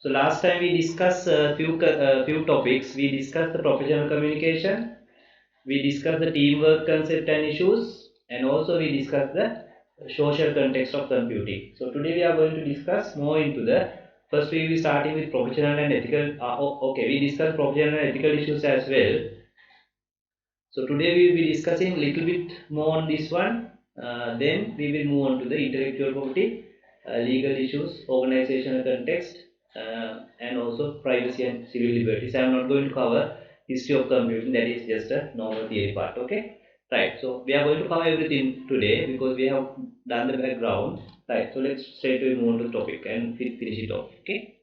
So last time we discussed few topics. We discussed the professional communication, we discussed the teamwork concept and issues, and also we discussed the social context of computing. So today we are going to discuss more into the first. We will be starting with professional and ethical. Okay, we discussed professional and ethical issues as well. So today we will be discussing a little bit more on this one. Then we will move on to the intellectual property, legal issues, organizational context, and also privacy and civil liberties. I am not going to cover history of computing. That is just a normal theory part. Okay, right. So we are going to cover everything today because we have done the background. Right. So let's straight away move on to the topic and finish it off. Okay.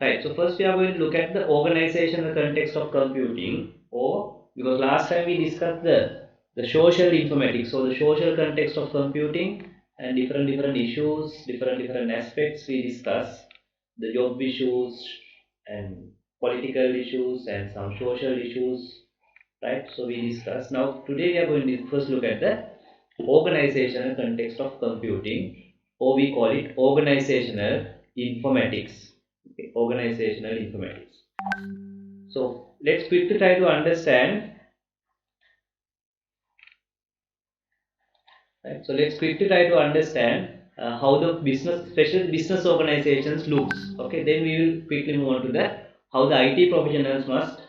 Right, so first we are going to look at the organizational context of computing, or because last time we discussed the social informatics, so the social context of computing and different issues, different aspects we discuss, the job issues and political issues and some social issues, right? So we discuss. Now today we are going to first look at the organizational context of computing, or we call it organizational informatics. Okay, organizational informatics. So let's quickly try to understand. Right? So let's quickly try to understand how the business, especially business organizations, looks. Okay, then we will quickly move on to the how the IT professionals must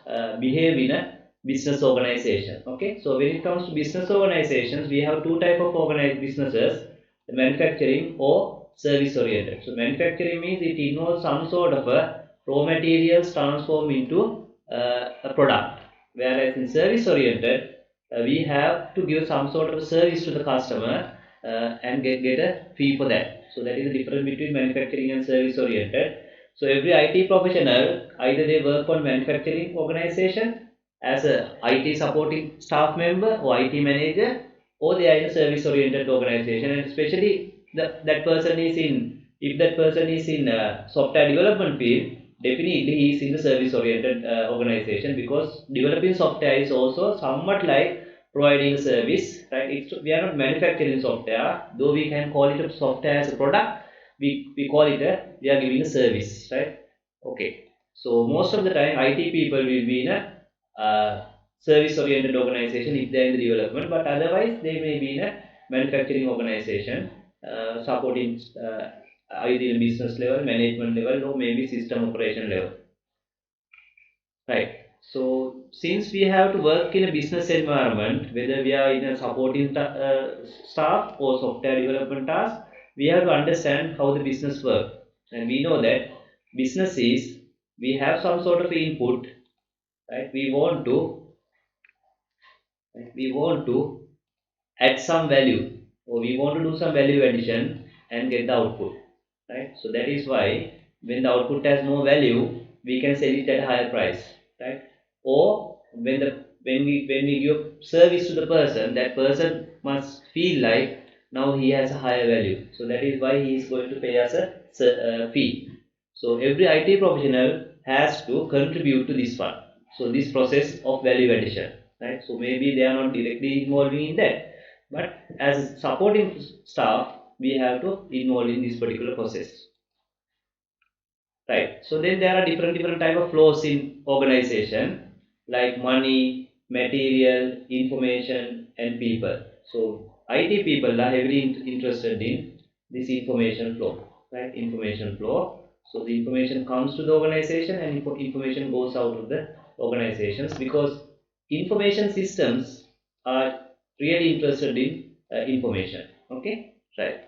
behave in a business organization. Okay, so when it comes to business organizations, we have two type of organized businesses: the manufacturing or service oriented. So manufacturing means it involves some sort of a raw materials transformed into a product, whereas in service oriented we have to give some sort of service to the customer and get a fee for that. So that is the difference between manufacturing and service oriented. So every IT professional, either they work on manufacturing organization as a IT supporting staff member or IT manager, or they are in a service oriented organization, and especially that person is in, if that person is in software development field, definitely he is in the service oriented organization, because developing software is also somewhat like providing a service, right? We are not manufacturing software, though we can call it a software as a product. We call it a, we are giving a service, right? Okay, so most of the time IT people will be in a service oriented organization if they are in the development, but otherwise they may be in a manufacturing organization supporting either in business level, management level, or maybe system operation level, right? So since we have to work in a business environment, whether we are in a supporting staff or software development task, we have to understand how the business works. And we know that business is, we have some sort of input, right? We want to add some value, or we want to do some value addition and get the output, right? So that is why when the output has more value, we can sell it at a higher price, right? Or when we give service to the person, that person must feel like now he has a higher value, so that is why he is going to pay us a fee. So every IT professional has to contribute to this one, so this process of value addition, right? So maybe they are not directly involving in that, but as supporting staff, we have to involve in this particular process, right? So then there are different type of flows in organization, like money, material, information, and people. So IT people are heavily interested in this information flow, right? Information flow. So the information comes to the organization and information goes out of the organizations, because information systems are really interested in information. Okay, right.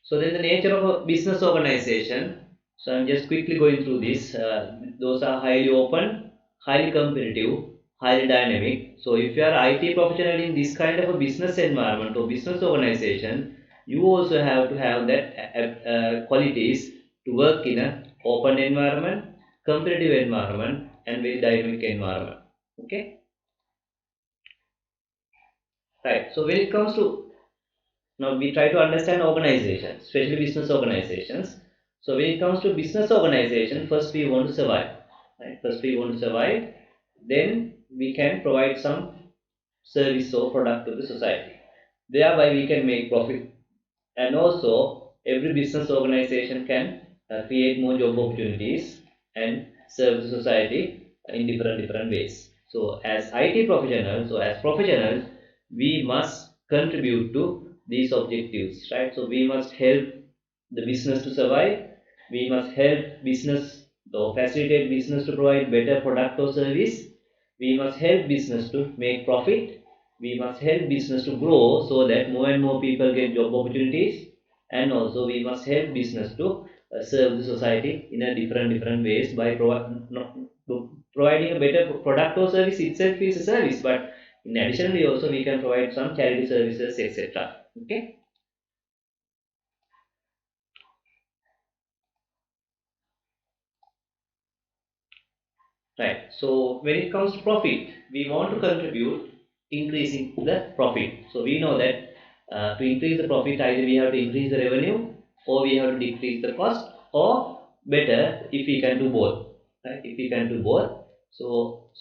So then the nature of a business organization. So I'm just quickly going through this. Those are highly open, highly competitive, highly dynamic. So if you are IT professional in this kind of a business environment or business organization, you also have to have that qualities to work in a open environment, competitive environment, and very dynamic environment. Okay, right. So when it comes to, now we try to understand organizations, especially business organizations. So when it comes to business organization, first we want to survive, right? First we want to survive, then we can provide some service or product to the society. Thereby we can make profit, and also every business organization can create more job opportunities and serve the society in different ways. So as IT professionals, so as professionals, we must contribute to these objectives, right? So we must help the business to survive. We must help business or facilitate business to provide better product or service. We must help business to make profit. We must help business to grow so that more and more people get job opportunities, and also we must help business to serve the society in a different ways by providing a better product or service itself is a service, but in addition we also we can provide some charity services, etc. Okay. Right. So when it comes to profit, we want to contribute increasing the profit. So we know that to increase the profit, either we have to increase the revenue or we have to decrease the cost, or better if we can do both. Right? If we can do both. So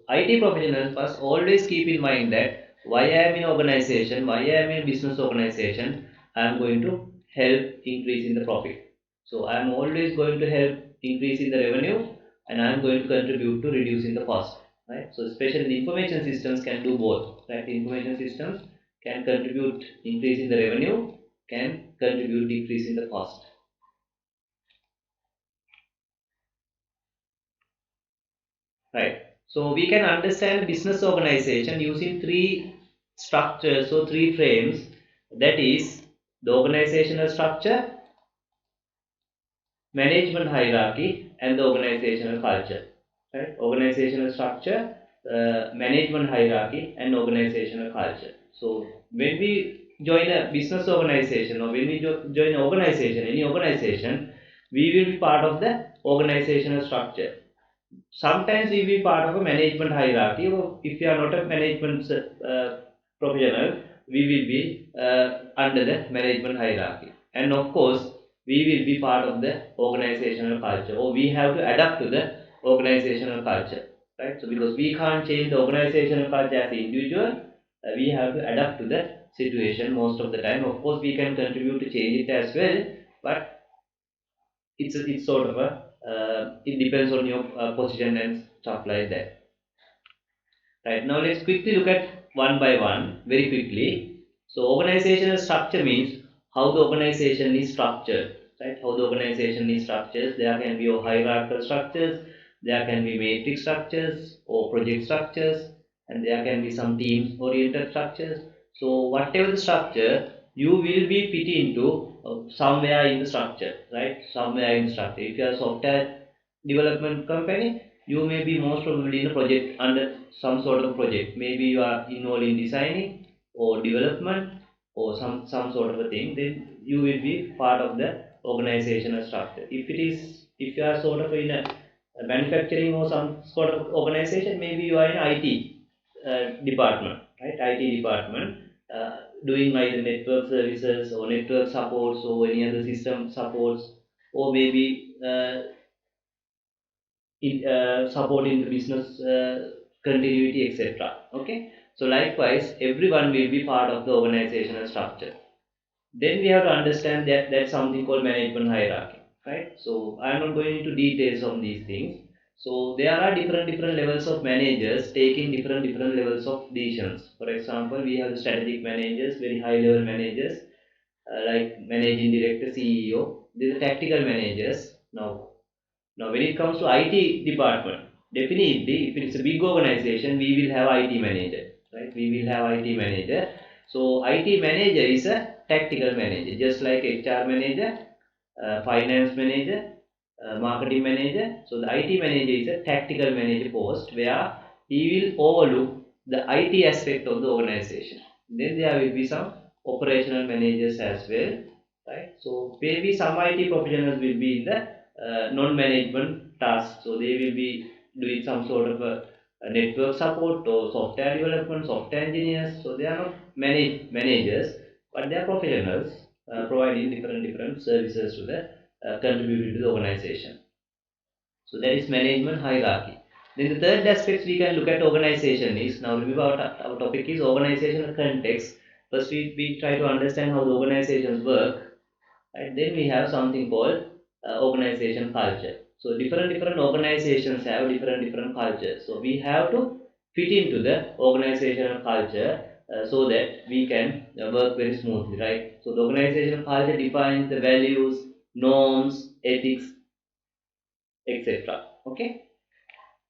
IT professionals must always keep in mind that why I am in organization, why I am in business organization, I am going to help increase in the profit. So I am always going to help increase in the revenue, and I am going to contribute to reducing the cost, right? So especially the information systems can do both, right? The information systems can contribute increasing the revenue, can contribute decreasing the cost, right? So we can understand business organization using three structures or three frames, that is the organizational structure, management hierarchy, and the organizational culture, right? Organizational structure, management hierarchy, and organizational culture. So when we join a business organization, or when we join an organization, any organization, we will be part of the organizational structure. Sometimes we will be part of a management hierarchy, or if you are not a management professional, we will be under the management hierarchy, and of course we will be part of the organizational culture, or we have to adapt to the organizational culture, right? So because we can't change the organizational culture as an individual, we have to adapt to the situation most of the time. Of course we can contribute to change it as well, but it's sort of a it depends on your position and stuff like that. Right, now let's quickly look at one by one very quickly. So organizational structure means how the organization is structured, right? How the organization is structured. There can be hierarchical structures, there can be matrix structures or project structures, and there can be some team oriented structures. So whatever the structure, you will be fit into somewhere in the structure, right? Somewhere in the structure. If you are a software development company, you may be most probably in a project, under some sort of project. Maybe you are involved in designing or development or some sort of a thing. Then you will be part of the organizational structure. If you are sort of in a manufacturing or some sort of organization, maybe you are in IT department, right? IT department. Doing either network services or network supports or any other system supports, or maybe supporting the business continuity, etc. Okay, so likewise everyone will be part of the organizational structure. Then we have to understand that that's something called management hierarchy, right? So I am not going into details on these things. So there are different levels of managers taking different levels of decisions. For example, we have the strategic managers, very high level managers, like managing director, CEO. These are tactical managers. Now, when it comes to IT department, definitely, if it's a big organization, we will have IT manager, right? We will have IT manager. So, IT manager is a tactical manager, just like HR manager, finance manager, marketing manager. So, the IT manager is a tactical manager post where he will overlook the IT aspect of the organization. Then there will be some operational managers as well, right? So, maybe some IT professionals will be in the non-management tasks. So they will be doing some sort of a network support or software development, software engineers. So they are not managers, but they are professionals providing different services to the contributing to the organization. So that is management hierarchy. Then the third aspect we can look at organization is, now remember our topic is organizational context. First, we try to understand how the organizations work, and then we have something called organization culture. So different organizations have different cultures. So we have to fit into the organizational culture so that we can work very smoothly, right? So the organizational culture defines the values, norms, ethics, etc. Okay.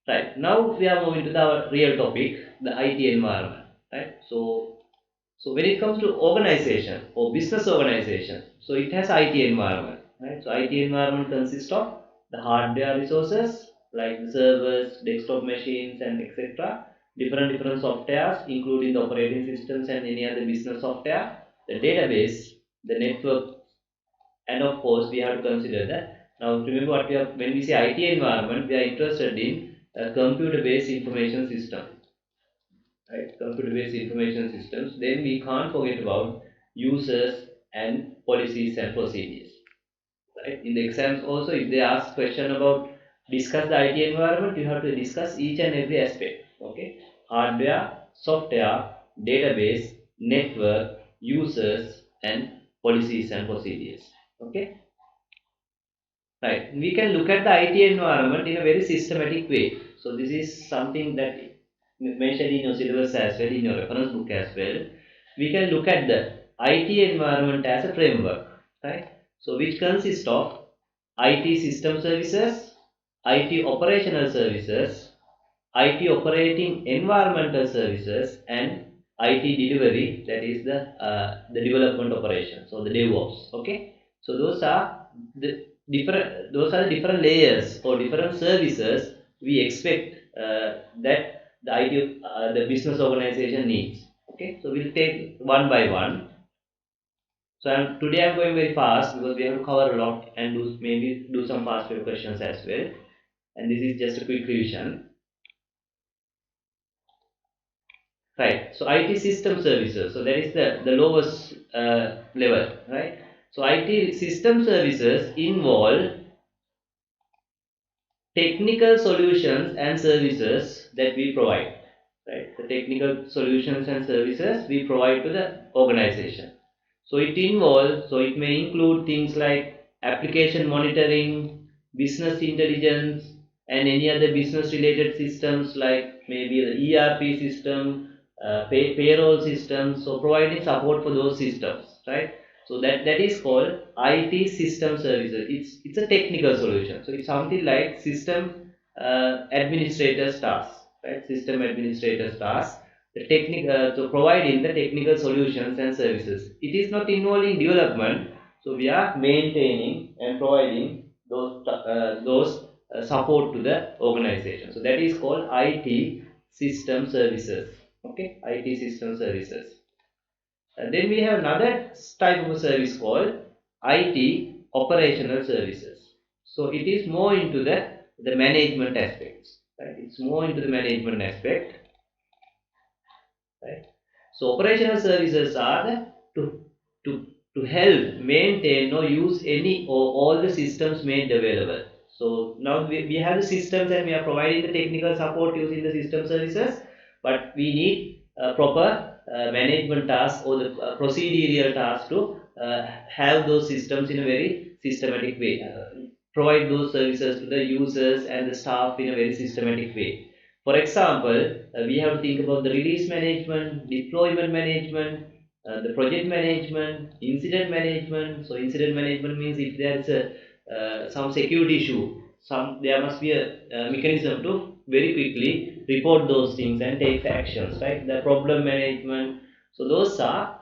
Right. Now we are moving to the real topic, the IT environment. Right. So when it comes to organization or business organization, so it has IT environment. Right. So IT environment consists of the hardware resources like the servers, desktop machines, and etc. Different softwares, including the operating systems and any other business software, the database, the network, and of course we have to consider that. Now remember what we are when we say IT environment, we are interested in a computer based information system, right? Computer based information systems. Then we can't forget about users and policies and procedures, right? In the exams also, if they ask question about discuss the IT environment, you have to discuss each and every aspect. Okay, hardware, software, database, network, users, and policies and procedures. Okay. Right. We can look at the IT environment in a very systematic way. So this is something that mentioned in your syllabus as well, in your reference book as well. We can look at the IT environment as a framework, right? So which consists of IT system services, IT operational services, IT operating environmental services, and IT delivery, that is the development operation, so the DevOps. Okay, so those are the different layers or different services we expect that the IT the business organization needs. Okay, so we'll take one by one. So today I'm going very fast because we have to cover a lot and maybe do some past paper questions as well. And this is just a quick revision. Right. So IT system services. So that is the lowest level, right? So IT system services involve technical solutions and services that we provide. Right. The technical solutions and services we provide to the organization. So it may include things like application monitoring, business intelligence, and any other business related systems like maybe the ERP system, payroll systems. So providing support for those systems, right? So that is called IT system services. It's a technical solution. So it's something like system administrator's task, right? System administrator's task, the so providing the technical solutions and services. It is not involving development, so we are maintaining and providing those support to the organization. So that is called IT system services. Okay, IT system services. Then we have another type of service called IT operational services. So it is more into the management aspects. Right? It's more into the management aspect. Right? So operational services are to to help maintain or use any or all the systems made available. So now we have the systems and we are providing the technical support using the system services, but we need proper management tasks or the procedural tasks to have those systems in a very systematic way. Provide those services to the users and the staff in a very systematic way. For example, we have to think about the release management, deployment management, the project management, incident management. So incident management means if there is some security issue, there must be a mechanism to very quickly report those things and take actions. Right? The problem management. So those are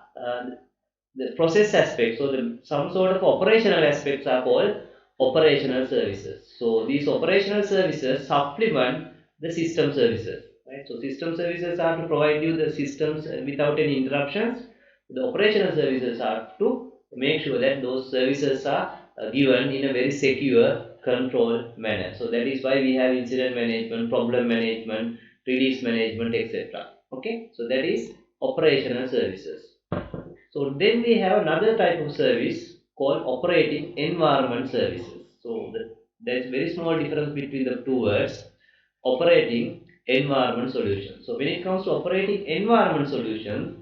the process aspects. So some sort of operational aspects are called operational services. So these operational services supplement the system services. Right? So system services are to provide you the systems without any interruptions. The operational services are to make sure that those services are given in a very secure, controlled manner. So that is why we have incident management, problem management, release management, etc. Okay, so that is operational services. So then we have another type of service called operating environment services. So there's very small difference between the two words, operating environment solutions. So when it comes to operating environment solutions,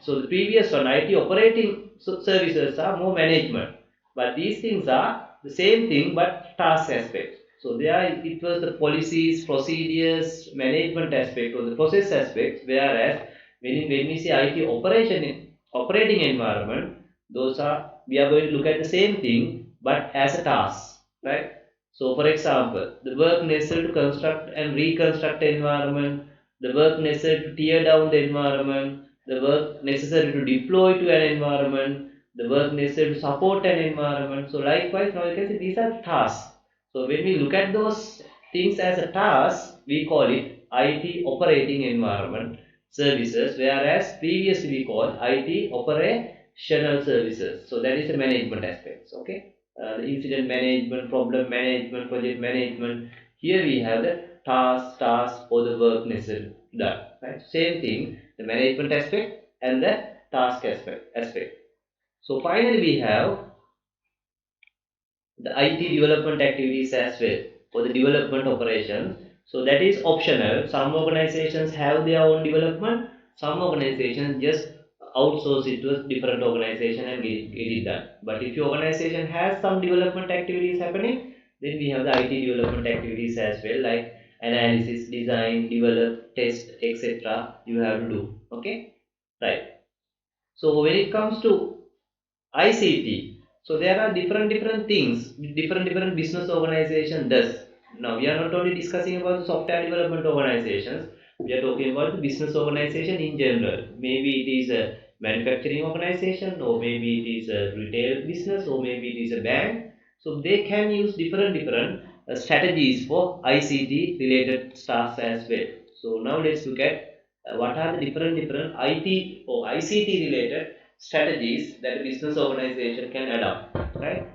so the previous one, IT operating services are more management, but these things are the same thing but task aspect. So there it was the policies, procedures, management aspect or the process aspect, whereas when we say IT operating environment, those are we are going to look at the same thing but as a task, right? So for example, the work necessary to construct and reconstruct the environment, the work necessary to tear down the environment, the work necessary to deploy to an environment, the work necessary to support an environment. So likewise, now you can see these are tasks. So when we look at those things as a task, we call it IT operating environment services, whereas previously we call IT operational services. So that is the management aspects. Okay, the incident management, problem management, project management. Here we have the task or the work necessary done. Right, same thing, the management aspect and the task aspect. So finally we have the IT development activities as well for the development operations. So that is optional. Some organizations have their own development. Some organizations just outsource it to a different organization and get it done. But if your organization has some development activities happening, then we have the IT development activities as well, like analysis, design, develop, test, etc. You have to do. Okay, right. So when it comes to ICT. So there are different things different business organization does. Now we are not only discussing about the software development organizations. We are talking about the business organization in general. Maybe it is a manufacturing organization, or maybe it is a retail business, or maybe it is a bank. So they can use different strategies for ICT related stuff as well. So now let's look at what are the different IT or ICT related strategies that a business organization can adopt, right?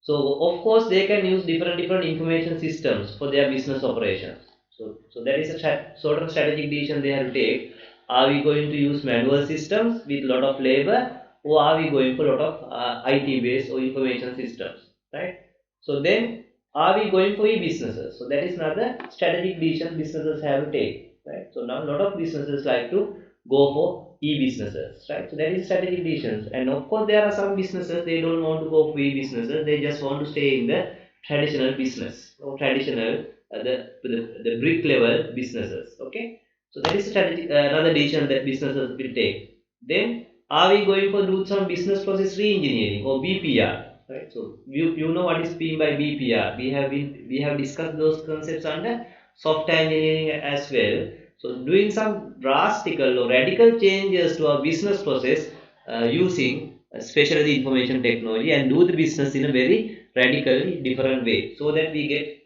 So of course they can use different information systems for their business operations. So that is a sort of strategic decision they have to take. Are we going to use manual systems with a lot of labor, or are we going for a lot of IT based or information systems, right? So then, are we going for e-businesses? So that is another strategic decision businesses have to take, right? So now a lot of businesses like to go for e-businesses, right? So that is strategic decisions. And of course there are some businesses they don't want to go for e-businesses, they just want to stay in the traditional business or traditional the brick level businesses. Okay, so that is strategic another decision that businesses will take. Then are we going for do some business process re-engineering or BPR, right? So you know what is mean by BPR. We have discussed those concepts under software engineering as well. So doing some drastic or radical changes to our business process using especially the information technology, and do the business in a very radically different way, so that we get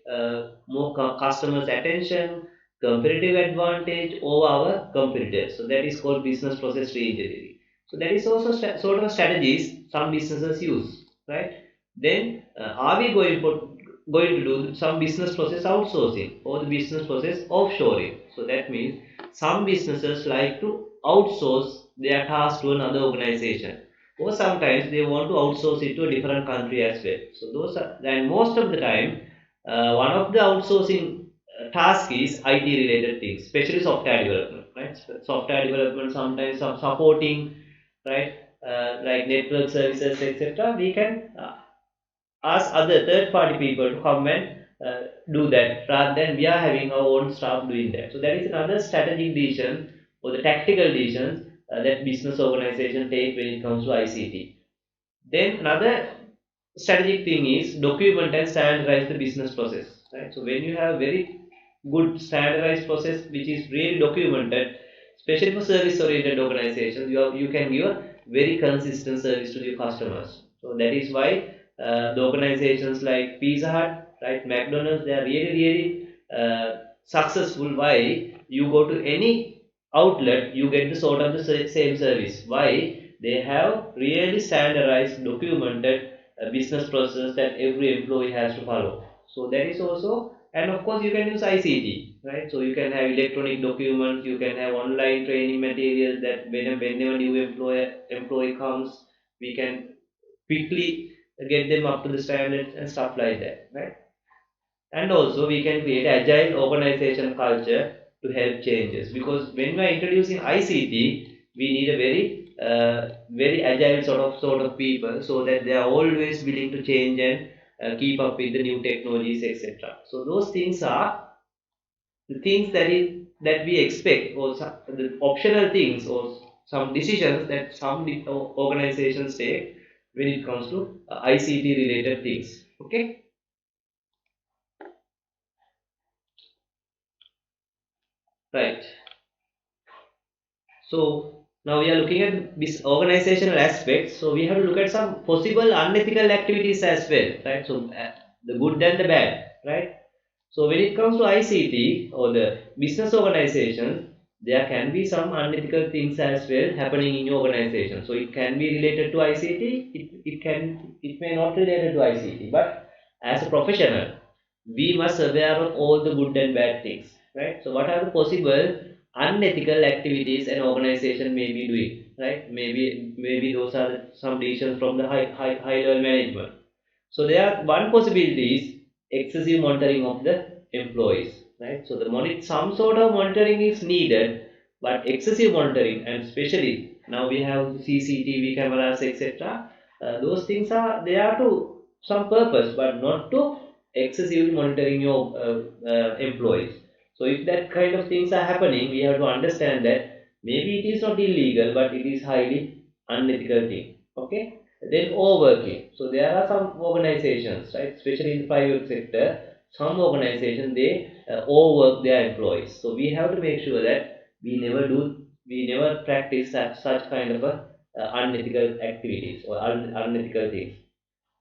more customers attention, competitive advantage over our competitors. So that is called business process re-engineering. So that is also sort of strategies some businesses use, right? Then are we going to do some business process outsourcing or the business process offshoring? So that means some businesses like to outsource their task to another organization, or sometimes they want to outsource it to a different country as well. So those are, and most of the time one of the outsourcing task is IT related things, especially software development, right? Software development, sometimes some supporting, right? Like network services, etc. We can ask other third party people to come and do that, rather than we are having our own staff doing that. So that is another strategic decision or the tactical decisions that business organization take when it comes to ICT. Then another strategic thing is document and standardize the business process, right? So when you have very good standardized process which is really documented, especially for service oriented organizations, you can give a very consistent service to your customers. So that is why the organizations like Pizza Hut, right, McDonald's, they are really successful. Why? You go to any outlet, you get the sort of the same service. Why? They have really standardized documented business process that every employee has to follow. So that is also, and of course you can use ICT, right? So you can have electronic documents, you can have online training materials that whenever new employee comes, we can quickly get them up to the standards and stuff like that, right? And also we can create agile organization culture to help changes, because when we are introducing ICT, we need a very agile sort of people, so that they are always willing to change and keep up with the new technologies, etc. So those things are the things that we expect, or the optional things, or some decisions that some organizations take when it comes to ICT related things. Okay, right. So now we are looking at this organizational aspects. So we have to look at some possible unethical activities as well, right? So the good and the bad, right? So when it comes to ICT or the business organizations, there can be some unethical things as well happening in your organization. So it can be related to ICT, it may not related to ICT, but as a professional, we must aware of all the good and bad things, right? So what are the possible unethical activities an organization may be doing, right? Maybe those are some decisions from the high level management. So there are one possibility is excessive monitoring of the employees, right? So the some sort of monitoring is needed, but excessive monitoring, and especially now we have CCTV cameras, etc. Those things are there to some purpose, but not to excessively monitoring your employees. So if that kind of things are happening, we have to understand that maybe it is not illegal, but it is highly unethical thing. Okay, then overworking. So there are some organizations, right, especially in the private sector, some organizations they overwork their employees. So we have to make sure that we never practice such kind of unethical activities or unethical things.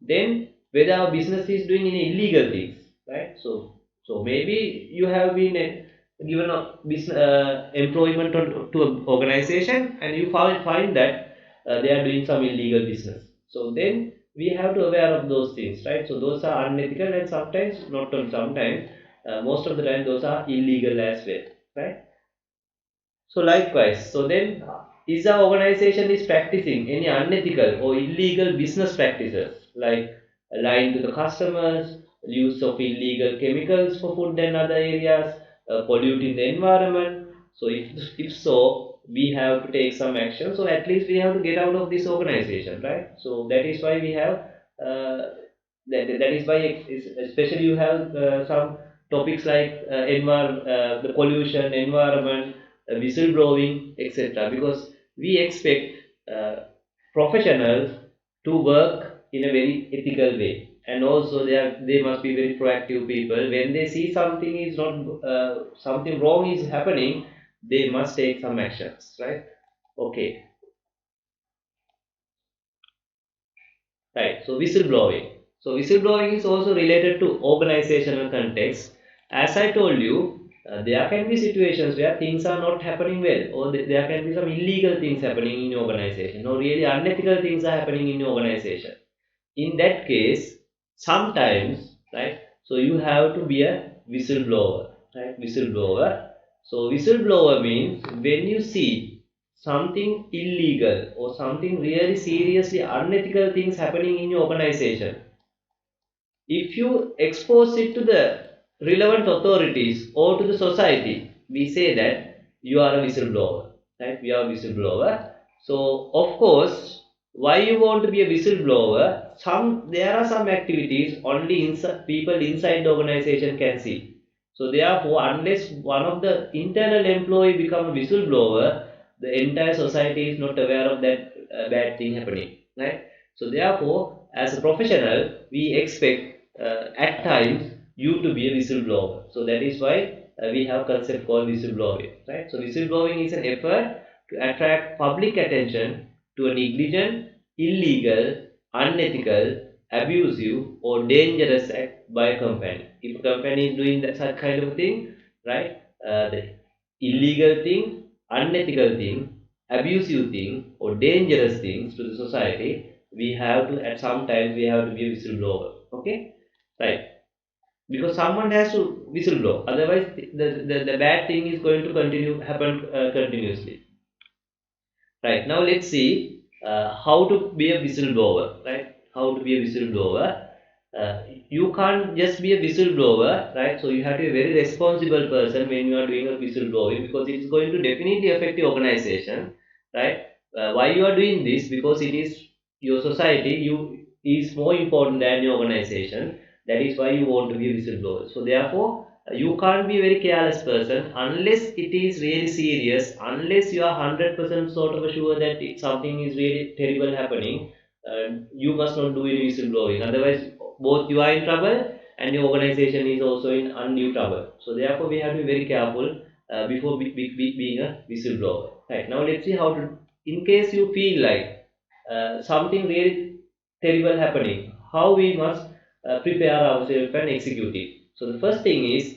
Then whether our business is doing any illegal things, right? So maybe you have been given a business employment to an organization, and you find that they are doing some illegal business. So then we have to aware of those things, right? So those are unethical, and sometimes, not on sometimes, most of the time those are illegal as well, right? So likewise, so then is the organization is practicing any unethical or illegal business practices, like lying to the customers, use of illegal chemicals for food and other areas, polluting the environment. So if so, we have to take some action. So at least we have to get out of this organization, right? So that is why we have that is why especially you have some topics like the pollution, environment, whistleblowing, etc. Because we expect professionals to work in a very ethical way, and also they must be very proactive people. When they see something is not something wrong is happening, they must take some actions, right? Okay. Right. So whistleblowing. So whistleblowing is also related to organizational context. As I told you, there can be situations where things are not happening well, or there can be some illegal things happening in your organization, or really unethical things are happening in your organization. In that case, sometimes, right? So you have to be a whistleblower, right? Whistleblower. So whistleblower means when you see something illegal or something really seriously unethical things happening in your organization, if you expose it to the relevant authorities or to the society, we say that you are a whistleblower, right? We are a whistleblower. So, of course, why you want to be a whistleblower? There are some activities only people inside the organization can see. So, therefore, unless one of the internal employee become a whistleblower, the entire society is not aware of that bad thing happening, right? So, therefore, as a professional, we expect at times you to be a whistleblower. So that is why we have concept called whistleblowing, right? So whistleblowing is an effort to attract public attention to a negligent, illegal, unethical, abusive, or dangerous act by a company. If a company is doing that such kind of thing, right? The illegal thing, unethical thing, abusive thing, or dangerous things to the society, we have to at some times we have to be a whistleblower. Okay, right? Because someone has to whistleblow, otherwise the bad thing is going to continue happen continuously, right? Now let's see how to be a whistleblower, right? How to be a whistleblower. You can't just be a whistleblower, right? So you have to be a very responsible person when you are doing a whistleblowing, because it's going to definitely affect the organization, right? Why you are doing this? Because it is your society. You is more important than your organization. That is why you want to be a whistleblower. So therefore, you can't be a very careless person unless it is really serious. Unless you are 100% sort of sure that something is really terrible happening, you must not do any whistleblowing. Otherwise, both you are in trouble and your organization is also in undue trouble. So therefore, we have to be very careful before being a whistleblower. Right, now, let's see how to. In case you feel like something really terrible happening, how we must prepare ourselves and execute it. So the first thing is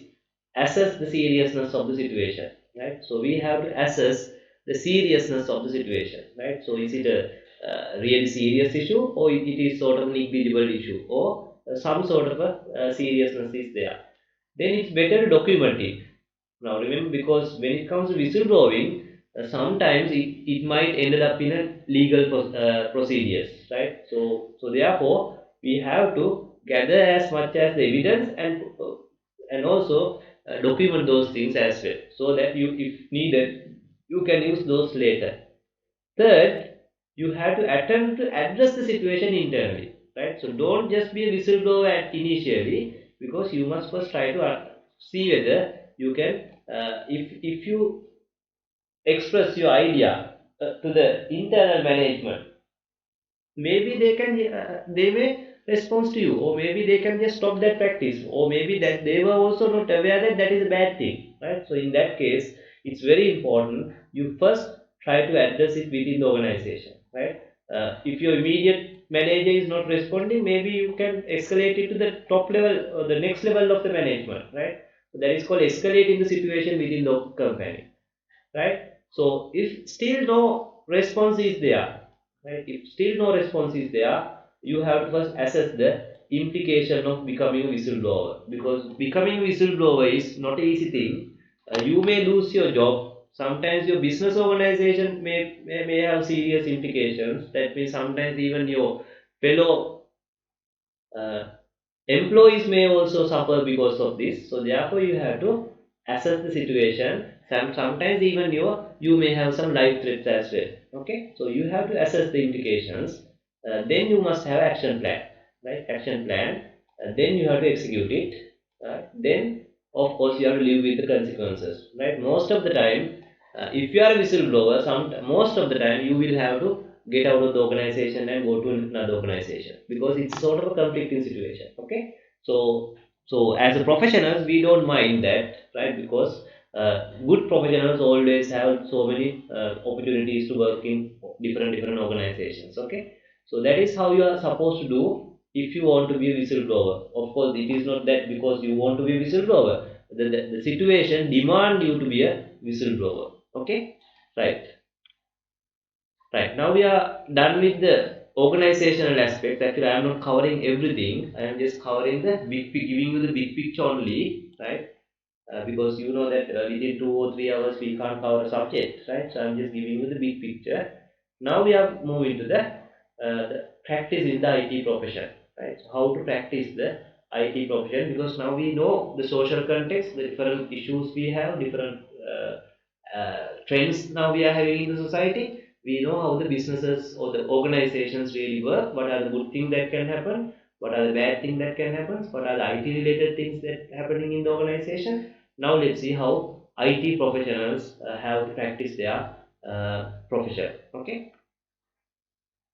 assess the seriousness of the situation. Right. So we have to assess the seriousness of the situation. Right. So is it a really serious issue, or it is sort of negligible issue, or some sort of a seriousness is there? Then it's better to document it. Now remember, because when it comes to whistleblowing, sometimes it might ended up in a legal procedures, right? So therefore we have to gather as much as the evidence, and also document those things as well, so that you, if needed, you can use those later. Third, you have to attempt to address the situation internally, right? So don't just be a whistleblower at initially, because you must first try to see whether you can, if you express your idea to the internal management, maybe they may respond to you, or maybe they can just stop that practice, or maybe that they were also not aware that that is a bad thing, right? So in that case, it's very important you first try to address it within the organization, right? If your immediate manager is not responding, maybe you can escalate it to the top level or the next level of the management, right? So that is called escalating the situation within the company, right? So if still no response is there, right? If still no response is there, you have to first assess the implication of becoming a whistleblower, because becoming a whistleblower is not an easy thing. You may lose your job. Sometimes your business organization may have serious implications. That means sometimes even your fellow uh, employees may also suffer because of this. So therefore, you have to assess the situation. Sometimes even you may have some life threats as well. Okay, so you have to assess the implications. Then you must have action plan, right? Action plan. Then you have to execute it. Then of course you have to live with the consequences, right? Most of the time, if you are a whistleblower, most of the time you will have to get out of the organization and go to another organization, because it's sort of a conflicting situation. Okay, so as a professionals we don't mind that, right? Because good professionals always have so many opportunities to work in different organizations. Okay, so that is how you are supposed to do if you want to be a whistleblower. Of course, it is not that because you want to be a whistleblower, the situation demand you to be a whistleblower. Okay, right. Right, now we are done with the organizational aspect. Actually, I am not covering everything. I am just covering the giving you the big picture only, right? Because you know that within 2 or 3 hours we can't cover a subject, right? So I'm just giving you the big picture. Now we are moving to the practice in the IT profession, right? So how to practice the IT profession, because now we know the social context, the different issues we have, different trends now we are having in the society. We know how the businesses or the organizations really work. What are the good things that can happen? What are the bad things that can happen? What are the IT related things that happening in the organization? Now let's see how IT professionals have to practice their profession. Okay,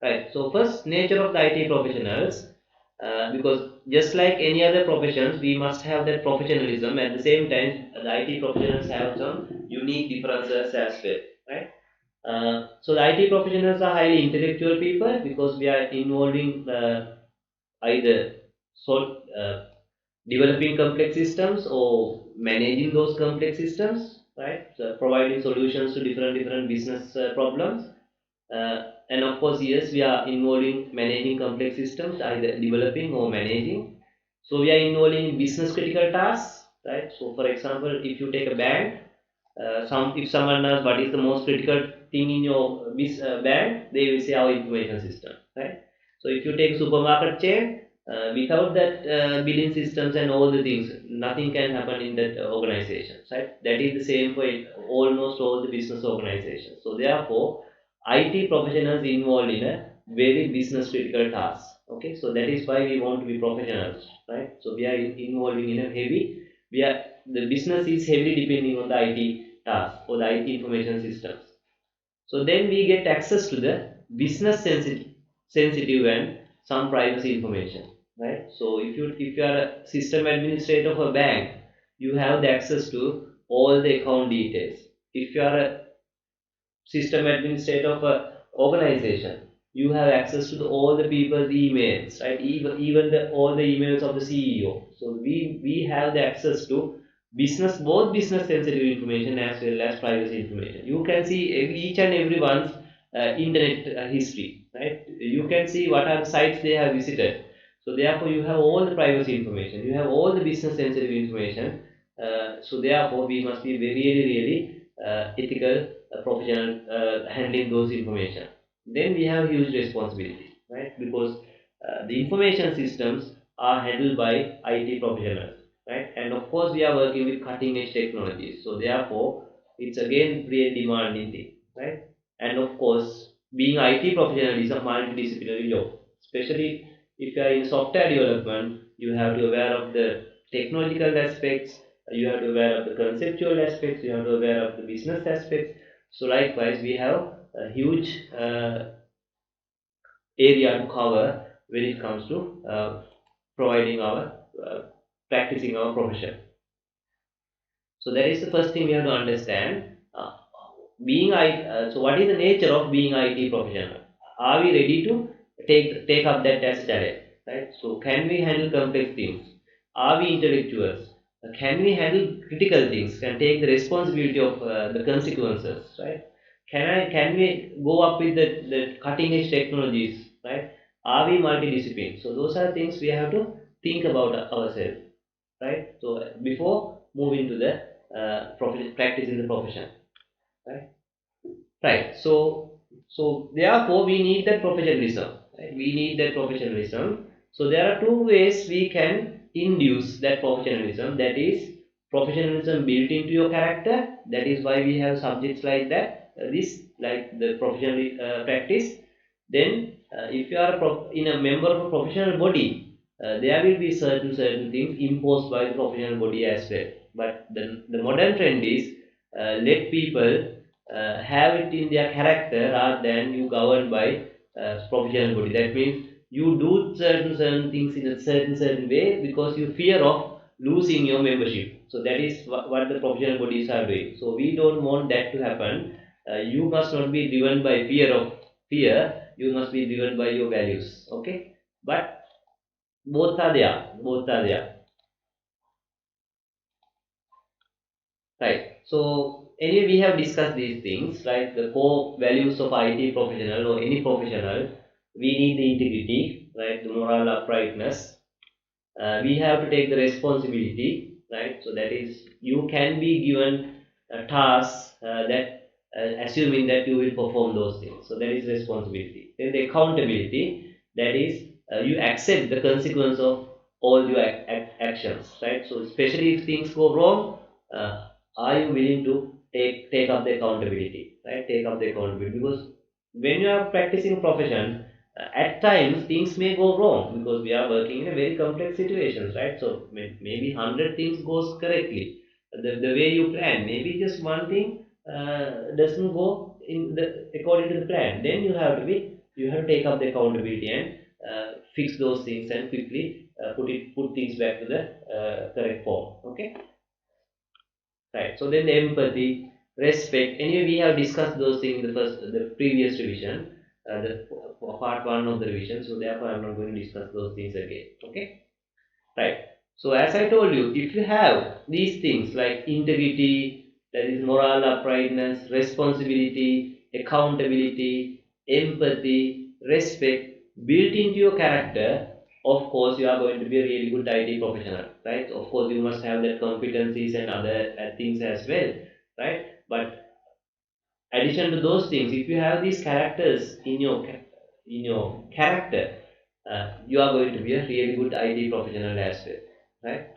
right. So first, nature of the IT professionals, because just like any other professions, we must have that professionalism. At the same time, the IT professionals have some unique differences as well, right? So the IT professionals are highly intellectual people, because we are involving either sort developing complex systems or managing those complex systems, right? So providing solutions to different business problems. And of course, yes, we are involving managing complex systems, either developing or managing. So we are involving in business critical tasks, right? So for example, if you take a bank, some if someone asks what is the most critical thing in your bank, they will say our information system, right? So if you take supermarket chain, Without that billing systems and all the things, nothing can happen in that organization, right? That is the same for almost all the business organizations. So therefore, IT professionals involved in a very business critical task. Okay, so that is why we want to be professionals, right? So we are involving in a heavy. We are the business is heavily depending on the IT task or the IT information systems. So then we get access to the business sensitive and some privacy information, right? So if you are a system administrator of a bank, you have the access to all the account details. If you are a system administrator of a organization, you have access to all the people's emails, right? Even all the emails of the CEO. So we have the access to business, both business sensitive information as well as privacy information. You can see each and everyone's internet history, right? You can see what are the sites they have visited. So therefore you have all the privacy information, you have all the business sensitive information. So therefore we must be very really ethical professional handling those information. Then we have huge responsibility, right? Because the information systems are handled by IT professionals, right? And of course, we are working with cutting edge technologies. So therefore, it's again really demanding thing, right? And of course, being IT professional is a multidisciplinary job, especially if you are in software development. You have to aware of the technological aspects, you have to aware of the conceptual aspects, you have to aware of the business aspects. So likewise, we have a huge area to cover when it comes to providing our practicing our profession. So that is the first thing we have to understand. So what is the nature of being IT professional? Are we ready to take up that as a challenge? Right. So can we handle complex things? Are we intellectuals? Can we handle critical things? Can take the responsibility of the consequences? Right. Can we go up with the cutting edge technologies? Right. Are we multidisciplinary? So those are things we have to think about ourselves, right? So before moving to the practice in the profession, right? Right. So therefore we need that professionalism, right? We need that professionalism. So there are two ways we can induce that professionalism. That is professionalism built into your character. That is why we have subjects like that. This like the professional practice. Then if you are in a member of a professional body, there will be certain things imposed by the professional body as well. But the modern trend is let people have it in their character rather than you governed by professional body. That means you do certain things in a certain way because you fear of losing your membership. So that is what the professional bodies are doing. So we don't want that to happen. You must not be driven by fear. You must be driven by your values. Okay, but both are there. Both are there. Right. So anyway, we have discussed these things, right? The core values of IT professional or any professional. We need the integrity, right? The moral uprightness. We have to take the responsibility, right? So that is, you can be given a task that assuming that you will perform those things. So that is responsibility. Then the accountability, that is, you accept the consequence of all your actions, right? So especially if things go wrong, uh, are you willing to take up the accountability, right? Take up the accountability because when you are practicing profession, at times things may go wrong because we are working in a very complex situations, right? So maybe 100 things goes correctly, the way you plan, maybe just one thing doesn't go in the according to the plan. Then you have to take up the accountability and fix those things and quickly put things back to the correct form. Okay, right. So then the empathy, respect. Anyway, we have discussed those things in the previous revision, the part one of the revision. So therefore, I'm not going to discuss those things again. Okay, right. So as I told you, if you have these things like integrity, that is moral uprightness, responsibility, accountability, empathy, respect built into your character, of course you are going to be a really good IT professional, right? Of course you must have that competencies and other things as well, right? But addition to those things, if you have these characters in your character, you are going to be a really good IT professional as well, right?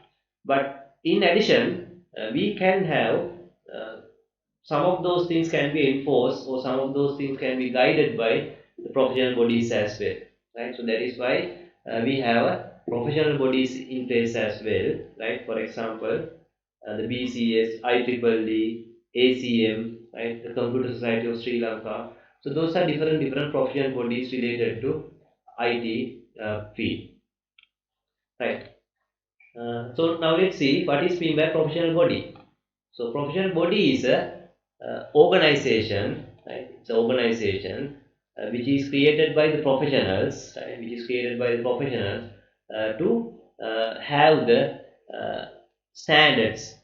But in addition, we can have some of those things can be enforced, or some of those things can be guided by the professional bodies as well, right? So that is why we have professional bodies in place as well, right? For example, the BCS, IEEE, ACM, right? The Computer Society of Sri Lanka. So those are different professional bodies related to IT field, right? So now let's see what is mean by professional body. So professional body is a organization, right? It's an organization which is created by the professionals, right? Which is created by the professionals to have the standards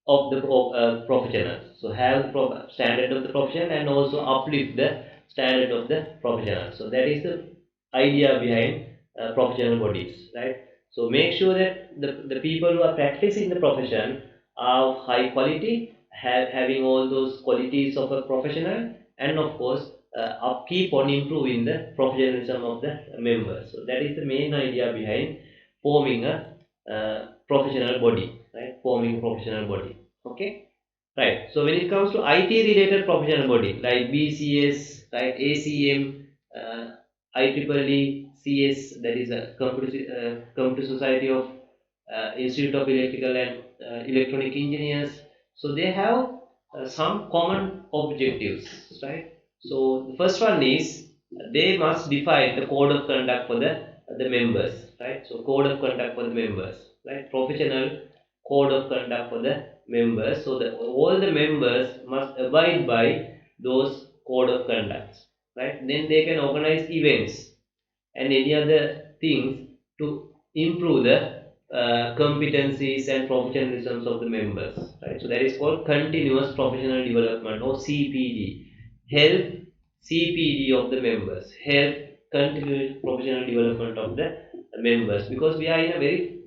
of the professionals. So have the standard of the profession and also uplift the standard of the professionals. So that is the idea behind professional bodies, right? So make sure that the people who are practicing the profession are of high quality, having all those qualities of a professional, and of course keep on improving the professionalism of the members. So that is the main idea behind forming a professional body, right? Forming professional body. Okay, right. So when it comes to IT related professional body like BCS, right, ACM, IEEE, CS, that is a Computer Society of Institute of Electrical and Electronic Engineers. So they have some common objectives, right? So the first one is they must define the code of conduct for the members, right? So code of conduct for the members, right? Professional code of conduct for the members. So that all the members must abide by those code of conducts, right? Then they can organize events and any other things to improve the competencies and professionalisms of the members, right? So that is called continuous professional development, or CPD. Help CPD of the members, help continuous professional development of the members, because we are in a very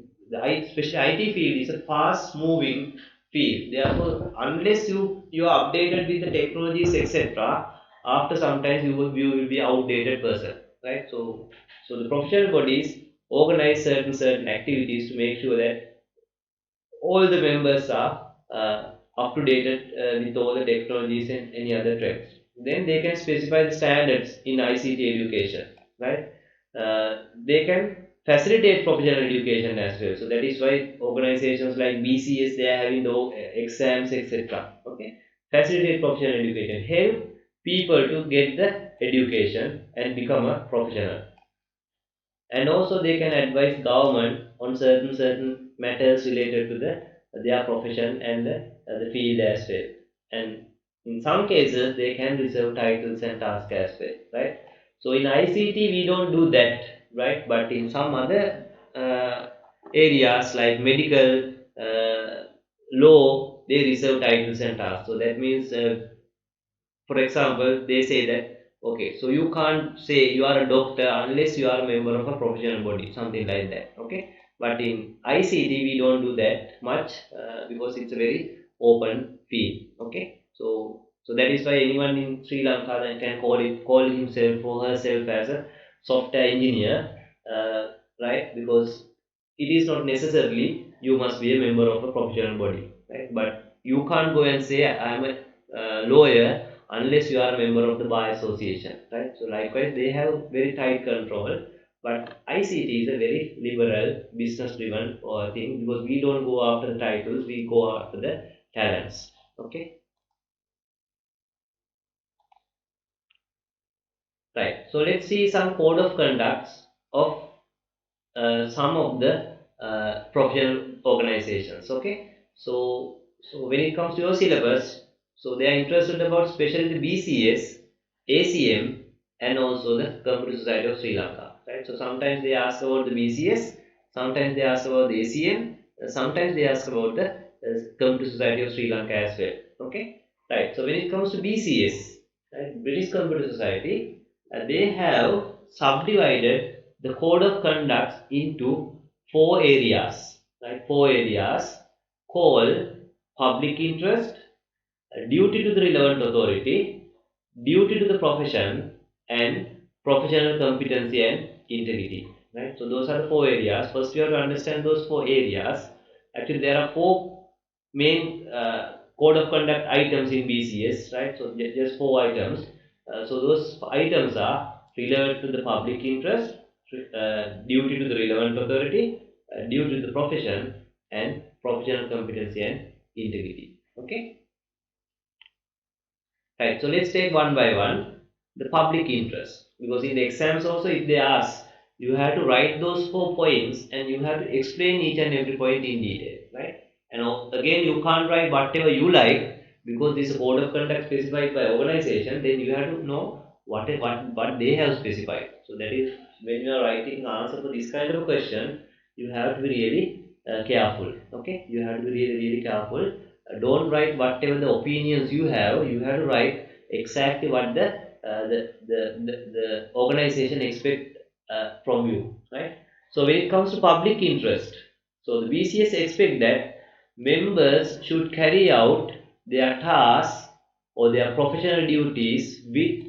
especially IT field is a fast moving field. Therefore, unless you are updated with the technologies, etc., after sometimes you will be outdated person, right? So the professional bodies organize certain activities to make sure that all the members are up to date with all the technologies and any other trends. Then they can specify the standards in ICT education, right? They can facilitate professional education as well. So that is why organizations like BCS, they are having the exams, etc. Okay, facilitate professional education, help people to get the education and become a professional, and also they can advise government on certain matters related to their profession and the field as well. And in some cases they can reserve titles and tasks as well, right? So in ICT we don't do that, right? But in some other areas like medical, law, they reserve titles and tasks. So that means for example, they say that okay, so you can't say you are a doctor unless you are a member of a professional body, something like that. Okay, but in ICT we don't do that much because it's a very open field. Okay, so that is why anyone in Sri Lanka then can call himself or herself as a software engineer, right? Because it is not necessarily you must be a member of a professional body, right? But you can't go and say I am a lawyer unless you are a member of the bar association, right? So likewise they have very tight control, but ICT is a very liberal business driven thing, because we don't go after the titles, we go after the talents. Okay, right. So let's see some code of conducts of some of the professional organizations. Okay, so when it comes to your syllabus, so they are interested about especially the BCS, ACM, and also the Computer Society of Sri Lanka, right? So sometimes they ask about the BCS, sometimes they ask about the ACM, sometimes they ask about the Computer Society of Sri Lanka as well. Okay, right. So when it comes to BCS, right, British Computer Society, they have subdivided the code of conduct into four areas, right? Four areas called public interest, duty to the relevant authority, duty to the profession, and professional competency and integrity. right? So those are the 4 areas. First, you have to understand those 4 areas. Actually, there are 4 main code of conduct items in BCS, right? So just 4 items. So those items are relevant to the public interest, duty to the relevant authority, duty to the profession, and professional competency and integrity. Okay. Right, so let's take one by one the public interest, because in the exams also, if they ask, you have to write those 4 points and you have to explain each and every point in detail, right? And again, you can't write whatever you like, because this code of conduct specified by organization. Then you have to know what they have specified. So that is, when you are writing answer for this kind of a question, you have to be really careful. Okay, you have to be really careful. Don't write whatever the opinions you have. You have to write exactly what the organization expect from you, right? So when it comes to public interest, so the BCS expect that members should carry out their tasks or their professional duties with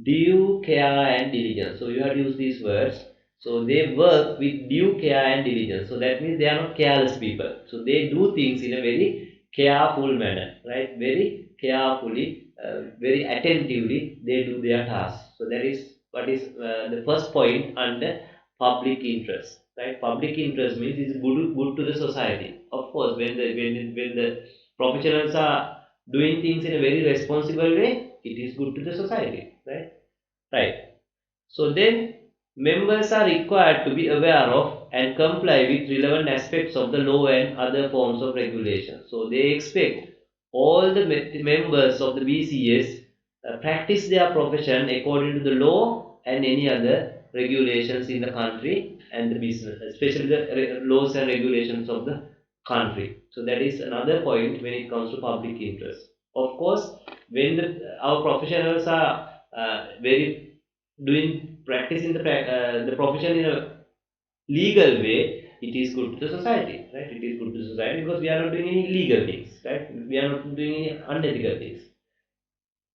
due care and diligence. So you have to use these words. So they work with due care and diligence. So that means they are not careless people. So they do things in a very careful manner, right? Very carefully, very attentively they do their tasks. So that is what is the first point under public interest, right? Public interest means it's good to the society. Of course, when the professionals are doing things in a very responsible way, it is good to the society, right? Right. So then members are required to be aware of and comply with relevant aspects of the law and other forms of regulation. So they expect all the members of the BCS practice their profession according to the law and any other regulations in the country and the business, especially the laws and regulations of the country. So that is another point when it comes to public interest. Of course, when our professionals are very doing practicing the profession in a legal way, it is good to the society, right? It is good to society because we are not doing any illegal things, right? We are not doing any unethical things,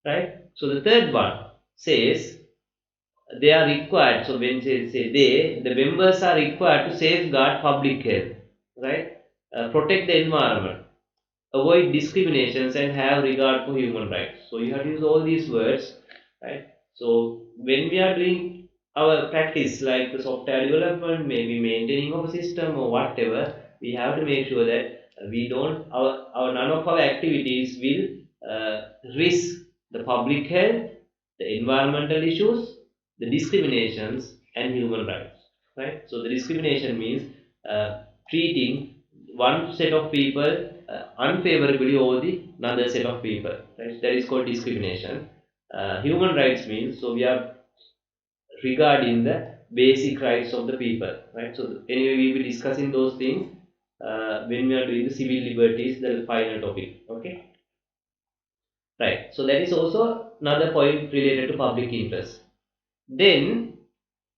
right? So the third one says they are required. So when say they, the members are required to safeguard public health, right? Protect the environment, avoid discriminations, and have regard for human rights. So you have to use all these words, right? So when we are doing our practice like the software development, maybe maintaining of a system or whatever, we have to make sure that we don't our none of our activities will risk the public health, the environmental issues, the discriminations, and human rights, right? So the discrimination means treating one set of people unfavorably over the another set of people, right? That is called discrimination. Human rights means, so we are regarding the basic rights of the people, right? So anyway, we will be discussing those things when we are doing the civil liberties, the final topic. Okay, right? So that is also another point related to public interest. Then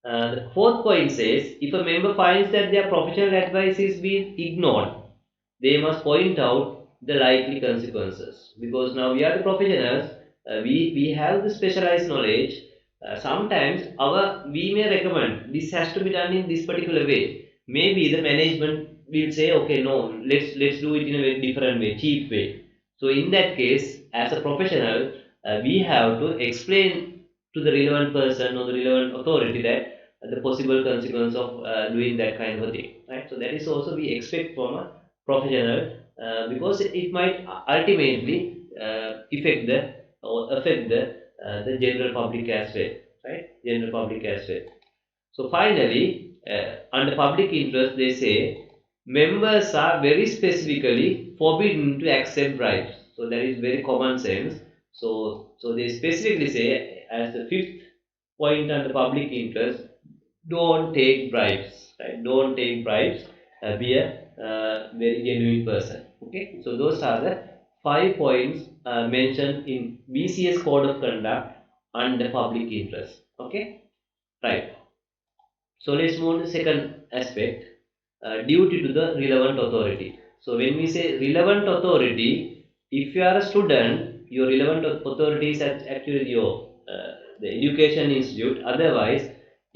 the fourth point says, if a member finds that their professional advice is being ignored, they must point out the likely consequences, because now we are the professionals, we have the specialized knowledge. Sometimes we may recommend this has to be done in this particular way. Maybe the management will say, okay, no, let's do it in a very different way, cheap way. So in that case, as a professional, we have to explain to the relevant person or the relevant authority that the possible consequence of doing that kind of a thing, right? So that is also we expect from a professional, because it might ultimately affect the general public as well, right? General public as well. So finally, under public interest, they say members are very specifically forbidden to accept bribes. So that is very common sense. So they specifically say as the fifth point under public interest, don't take bribes, right? Don't take bribes. Be a very genuine person. Okay, so those are the 5 points mentioned in BCS code of conduct under public interest. Okay, right. So let's move to the second aspect, duty to the relevant authority. So when we say relevant authority, if you are a student, your relevant authority is actually your the education institute. Otherwise,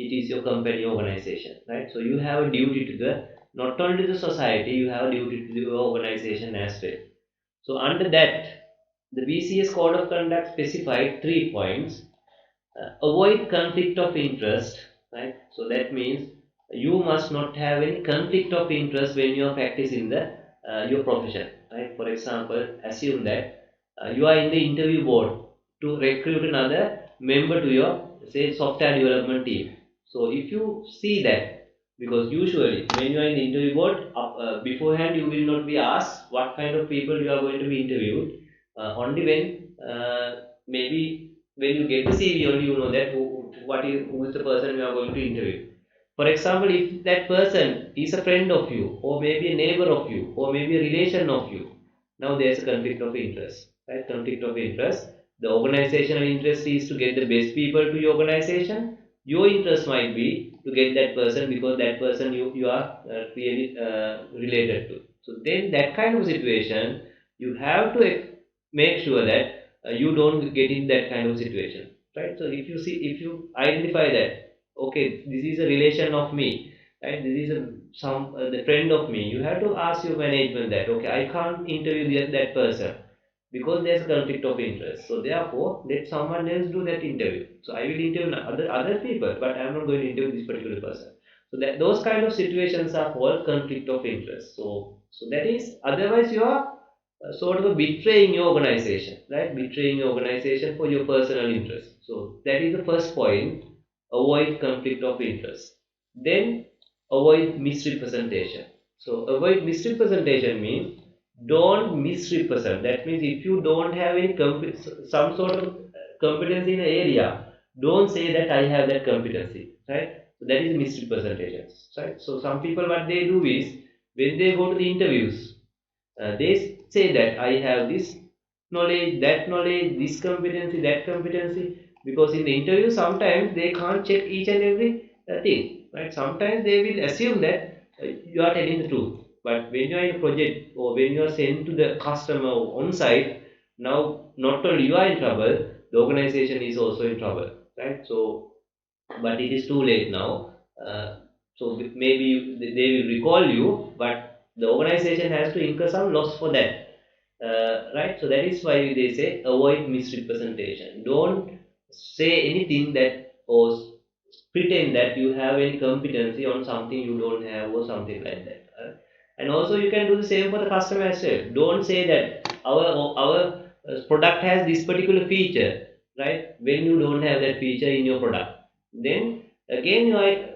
it is your company organization, right? So you have a duty to the not only to the society, you have a duty to the organization as well. So under that, the BCS code of conduct specified 3 points. Avoid conflict of interest, right? So that means you must not have any conflict of interest when you are practicing the your profession, right? For example, assume that you are in the interview board to recruit another member to your, say, software development team. So if you see that, because usually when you are in the interview board, beforehand you will not be asked what kind of people you are going to be interviewed. Only when maybe when you get the CV only you know that who is the person you are going to interview. For example, if that person is a friend of you, or maybe a neighbor of you, or maybe a relation of you, now there is a conflict of interest, right? Conflict of interest. The organizational interest is to get the best people to your organization. Your interest might be to get that person because that person you are really related to. So then that kind of situation, you have to make sure that you don't get in that kind of situation, right? So if you identify that, okay, this is a relation of me, right? This is a some the friend of me. You have to ask your management that, okay, I can't interview that person because there's a conflict of interest. So therefore, let someone else do that interview. So I will interview other people, but I'm not going to interview this particular person. So that those kind of situations are called conflict of interest. So that is, otherwise you are sort of betraying your organization, right? Betraying your organization for your personal interest. So that is the first point. Avoid conflict of interest. Then avoid misrepresentation. So avoid misrepresentation means don't misrepresent. That means if you don't have any some sort of competency in an area, don't say that I have that competency, right? So that is misrepresentation, right? So some people, what they do is, when they go to the interviews, they say that I have this knowledge, this competency, that competency. Because in the interview, sometimes they can't check each and every thing, right? Sometimes they will assume that you are telling the truth. But when you are in a project or when you are sent to the customer on site, now not only you are in trouble, the organization is also in trouble, right? So but it is too late now. So maybe they will recall you, but the organization has to incur some loss for that, right? So that is why they say avoid misrepresentation. Don't say anything that or pretend that you have any competency on something you don't have or something like that. And also you can do the same for the customer as well. Don't say that our product has this particular feature, right? When you don't have that feature in your product, then again you are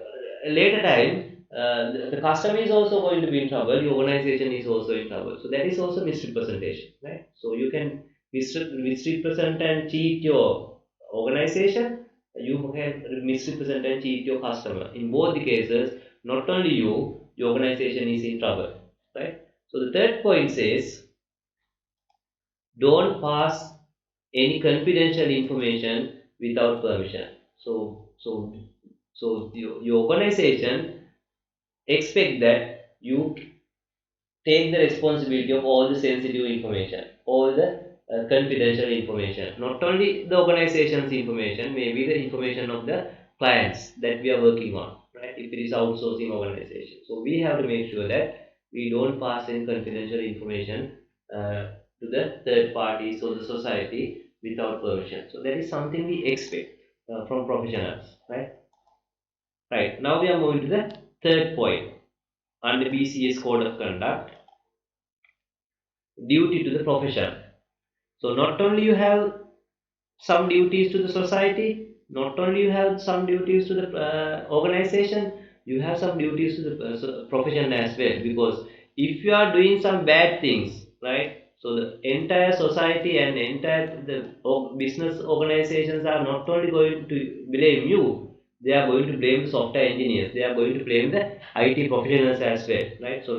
later time the customer is also going to be in trouble, your organization is also in trouble. So that is also misrepresentation, right? So you can misrepresent and cheat your organization, you can misrepresent and cheat your customer. In both the cases, not only you, your organization is in trouble, right? So the third point says don't pass any confidential information without permission. So your organization expect that you take the responsibility of all the sensitive information, all the confidential information, not only the organization's information, maybe the information of the clients that we are working on, right? If it is outsourcing organization, so we have to make sure that we don't pass any confidential information to the third parties or the society without permission. So that is something we expect from professionals, right? Right. Now we are moving to the third point under BCS code of conduct, duty to the profession. So not only you have some duties to the society, not only you have some duties to the organization, you have some duties to the profession as well. Because if you are doing some bad things, right? So the entire society and entire the business organizations are not only going to blame you, they are going to blame the software engineers. They are going to blame the IT professionals as well, right? So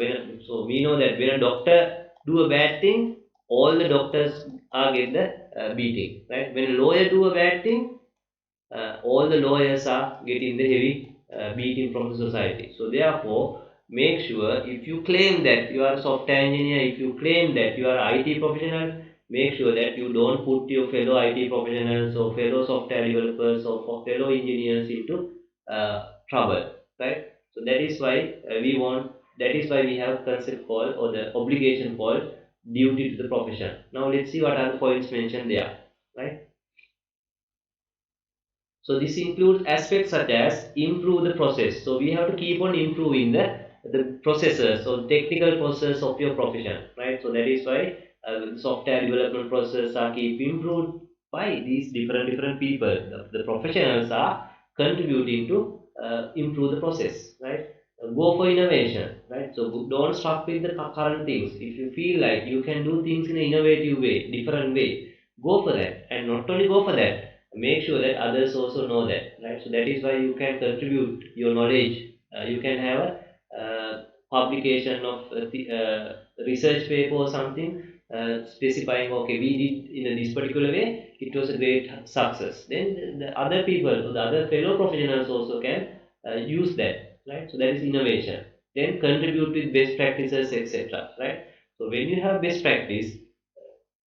we know that when a doctor do a bad thing, all the doctors are get the beating, right? When a lawyer do a bad thing, all the lawyers are getting the heavy beating from the society. So therefore, make sure if you claim that you are a software engineer, if you claim that you are IT professional, make sure that you don't put your fellow IT professionals or fellow software developers or fellow engineers into trouble, right? So that is why we have concept called, or the obligation called, duty to the profession. Now let's see what are the points mentioned there, right? So this includes aspects such as improve the process. So we have to keep on improving the processes or technical process of your profession, right? So that is why software development process are keep improved by these different people. The professionals are contributing to improve the process, right? Go for innovation, right? So don't stuck with the current things. If you feel like you can do things in an innovative way, different way, go for that. And not only go for that, make sure that others also know that, right? So that is why you can contribute your knowledge. You can have a publication of research paper or something, specifying, okay, we did in this particular way, it was a great success. Then the other people, the other fellow professionals also can use that, right? So that is innovation. Then contribute with best practices, etc., right? So when you have best practice,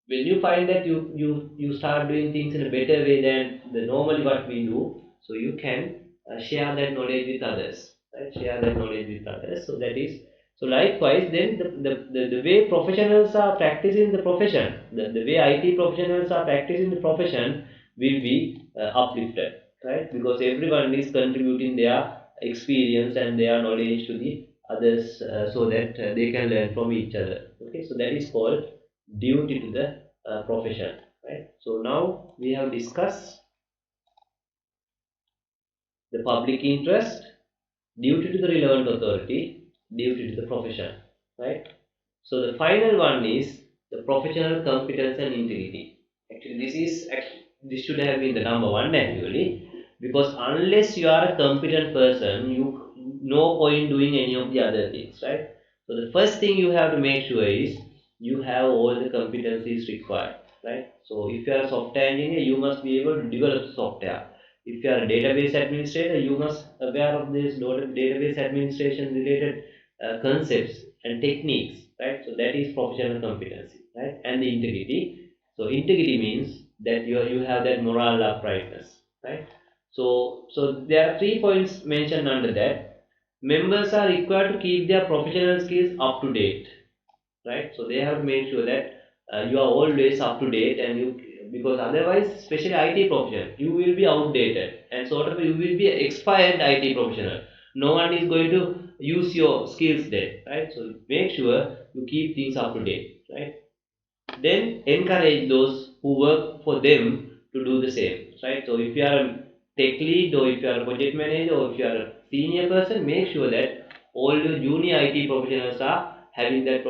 when you find that you start doing things in a better way than the normally what we do, so you can share that knowledge with others, right? Share that knowledge with others. So that is, so likewise, then the way professionals are practicing the profession, the way IT professionals are practicing the profession will be uplifted, right? Because everyone is contributing their experience and their knowledge to the others, so that they can learn from each other. Okay, so that is called duty to the profession, right? So now we have discussed the public interest, duty to the relevant authority, duty to the profession, right? So the final one is the professional competence and integrity. Actually, this should have been the number one actually, because unless you are a competent person, you no point doing any of the other things, right? So the first thing you have to make sure is you have all the competencies required, right? So if you are a software engineer, you must be able to develop software. If you are a database administrator, you must aware of this database administration related concepts and techniques, right? So that is professional competency, right? And the integrity. So integrity means that you have that moral uprightness, right? So there are 3 points mentioned under that. Members are required to keep their professional skills up to date, right? So they have to make sure that you are always up to date, and you, because otherwise, especially IT profession, you will be outdated, and sort of you will be expired IT professional. No one is going to use your skills there, right? So make sure you keep things up to date, right? Then encourage those who work for them to do the same, right? So if you are a tech lead, or if you are a project manager, or if you are a senior person, make sure that all your junior IT professionals are having that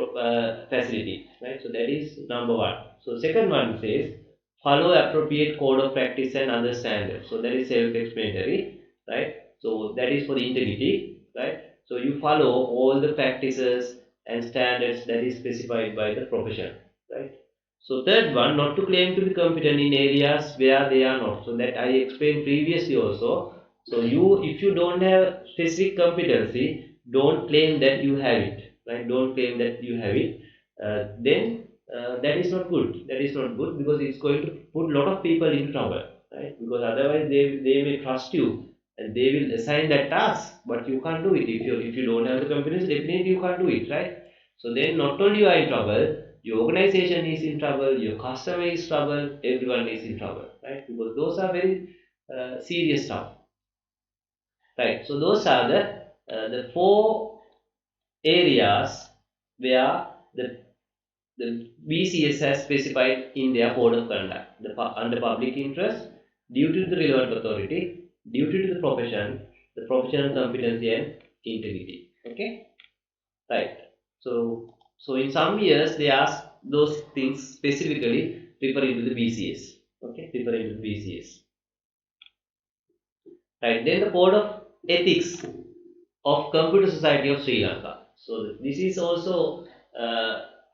facility, right? So that is number one. So second one says follow appropriate code of practice and other standards. So that is self-explanatory, right? So that is for the integrity, right? So you follow all the practices and standards that is specified by the profession, right? So third one, not to claim to be competent in areas where they are not. So that I explained previously also. So if you don't have specific competency, don't claim that you have it, right? Don't claim that you have it. Then that is not good. That is not good, because it's going to put a lot of people into trouble, right? Because otherwise they may trust you and they will assign that task, but you can't do it if you don't have the competence. Definitely you can't do it, right? So then not only you are in trouble, your organization is in trouble, your customer is in trouble, everyone is in trouble, right? Because those are very serious stuff, right? So those are the four areas where the BCS has specified in their code of conduct. Under public interest, duty to the relevant authority, duty to the profession, the professional competency and integrity. Okay, right? So in some years they ask those things specifically referring to the BCS. Okay, referring to the BCS. Right. Then the code of ethics of Computer Society of Sri Lanka. So this is also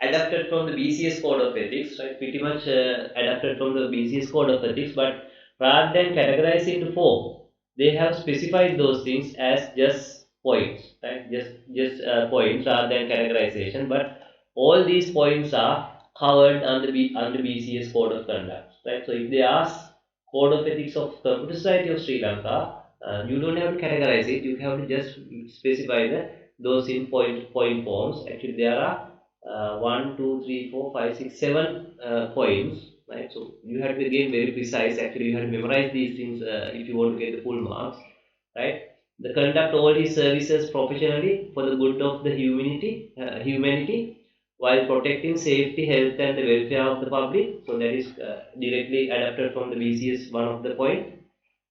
adapted from the BCS Code of Ethics, right? Pretty much adapted from the BCS Code of Ethics, but rather than categorize into four, they have specified those things as just points, right? Just points rather than categorization. But all these points are covered under BCS Code of Conduct, right? So if they ask Code of Ethics of Computer Society of Sri Lanka, you don't have to categorize it. You have to just specify those in point forms. Actually, there are 1, 2, 3, 4, 5, 6, 7 points, right? So you have to be again very precise. Actually, you have to memorize these things if you want to get the full marks, right? The conduct all his services professionally for the good of the humanity, while protecting safety, health, and the welfare of the public. So that is directly adapted from the BCS one of the point.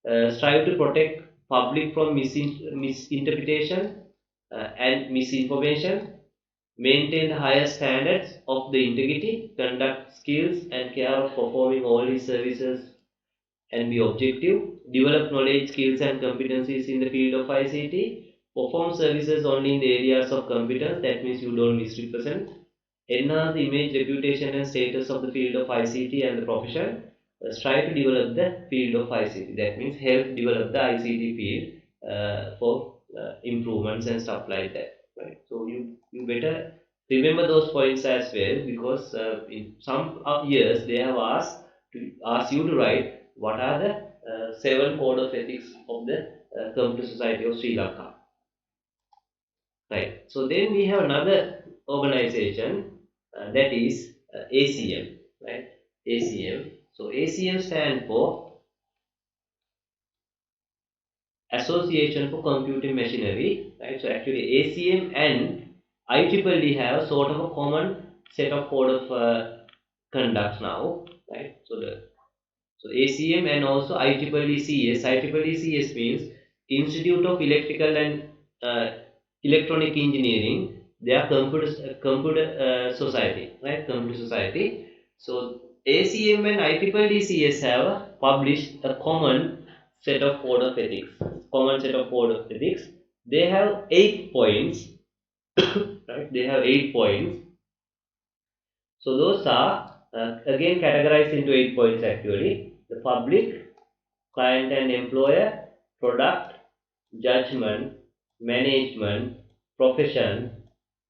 Strive to protect public from misinterpretation and misinformation. Maintain the highest standards of the integrity, conduct skills, and care of performing all his services and be objective, develop knowledge, skills, and competencies in the field of ICT, perform services only in the areas of competence, that means you don't misrepresent, enhance the image, reputation, and status of the field of ICT and the profession, strive to develop the field of ICT, that means help develop the ICT field for improvements and stuff like that. Right? So you better remember those points as well, because in some years they have asked you to write what are the 7 code of ethics of the Computer Society of Sri Lanka. Right. So then we have another organization that is ACM. Right. ACM. So ACM stand for Association for Computing Machinery. Right. So actually ACM and IEEE have sort of a common set of code of conducts now. Right. So ACM and also IEEE-CS. IEEE-CS means Institute of Electrical and uh, Electronic Engineering. They are computer society, right? Computer society. So ACM and IEEE-CS have published a common set of code of ethics. Common set of code of ethics. They have 8 points, right? They have 8 points. So those are again categorized into 8 points actually. The public, client and employer, product, judgment, management, profession,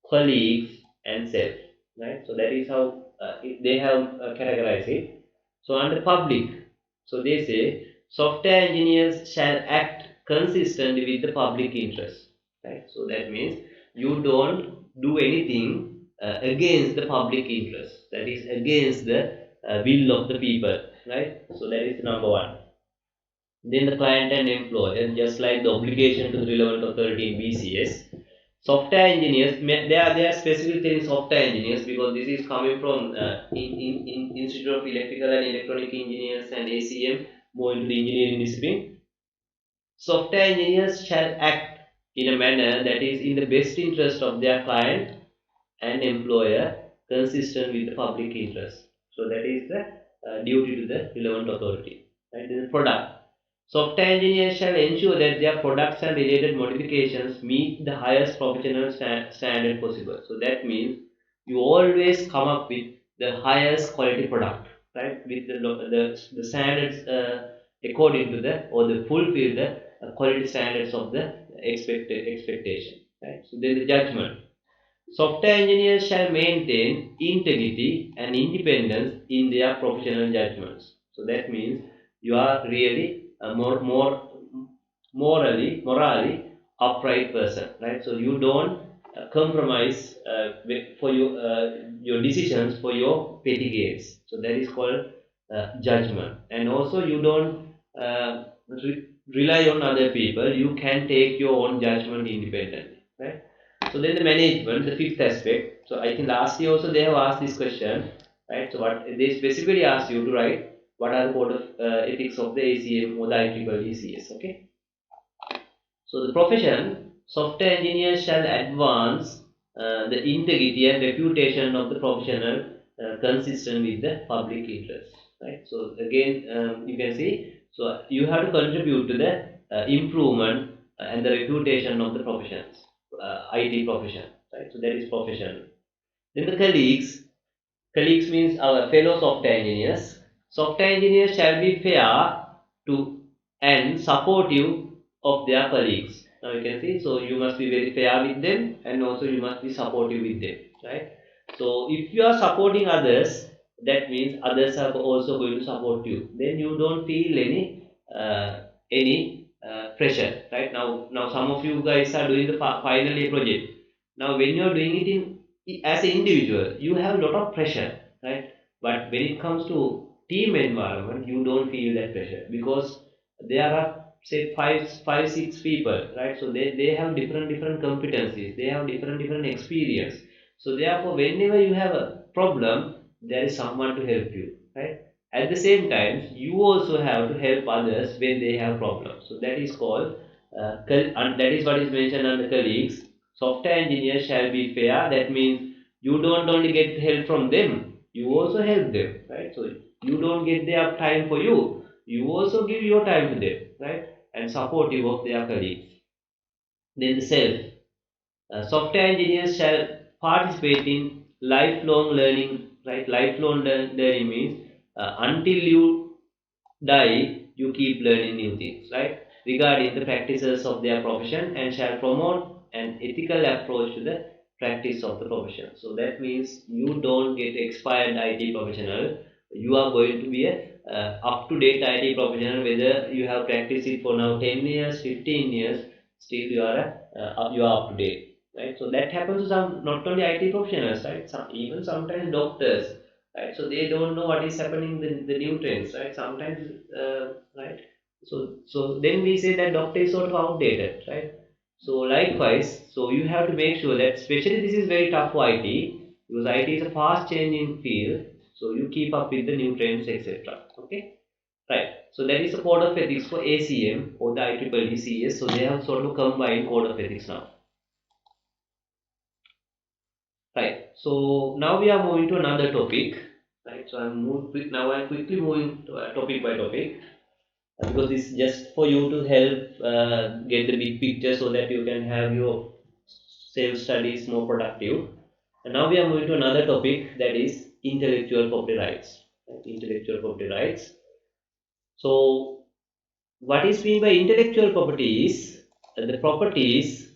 colleagues, and self. Right. So that is how they have categorized it. So under public, so they say software engineers shall act consistently with the public interest. Right. So that means you don't do anything against the public interest. That is against the will of the people. Right. So that is number one. Then the client and employer, just like the obligation to the relevant authority in BCS. Software engineers, they are specifically telling software engineers because this is coming from in Institute of Electrical and Electronic Engineers and ACM, more into the engineering discipline. Software engineers shall act in a manner that is in the best interest of their client and employer, consistent with the public interest. So that is the duty to the relevant authority. Right? Then the product. Software engineers shall ensure that their products and related modifications meet the highest professional standard possible. So that means you always come up with the highest quality product, right? With the standards according to the or the fulfill the quality standards of the expectation, right? So then the judgment. Software engineers shall maintain integrity and independence in their professional judgments. So that means you are really a more morally upright person, right? So you don't compromise for your decisions for your petty gains. So that is called judgment. And also you don't rely on other people. You can take your own judgment independently, right? So then the management, the fifth aspect. So I think last year also they have asked this question, right? So what they specifically asked you to write what are the code of ethics of the ACM or the IEEE-CS, okay? So the profession, software engineers shall advance the integrity and reputation of the professional consistent with the public interest, right? So again, you can see, so you have to contribute to the improvement and the reputation of the professions, IT profession, right? So that is profession. Then the colleagues, colleagues means our fellow software engineers. Software engineers shall be fair to and supportive of their colleagues. Now you can see, so you must be very fair with them and also you must be supportive with them, right? So if you are supporting others, that means others are also going to support you. Then you don't feel any pressure, right? Now some of you guys are doing the final year project. Now when you're doing it in as an individual, you have a lot of pressure, right? But when it comes to team environment, you don't feel that pressure because there are say five six people, right? So they have different competencies, they have different experience. So therefore whenever you have a problem, there is someone to help you, right? At the same time, you also have to help others when they have problems. So that is called and that is what is mentioned under colleagues. Software engineers shall be fair. That means you don't only get help from them, you also help them, right? So you don't get their time for you, you also give your time to them, right? And supportive of their colleagues. Then the self. Software engineers shall participate in lifelong learning, right? Lifelong learning means until you die, you keep learning new things, right? Regarding the practices of their profession and shall promote an ethical approach to the practice of the profession. So that means you don't get expired IT professional. You are going to be a up-to-date IT professional, whether you have practiced it for now 10 years, 15 years, still you are up to date, right? So that happens to some not only IT professionals, right? Even sometimes doctors, right? So they don't know what is happening the new trends, right? Sometimes right. So then we say that doctor is sort of outdated, right? So likewise, so you have to make sure that, especially this is very tough for IT because IT is a fast changing field, so you keep up with the new trends, etc. Okay, right? So that is the code of ethics for ACM or the IEEE CS. So they have sort of combined code of ethics now. Right. So now we are moving to another topic. Right. So now I'm quickly moving to, topic by topic because this is just for you to help get the big picture so that you can have your self studies more productive. And now we are moving to another topic, that is intellectual property rights. Right? Intellectual property rights. So what is mean by intellectual property is the properties.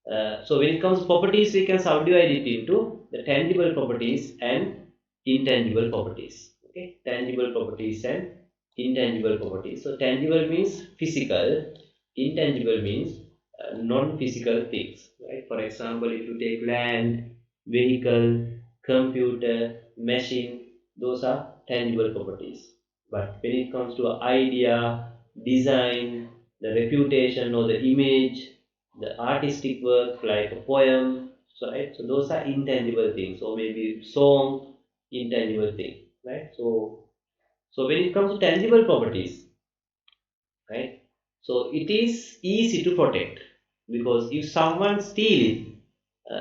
So when it comes to properties, we can subdivide it into the tangible properties and intangible properties. Okay, tangible properties and intangible properties. So tangible means physical, intangible means non-physical things. Right. For example, if you take land, vehicle, computer, machine, those are tangible properties. But when it comes to idea, design, the reputation or the image, the artistic work like a poem, so right, so those are intangible things, or maybe song, intangible thing, right? So when it comes to tangible properties, right, so it is easy to protect because if someone steal it,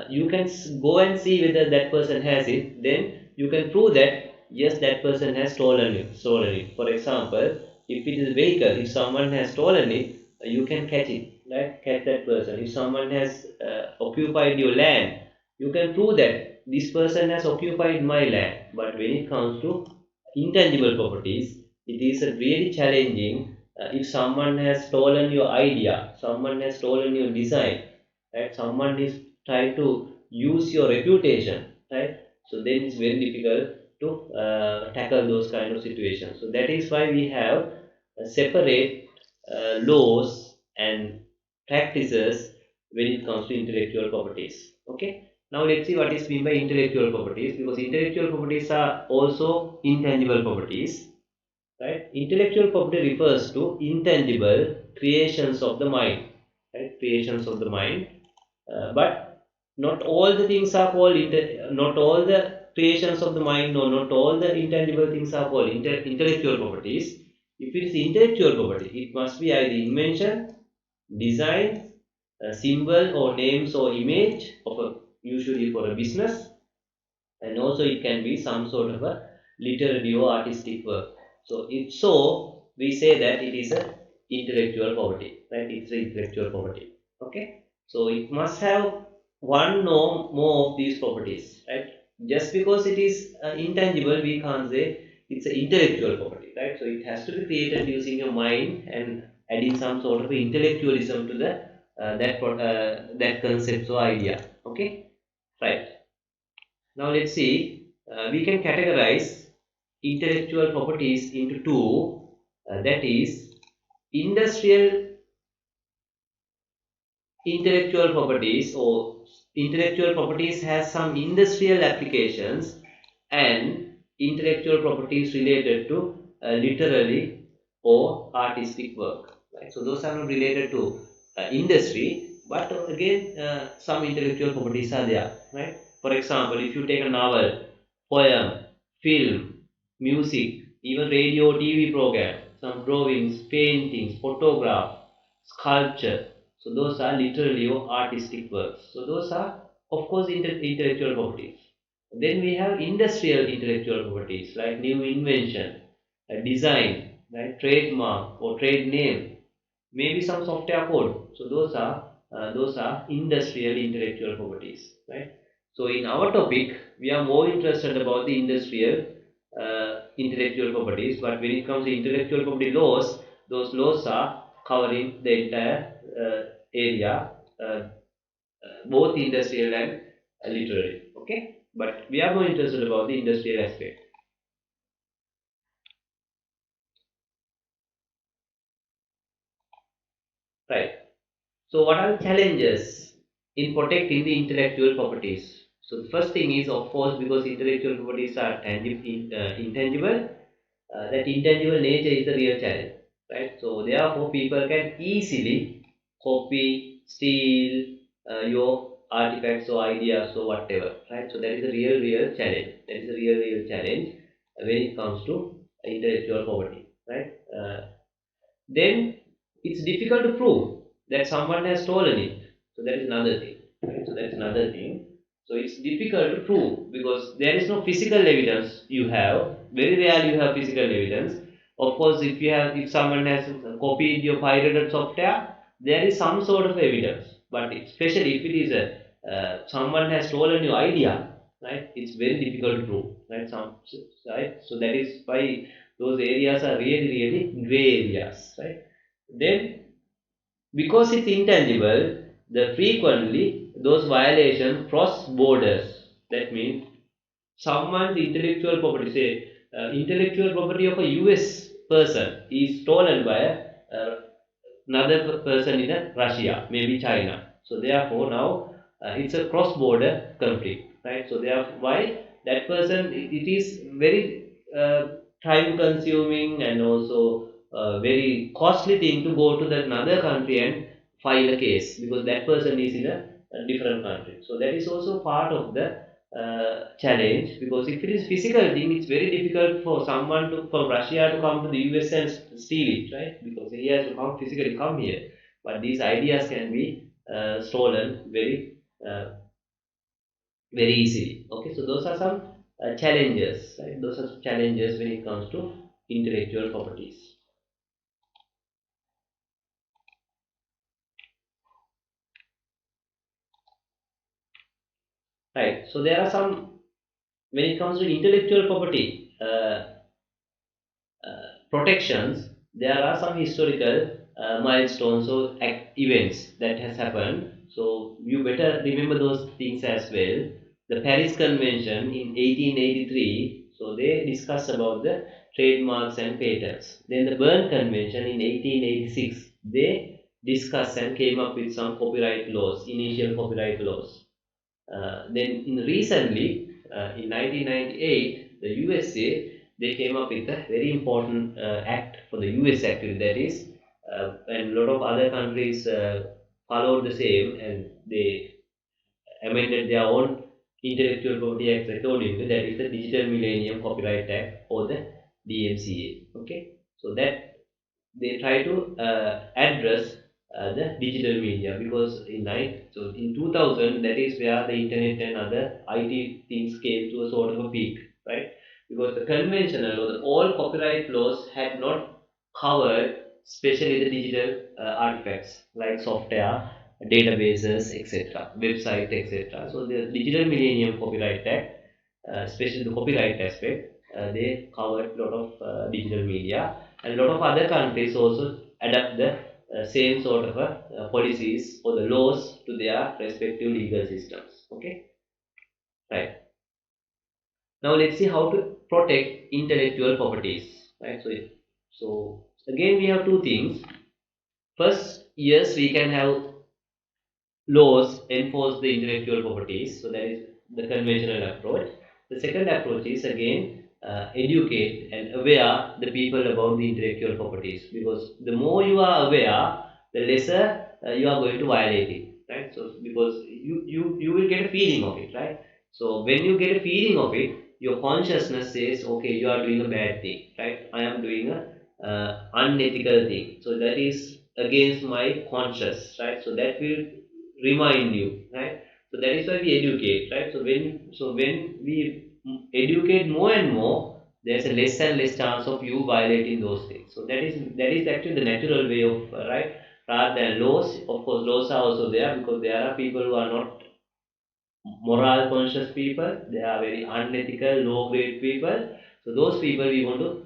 you can go and see whether that person has it, then you can prove that yes, that person has stolen it. For example, if it is a vehicle, if someone has stolen it, you can catch it, right? Catch that person. If someone has occupied your land, you can prove that this person has occupied my land. But when it comes to intangible properties, it is really challenging. If someone has stolen your idea, someone has stolen your design, right? Someone is trying to use your reputation, right? So then it's very difficult to tackle those kind of situations. So that is why we have separate laws and practices when it comes to intellectual properties. Okay, now let's see what is mean by intellectual properties, because intellectual properties are also intangible properties, right? Intellectual property refers to intangible creations of the mind, right? Creations of the mind, but not all the things are called not all the creations of the mind, no, not all the intangible things are called intellectual properties. If it is intellectual property, it must be either invention, design, symbol or names or image of a, usually for a business, and also it can be some sort of a literary or artistic work. So if so, we say that it is a intellectual property, right? It's a intellectual property. Okay, so it must have one or more of these properties, right? Just because it is intangible, we can't say it's an intellectual property, right? So it has to be created using your mind and adding some sort of intellectualism to the that concept or idea. Okay, right. Now let's see, we can categorize intellectual properties into two, that is industrial intellectual properties or intellectual properties has some industrial applications and intellectual properties related to literary or artistic work, right? So those are not related to industry, but again some intellectual properties are there, right? For example, if you take a novel, poem, film, music, even radio, TV program, some drawings, paintings, photograph, sculpture, so those are literary or artistic works. So those are, of course, intellectual properties. Then we have industrial intellectual properties like new invention, design, right, trademark or trade name, maybe some software code. So those are industrial intellectual properties, right? So in our topic, we are more interested about the industrial intellectual properties. But when it comes to intellectual property laws, those laws are covering the entire area, both industrial and literary. Okay, but we are more interested about the industrial aspect, right? So, what are the challenges in protecting the intellectual properties? So, the first thing is, of course, because intellectual properties are intangible, that intangible nature is the real challenge, right? So, therefore, people can easily copy, steal your artifacts or ideas or whatever, right? So, that is a real challenge. That is a real challenge when it comes to intellectual property, right? Then it's difficult to prove that someone has stolen it. So that is another thing. Right? So that's another thing. So it's difficult to prove because there is no physical evidence you have. Very rarely you have physical evidence. Of course, if someone has copied your pirated software, there is some sort of evidence. But especially if it is a someone has stolen your idea, right? It's very difficult to prove, right? Right. So that is why those areas are really gray areas, right? Then because it's intangible, the frequently those violations cross borders. That means someone's intellectual property, say intellectual property of a US person is stolen by another person in Russia, maybe China. So therefore now it's a cross-border conflict, right? So therefore why that person it is very time-consuming and also very costly thing to go to that another country and file a case because that person is in a different country. So that is also part of the challenge because if it is physical thing, it's very difficult for someone to from Russia to come to the US and steal it, right? Because he has to come physically come here. But these ideas can be stolen very easily. Okay, so those are some challenges, right? Those are challenges when it comes to intellectual properties, right? So there are some when it comes to intellectual property. Protections, there are some historical milestones or events that has happened. So you better remember those things as well. The Paris Convention in 1883, so they discuss about the trademarks and patents. Then the Berne Convention in 1886, they discuss and came up with some copyright laws, initial copyright laws. Then in recently, in 1998, the USA they came up with a very important act for the US actually that is, and a lot of other countries followed the same and they amended their own intellectual property acts accordingly. That is the Digital Millennium Copyright Act or the DMCA. Okay, so that they try to address the digital media because in 2000 that is where the internet and other IT things came to a sort of a peak, right? Because the conventional or the all copyright laws had not covered especially the digital artifacts like software, databases, etc., website, etc. So the Digital Millennium Copyright Act, especially the copyright aspect, they covered a lot of digital media and a lot of other countries also adapt the same sort of policies or the laws to their respective legal systems. Okay, right. Now let's see how to protect intellectual properties. Right. So again we have two things. First, yes, we can have laws enforce the intellectual properties. So that is the conventional approach. The second approach is again educate and aware the people about the intellectual properties, because the more you are aware, the lesser you are going to violate it, right? So because you will get a feeling of it, right? So when you get a feeling of it, your consciousness says, okay, you are doing a bad thing, right? I am doing a unethical thing. So that is against my conscious, right? So that will remind you, right? So that is why we educate, right? So when we educate more and more, there's a less and less chance of you violating those things. So that is actually the natural way of right, rather than laws. Of course laws are also there, because there are people who are not moral conscious people, they are very unethical low grade people. So those people we want to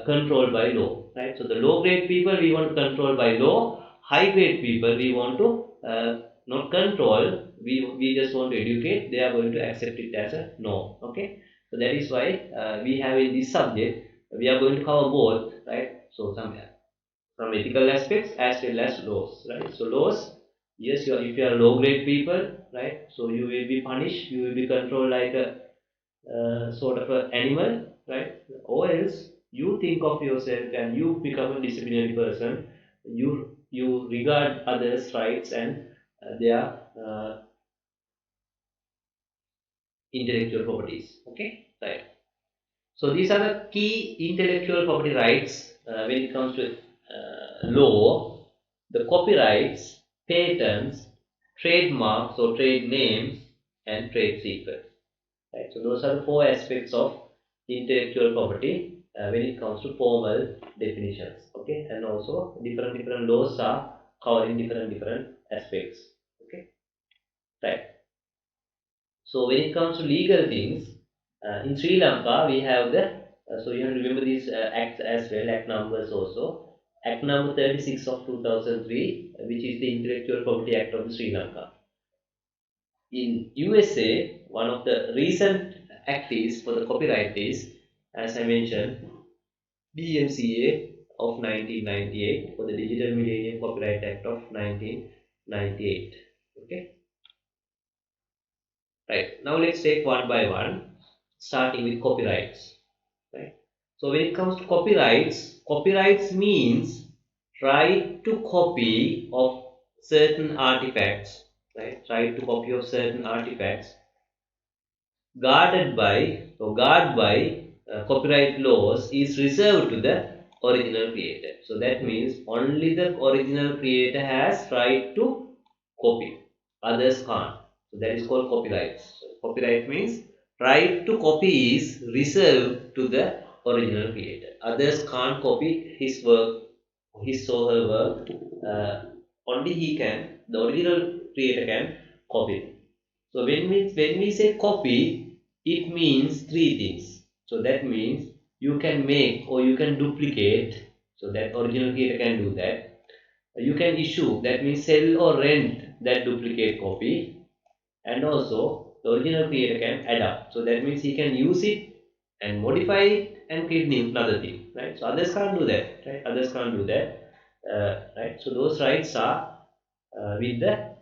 control by law, right? So the low grade people we want to control by law. High grade people we want to not control. We just want to educate. They are going to accept it as a no. Okay. So that is why we have in this subject we are going to cover both, right? So some ethical aspects as well as laws, right? So laws, yes, if you are low grade people, right? So you will be punished. You will be controlled like a sort of an animal, right? Or else you think of yourself and you become a disciplinary person. You regard others' rights and their intellectual properties. Okay, right. So these are the key intellectual property rights when it comes to law. The copyrights, patents, trademarks or trade names, and trade secrets. Right? So those are the four aspects of intellectual property when it comes to formal definitions. Okay, and also different laws are covering different aspects. Okay, right. So when it comes to legal things, in Sri Lanka we have the so you have to remember these acts as well, act numbers also. Act number 36 of 2003, which is the Intellectual Property Act of the Sri Lanka. In USA, one of the recent act is for the copyright is, as I mentioned, DMCA of 1998 for the Digital Millennium Copyright Act of 1998. Okay, right. Now let's take one by one, starting with copyrights. Right. So when it comes to copyrights means right to copy of certain artifacts. Right to copy of certain artifacts guarded by copyright laws is reserved to the original creator. So that means only the original creator has right to copy, others can't. So that is called copyrights. So copyright means right to copy is reserved to the original creator, others can't copy his work, his or her work. Only he can, the original creator can copy. So when we say copy, it means three things. So that means you can make or you can duplicate. So that original creator can do that. You can issue, that means sell or rent that duplicate copy. And also the original creator can adapt. So that means he can use it and modify it and create another thing. Right. So others can't do that. Right. Others can't do that. Right. So those rights are with the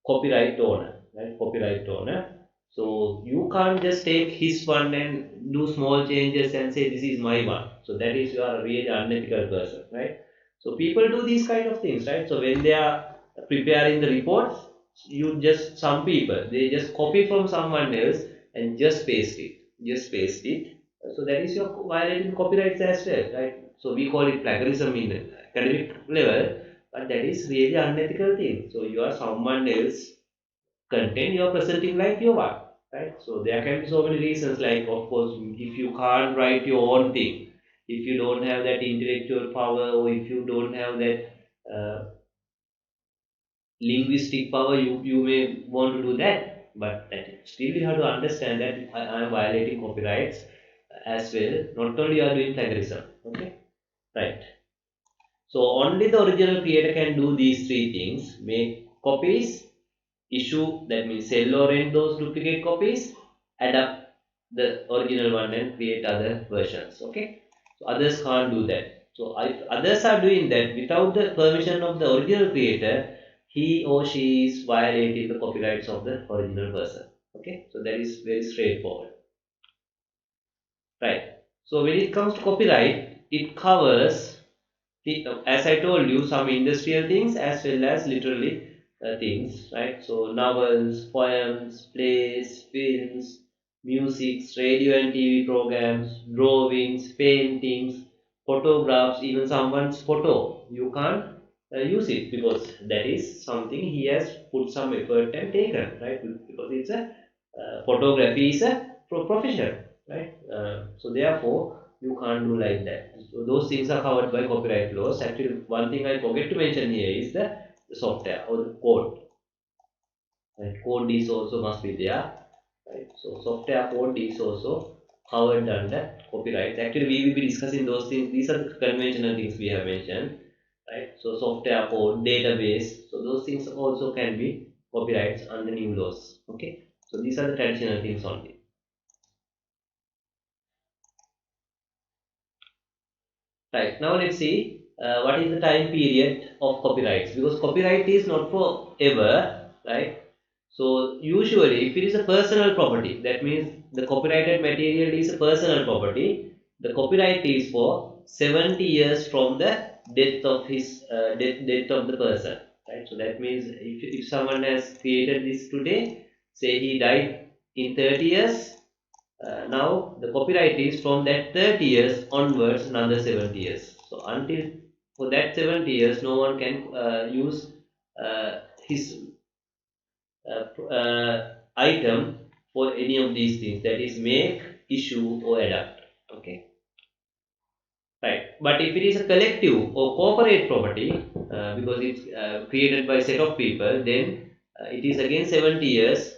copyright owner, right? Copyright owner. So you can't just take his one and do small changes and say this is my one. So that is, you are a really unethical person, right? So people do these kind of things, right? So when they are preparing the reports, some people they just copy from someone else and just paste it, So that is your violating copyrights as well, right? So we call it plagiarism in academic level, but that is really unethical thing. So you are someone else content, you are presenting like your one, right? So there can be so many reasons, like of course if you can't write your own thing, if you don't have that intellectual power, or if you don't have that linguistic power, you may want to do that, but still you have to understand that I am violating copyrights as well. Not only you are doing plagiarism. Okay, right. So only the original creator can do these three things: make copies, issue, that means sell or rent those duplicate copies, adapt the original one and create other versions. Okay, so others can't do that. So if others are doing that without the permission of the original creator, he or she is violating the copyrights of the original person. Okay, so that is very straightforward, right? So when it comes to copyright, it covers as I told you, some industrial things as well as literally things, right? So novels, poems, plays, films, music, radio and TV programs, drawings, paintings, photographs, even someone's photo. You can't use it because that is something he has put some effort and taken, right? Because it's a photography is a profession, right? So therefore you can't do like that. So those things are covered by copyright laws. Actually, one thing I forget to mention here is the software or the code. Right? Code is also must be there. Right? So software code is also covered under copyright. Actually, we will be discussing those things. These are the conventional things we have mentioned. Right? So software code, database. So those things also can be copyrights under new laws. Okay. So these are the traditional things only. Right. Now let's see what is the time period of copyrights, because copyright is not for ever, right? So usually if it is a personal property, that means the copyrighted material is a personal property. The copyright is for 70 years from the death of his death of the person, right? So that means if someone has created this today, say he died in 30 years, now the copyright is from that 30 years onwards another 70 years. So until for that 70 years, no one can use his item for any of these things, that is make, issue or adapt. Okay. Right, but if it is a collective or corporate property, because it's created by set of people, then it is again 70 years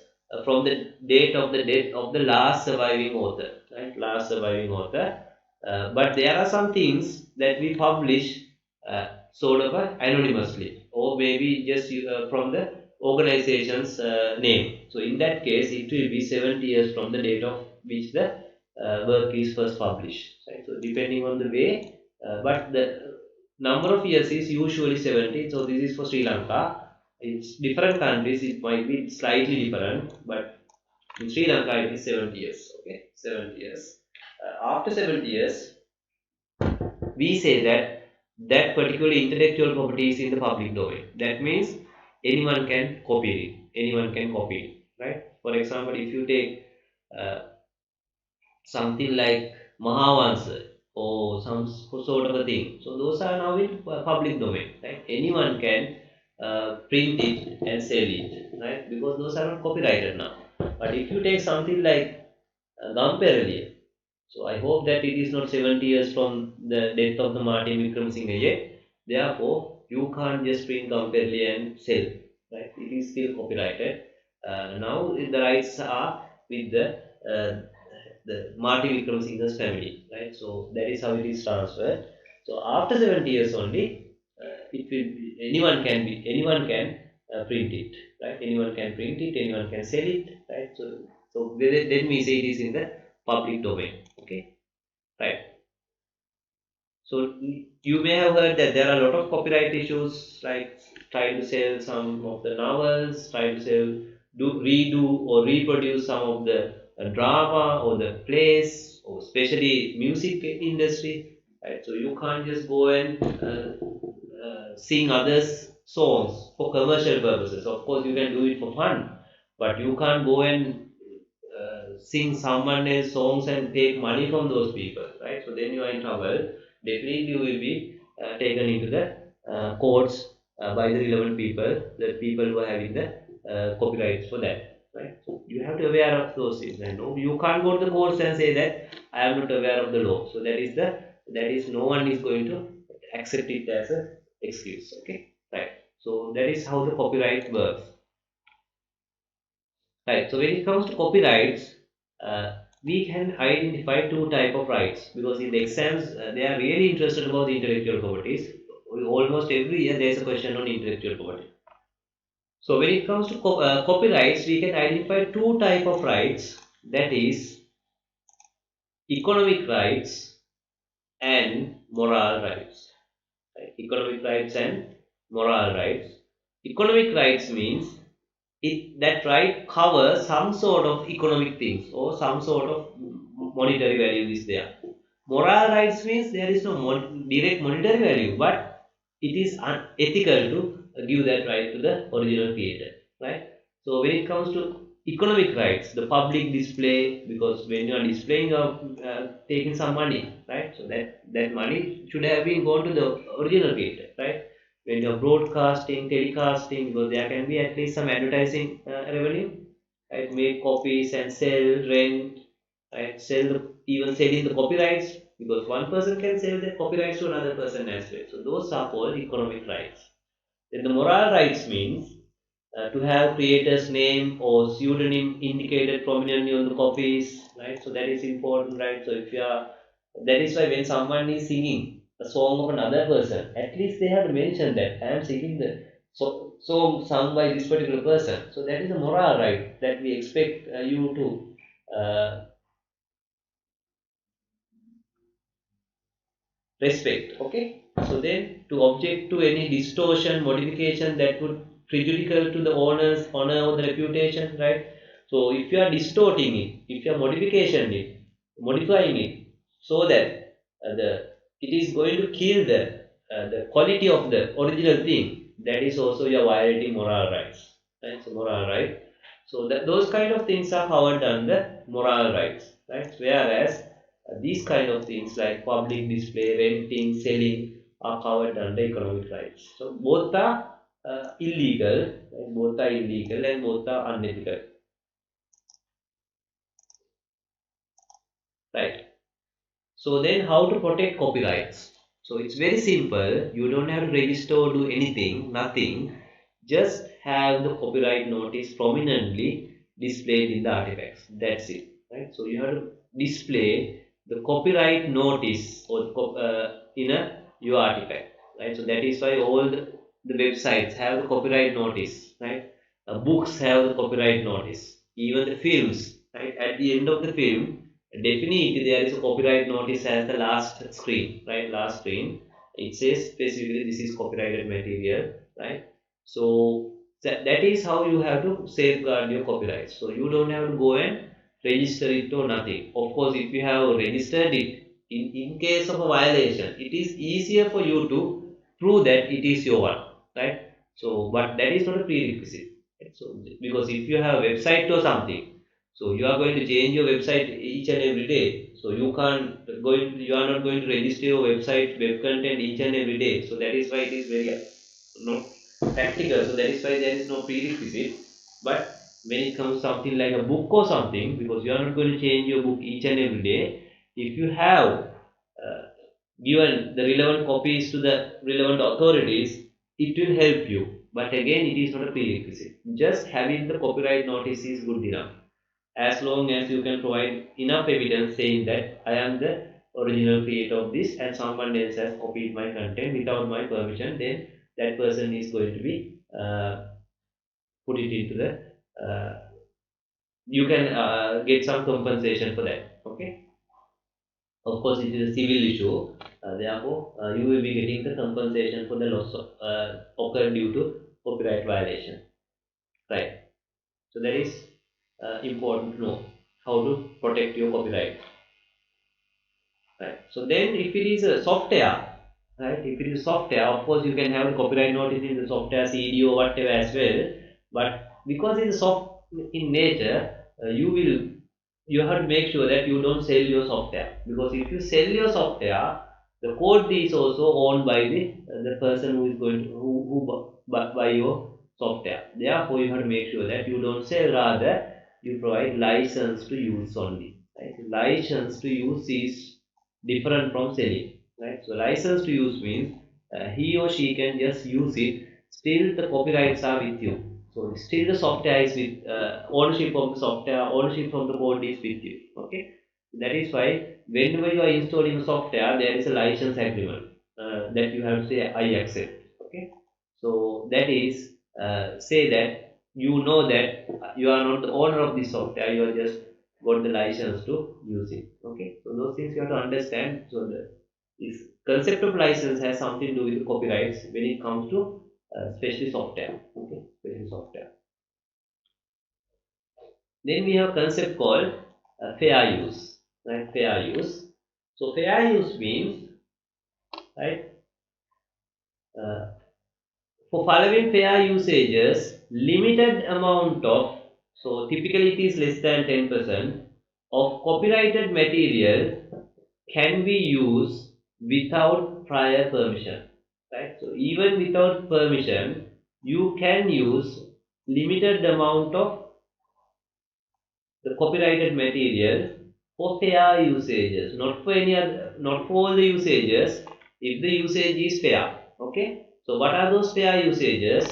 from the date of the death of the last surviving author, right? Last surviving author. But there are some things that we publish sort of anonymously, or maybe just from the organization's name. So in that case, it will be 70 years from the date of which the work is first published. Right? So depending on the way, but the number of years is usually 70. So this is for Sri Lanka. It's different countries. It might be slightly different, but in Sri Lanka it is 70 years. Okay, 70 years. After 70 years, we say that that particular intellectual property is in the public domain. That means anyone can copy it. Anyone can copy it. Right. For example, if you take something like Mahavansa or some sort of a thing. So those are now in public domain, right? Anyone can print it and sell it, right? Because those are not copyrighted now. But if you take something like Gamperali, so I hope that it is not 70 years from the death of the Martin Wickramasinghe yet. Therefore, you can't just print Gamperali and sell, right? It is still copyrighted. Now the rights are with the Martin Wickramasinghe's family, right? So that is how it is transferred. So after 70 years only, it will be, anyone can print it, right? Anyone can print it, anyone can sell it, right? So let me say it is in the public domain, okay, right? So you may have heard that there are a lot of copyright issues, like trying to sell some of the novels, trying to sell, redo or reproduce some of the drama or the plays, or especially music industry. Right? So you can't just go and sing others' songs for commercial purposes. Of course, you can do it for fun, but you can't go and sing someone else's songs and take money from those people, right? So then you are in trouble. Definitely, you will be taken into the courts by the relevant people, the people who are having the copyrights for that, right? So you have to aware of those things, and no, you can't go to the courts and say that I am not aware of the law. So that is no one is going to accept it as a excuse. Okay, right? So that is how the copyright works. Right. So when it comes to copyrights, we can identify two type of rights, because in the exams they are really interested about the intellectual properties. Almost every year there is a question on intellectual property. So when it comes to copyrights, we can identify two type of rights. That is economic rights and moral rights. Right? Economic rights and moral rights. Economic rights means that right covers some sort of economic things or some sort of monetary value is there. Moral rights means there is no direct monetary value, but it is unethical to give that right to the original creator, right? So when it comes to economic rights, the public display, because when you are displaying, you are taking some money, right? So that money should have been gone to the original creator, right? When you're broadcasting, telecasting, because there can be at least some advertising revenue, right? Make copies and sell, rent, right? Even selling the copyrights, because one person can sell the copyrights to another person as well. So those are called economic rights. Then the moral rights means to have creator's name or pseudonym indicated prominently on the copies, right? So that is important, right? So if you are, that is why when someone is singing a song of another person, at least they have to mention that I am singing the song sung by this particular person. So that is a moral right that we expect you to respect. Okay, so then to object to any distortion, modification that would prejudicial to the owner's honor or the reputation, right? So if you are distorting it, if you are modifying it so that the it is going to kill the quality of the original thing, that is also you are violating moral rights, right? So moral right, so that those kind of things are covered under moral rights, right? Whereas these kind of things like public display, renting, selling are covered under economic rights. So both are illegal, right? Both are illegal and both are unethical, right? So then how to protect copyrights? So it's very simple. You don't have to register or do anything, nothing. Just have the copyright notice prominently displayed in the artifacts. That's it, right? So you have to display the copyright notice or in your artifact, right? So that is why all the websites have the copyright notice, right? Books have the copyright notice. Even the films, right? At the end of the film, definitely there is a copyright notice as the last screen, right? Last screen. It says specifically this is copyrighted material, right? So that is how you have to safeguard your copyright. So you don't have to go and register it or nothing. Of course, if you have registered it, in case of a violation, it is easier for you to prove that it is your one, right? So, but that is not a prerequisite. Right? So, because if you have a website or something, so you are going to change your website each and every day. So you are not going to register your website web content each and every day. So that is why it is very not practical. So that is why there is no prerequisite. But when it comes to something like a book or something, because you are not going to change your book each and every day, if you have given the relevant copies to the relevant authorities, it will help you. But again, it is not a prerequisite. Just having the copyright notice is good enough, as long as you can provide enough evidence saying that I am the original creator of this and someone else has copied my content without my permission, then that person is going to be put it into the you can get some compensation for that. Okay, of course it is a civil issue, therefore you will be getting the compensation for the loss of, occurred due to copyright violation, right? So that is important to know how to protect your copyright. Right. So then if it is a software, right? If it is software, of course you can have copyright notice in the software CD or whatever as well. But because it is soft in nature, you have to make sure that you don't sell your software, because if you sell your software, the code is also owned by the person who is going to buy your software. Therefore, you have to make sure that you don't sell, rather you provide license to use only. Right? License to use is different from selling, right? So license to use means he or she can just use it. Still, the copyrights are with you. So still, the software is with ownership of the software, ownership of the code is with you. Okay, that is why whenever you are installing a software, there is a license agreement that you have to say I accept. Okay, so that is say that you know that you are not the owner of the software, you are just got the license to use it. Okay, so those things you have to understand. So the this concept of license has something to do with copyrights when it comes to especially software. Okay, especially software. Then we have a concept called fair use, right? Fair use. So fair use means, right, uh, for following fair usages, limited amount of, so typically it is less than 10% of copyrighted material can be used without prior permission, right? So even without permission, you can use limited amount of the copyrighted material for fair usages, not for any other, not for all the usages. If the usage is fair, okay. So what are those fair usages?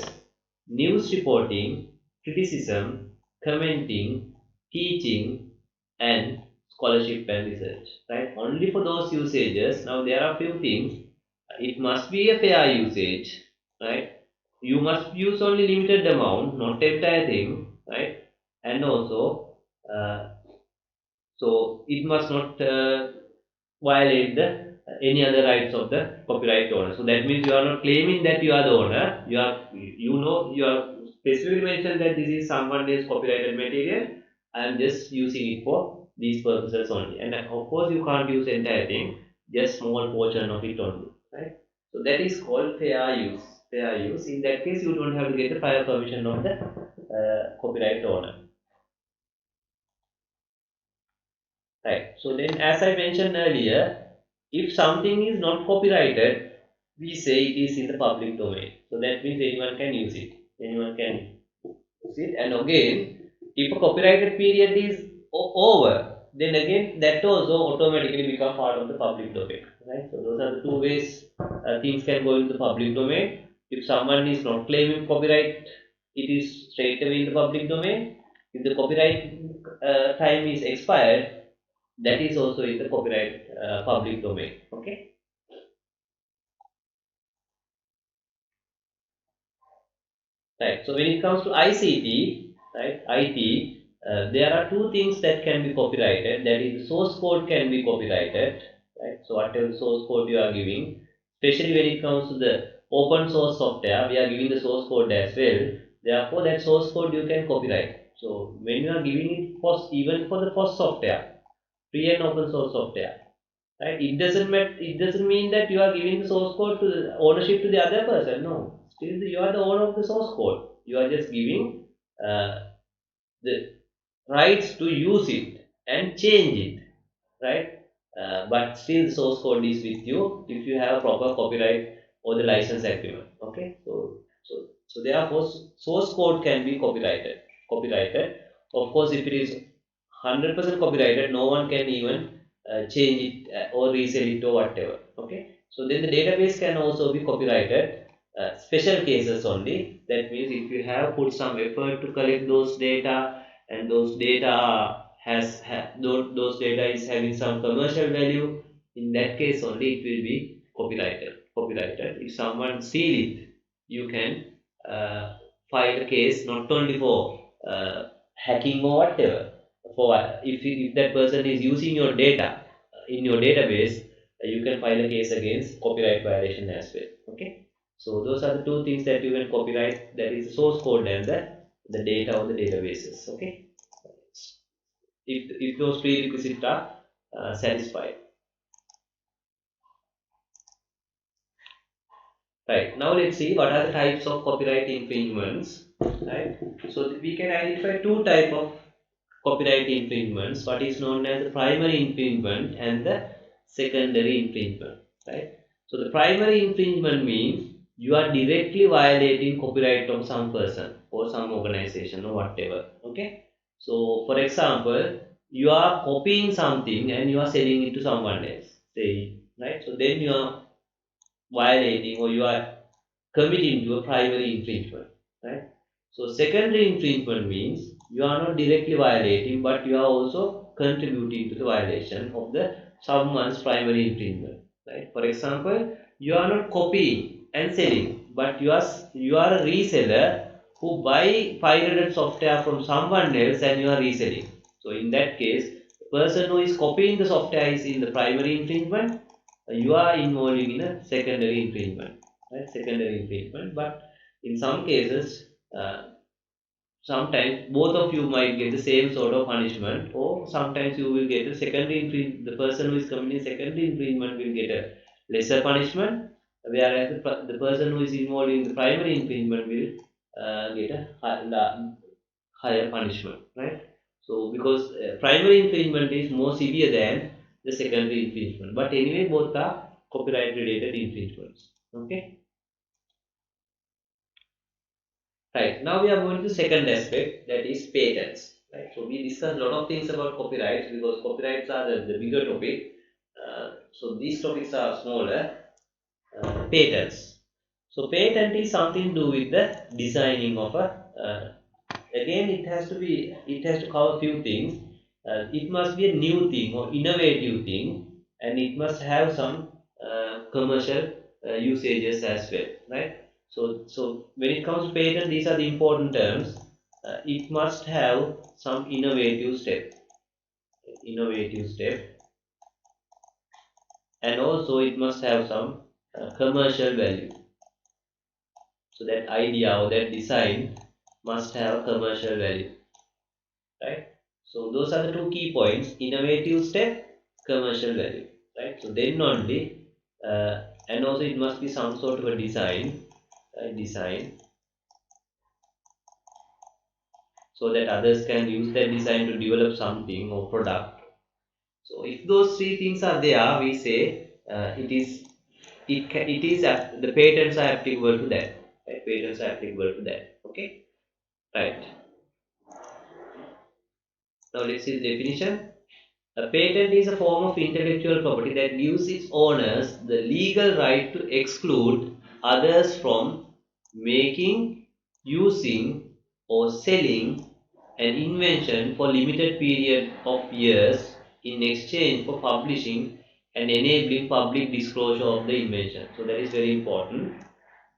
News reporting, criticism, commenting, teaching, and scholarship and research. Right? Only for those usages. Now there are few things. It must be a fair usage, right? You must use only limited amount, not entire thing, right? And also uh, so it must not violate the any other rights of the copyright owner. So that means you are not claiming that you are the owner. You are specifically mentioned that this is someone else's copyrighted material. I am just using it for these purposes only. And of course you can't use entire thing, just small portion of it only, right? So that is called fair use. Fair use. In that case, you don't have to get the prior permission of the copyright owner. Right. So then, as I mentioned earlier, if something is not copyrighted, we say it is in the public domain. So that means anyone can use it. Anyone can use it. And again, if a copyrighted period is over, then again that also automatically become part of the public domain. Right. So those are the two ways things can go into the public domain. If someone is not claiming copyright, it is straight away in the public domain. If the copyright time is expired, that is also in the copyright public domain. Okay, right. So when it comes to ICT, right, IT, there are two things that can be copyrighted. That is, the source code can be copyrighted, right? So whatever source code you are giving, especially when it comes to the open source software, we are giving the source code as well. Therefore, that source code you can copyright. So when you are giving it for even for the first software, free and open source software, right? It doesn't mean that you are giving the source code to the ownership to the other person. No, still you are the owner of the source code. You are just giving uh, the rights to use it and change it, right? But still the source code is with you if you have a proper copyright or the license agreement. Okay, so therefore source code can be copyrighted. Of course, if it is 100% copyrighted, no one can even change it or resell it or whatever. Okay, so then the database can also be copyrighted. Special cases only. That means if you have put some effort to collect those data, and those data those data is having some commercial value, in that case only it will be copyrighted. If someone steal it, you can uh, file a case not only for hacking or whatever. For if that person is using your data in your database, you can file a case against copyright violation as well. Okay, so those are the two things that you can copyright, that is the source code and the data of the databases. Okay, if those prerequisites are satisfied. Right, now let's see what are the types of copyright infringements. Right, so we can identify two type of copyright infringements, what is known as the primary infringement and the secondary infringement. Right, so the primary infringement means you are directly violating copyright of some person or some organization or whatever. Okay, so for example, you are copying something and you are selling it to someone else, say, right? So then you are violating or you are committing to a primary infringement, right? So secondary infringement means you are not directly violating, but you are also contributing to the violation of the someone's primary infringement, right? For example, you are not copying and selling, but you are a reseller who buy pirated software from someone else and you are reselling. So in that case, the person who is copying the software is in the primary infringement. You are involving in a secondary infringement, right? Secondary infringement. But In some cases, sometimes both of you might get the same sort of punishment, or sometimes you will get a secondary infringement. The person who is committing secondary infringement will get a lesser punishment, whereas the person who is involved in the primary infringement will get a higher punishment, right? So because primary infringement is more severe than the secondary infringement, but anyway both are copyright related infringements. Okay. Right, now we are going to the second aspect, that is patents. Right, so we discussed a lot of things about copyrights because copyrights are the bigger topic. So these topics are smaller. Patents. So patent is something to do with the designing of a. Again, it has to cover few things. It must be a new thing or innovative thing, and it must have some commercial usages as well, right? So when it comes to patent, these are the important terms. It must have some innovative step, and also it must have some commercial value. So that idea or that design must have commercial value, right? So those are the two key points: innovative step, commercial value, right? So then only, and also it must be some sort of a design, so that others can use that design to develop something or product. So if those three things are there, we say the patents are applicable to that. Right? Patents are applicable to that. Okay, right. Now let's see the definition. A patent is a form of intellectual property that gives its owners the legal right to exclude others from making, using, or selling an invention for limited period of years in exchange for publishing and enabling public disclosure of the invention. So that is very important,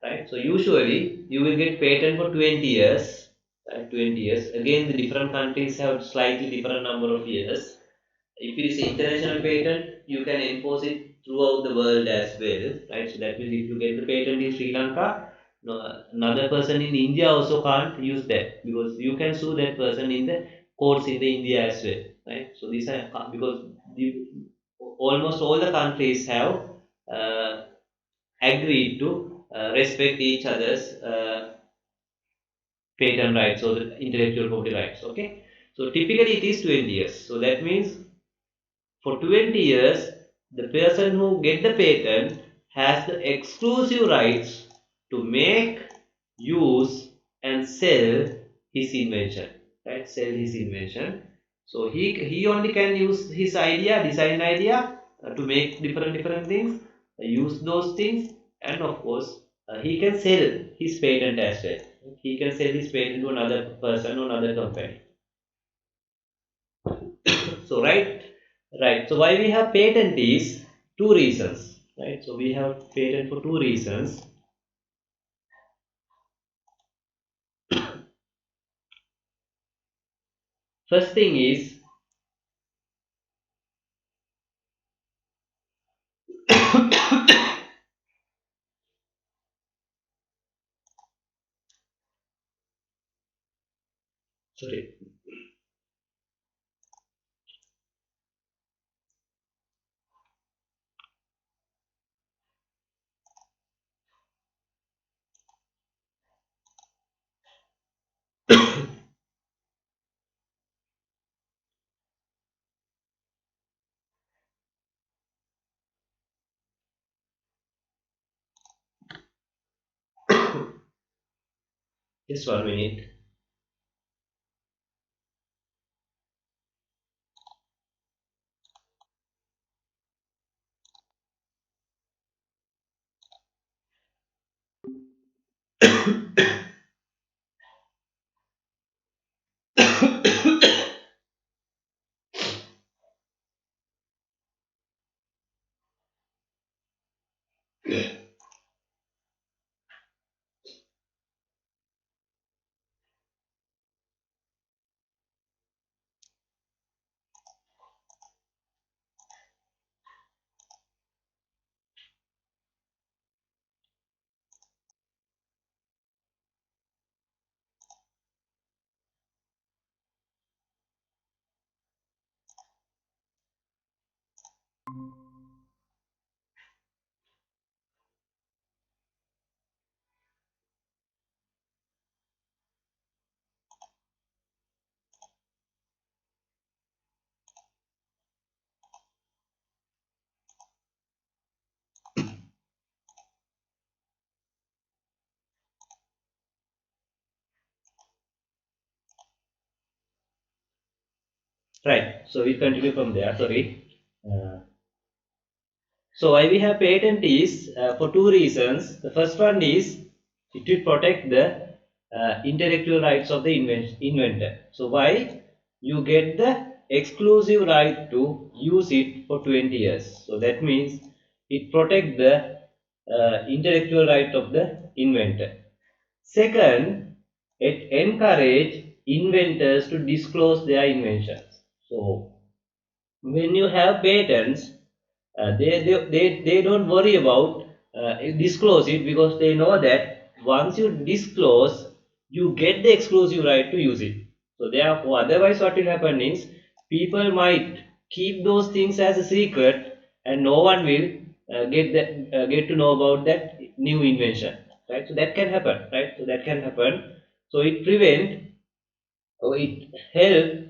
right? So usually you will get patent for 20 years, right? 20 years. Again, the different countries have slightly different number of years. If it is international patent, you can enforce it throughout the world as well, right? So that means if you get the patent in Sri Lanka, no, another person in India also can't use that, because you can sue that person in the courts in the India as well, right? So these are because almost all the countries have uh, agreed to respect each other's patent rights or the intellectual property rights. Okay, so typically it is 20 years. So that means for 20 years, the person who get the patent has the exclusive rights to make, use, and sell his invention. Right? Sell his invention. So he only can use his idea, design idea, to make different things, use those things, and of course he can sell his patent as well. He can sell his patent to another person or another company. So right. So why we have patent is two reasons, right? So we have patent for two reasons. First thing is sorry. Just 1 minute. Right. So we continue from there. Sorry. Uh, so why we have patent is for two reasons. The first one is it will protect the intellectual rights of the inventor. So why you get the exclusive right to use it for 20 years. So that means it protect the intellectual right of the inventor. Second, it encourage inventors to disclose their inventions. So when you have patents, they don't worry about disclose it, because they know that once you disclose, you get the exclusive right to use it. So therefore, otherwise what will happen is people might keep those things as a secret, and no one will get to know about that new invention, right? So that can happen, right? So that can happen. So it prevent, or it help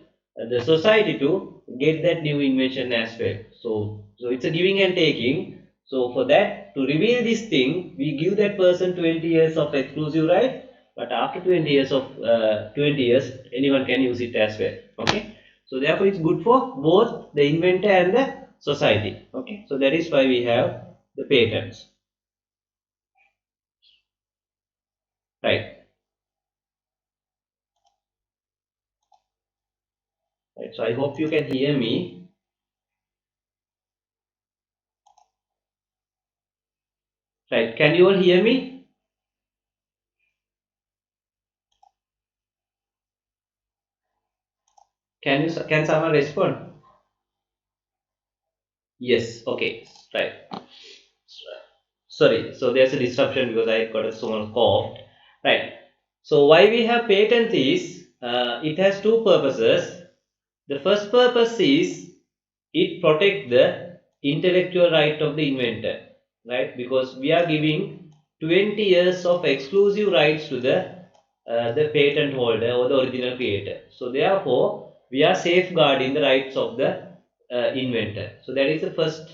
the society to get that new invention as well. So it's a giving and taking. So for that, to reveal this thing, we give that person 20 years of exclusive right, but after 20 years of 20 years, anyone can use it as well. Okay. So therefore, it's good for both the inventor and the society. Okay. So that is why we have the patents. Right. Right. So I hope you can hear me. Right. Can you all hear me? Can someone respond? Yes, okay, right. Sorry, so there's a disruption because I got a small cough. Right. So why we have patent is it has two purposes. The first purpose is it protect the intellectual right of the inventor, right? Because we are giving 20 years of exclusive rights to the patent holder or the original creator. So therefore, we are safeguarding the rights of the inventor. So that is the first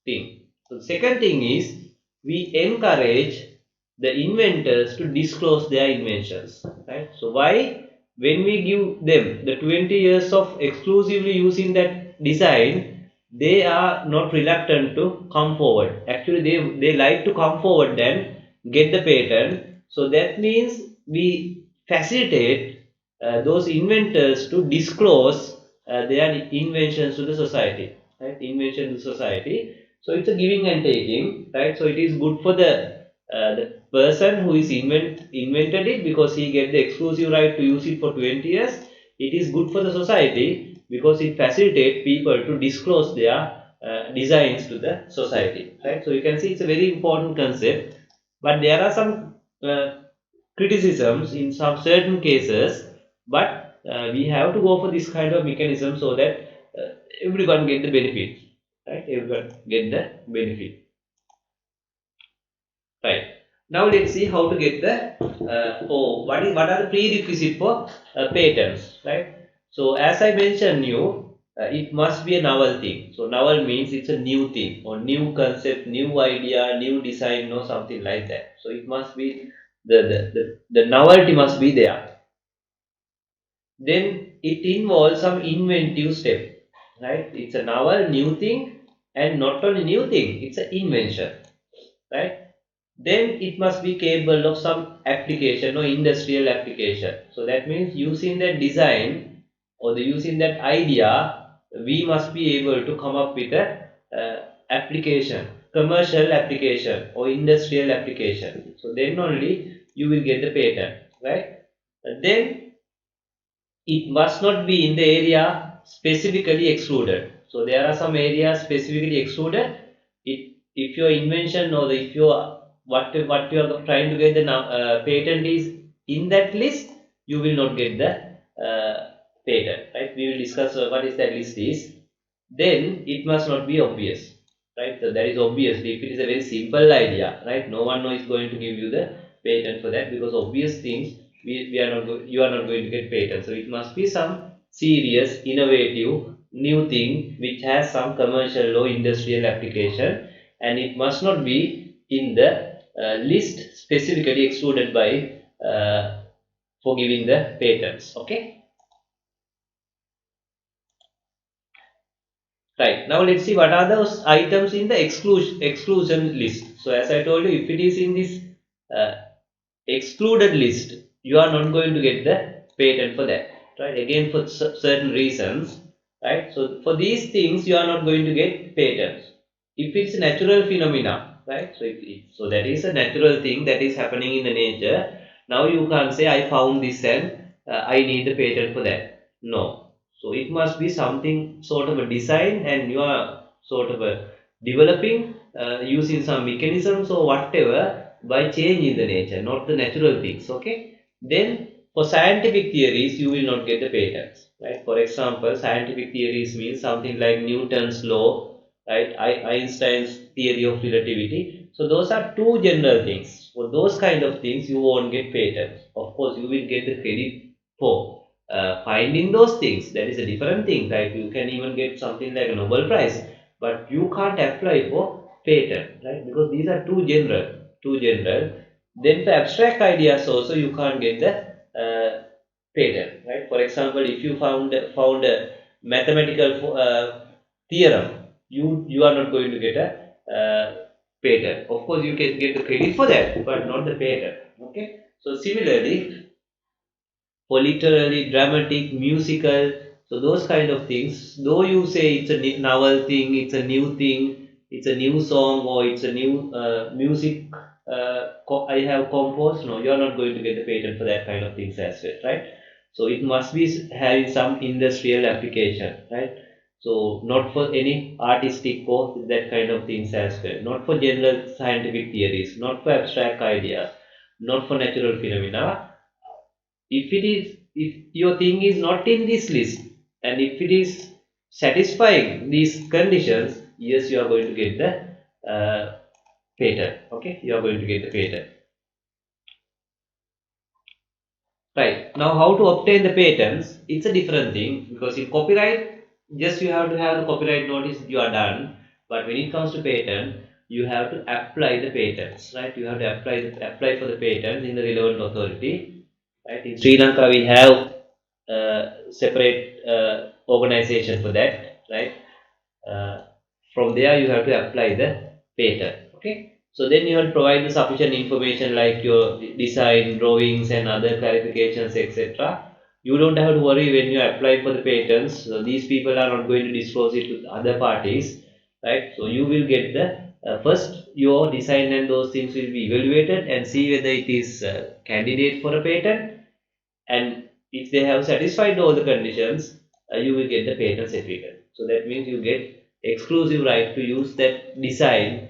thing. So the second thing is we encourage the inventors to disclose their inventions, right? So why? When we give them the 20 years of exclusively using that design, they are not reluctant to come forward. Actually, they like to come forward and get the patent. So that means we facilitate those inventors to disclose their inventions to the society, right? Invention to society. So it's a giving and taking, right? So it is good for the person who is invented it, because he get the exclusive right to use it for 20 years. It is good for the society because it facilitates people to disclose their designs to the society, right? So you can see it's a very important concept, but there are some criticisms in some certain cases, but we have to go for this kind of mechanism so that everyone get the benefit, right? Everyone get the benefit. Right. Now let's see how to get the what are the prerequisites for patents, right? So as I mentioned you, it must be a novel thing. So novel means it's a new thing or new concept, new idea, new design, or something like that. So it must be the novelty must be there. Then it involves some inventive step, right? It's a novel new thing, and not only new thing, it's an invention, right? Then it must be capable of some application or industrial application. So that means using that design or using that idea, we must be able to come up with a application, commercial application or industrial application. So then only you will get the patent, right? Then it must not be in the area specifically excluded. So there are some areas specifically excluded. If your invention or if your what you are trying to get the patent is in that list, you will not get the patent. Right? We will discuss what is that list is. Then it must not be obvious. right? So that is obviously, if it is a very simple idea, right, no one is going to give you the patent for that, because obvious things we are not you are not going to get patent. So it must be some serious, innovative, new thing which has some commercial or industrial application, and it must not be in the list specifically excluded by for giving the patents. Okay. Right. Now let's see what are those items in the exclusion list. So as I told you, if it is in this uh, excluded list, you are not going to get the patent for that. Right. Again, for certain reasons. Right. So for these things, you are not going to get patents. If it's natural phenomena, right? So so that is a natural thing that is happening in the nature. Now you can't say I found this and I need the patent for that. No. So it must be something sort of a design, and you are sort of a developing using some mechanisms or whatever by changing the nature, not the natural things. Okay. Then for scientific theories, you will not get the patents. Right. For example, scientific theories means something like Newton's law, right? Einstein's theory of relativity. So those are two general things. For those kind of things, you won't get patents. Of course, you will get the credit for finding those things. That is a different thing, right? You can even get something like a Nobel Prize, but you can't apply for patent, right? Because these are too general, too general. Then for abstract ideas also, you can't get the patent, right? For example, if you found a mathematical theorem, you are not going to get a patent. Of course, you can get the credit for that, but not the patent. Okay. So similarly, for literary, dramatic, musical, so those kind of things. Though you say it's a novel thing, it's a new thing, it's a new song, or it's a new music I have composed. No, you are not going to get the patent for that kind of things as well, right? So it must be having some industrial application, right? So not for any artistic or that kind of things as well. Not for general scientific theories. Not for abstract ideas. Not for natural phenomena. If your thing is not in this list, and if it is satisfying these conditions, yes, you are going to get the patent. Okay, you are going to get the patent. Right. Now, how to obtain the patents? It's a different thing, because in copyright, just you have to have the copyright notice, you are done. But when it comes to patent, you have to apply the patents, right? You have to apply for the patents in the relevant authority, right? In Sri Lanka, we have separate organization for that, right? uh, from there you have to apply the patent. Okay, so then you have to provide the sufficient information like your design drawings and other clarifications, etc. You don't have to worry when you apply for the patents. So these people are not going to disclose it to other parties, right? So you will get the first your design and those things will be evaluated and see whether it is candidate for a patent, and if they have satisfied all the conditions, you will get the patent certificate. So that means you get exclusive right to use that design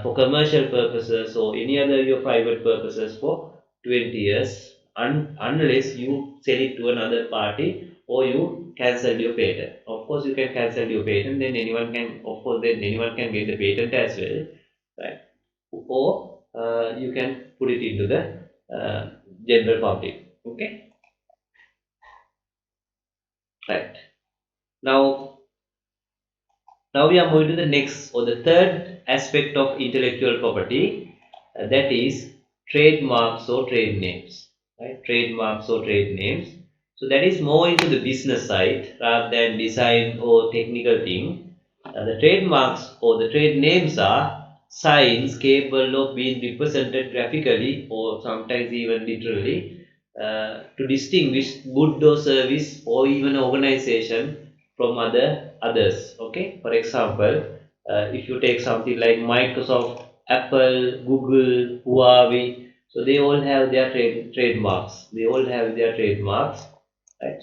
for commercial purposes or any other your private purposes for 20 years, unless you sell it to another party or you cancel your patent. Of course, you can cancel your patent, then anyone can, of course, then anyone can get the patent as well, right? Or you can put it into the general public. Okay, right. Now, now we are moving to the next or the third aspect of intellectual property, that is trademarks or trade names. Right, trademarks or trade names. So that is more into the business side rather than design or technical thing. The trademarks or the trade names are signs capable of being represented graphically or sometimes even literally to distinguish good or service or even organization from others. Okay, for example, if you take something like Microsoft, Apple, Google, Huawei, so they all have their trademarks. They all have their trademarks, right?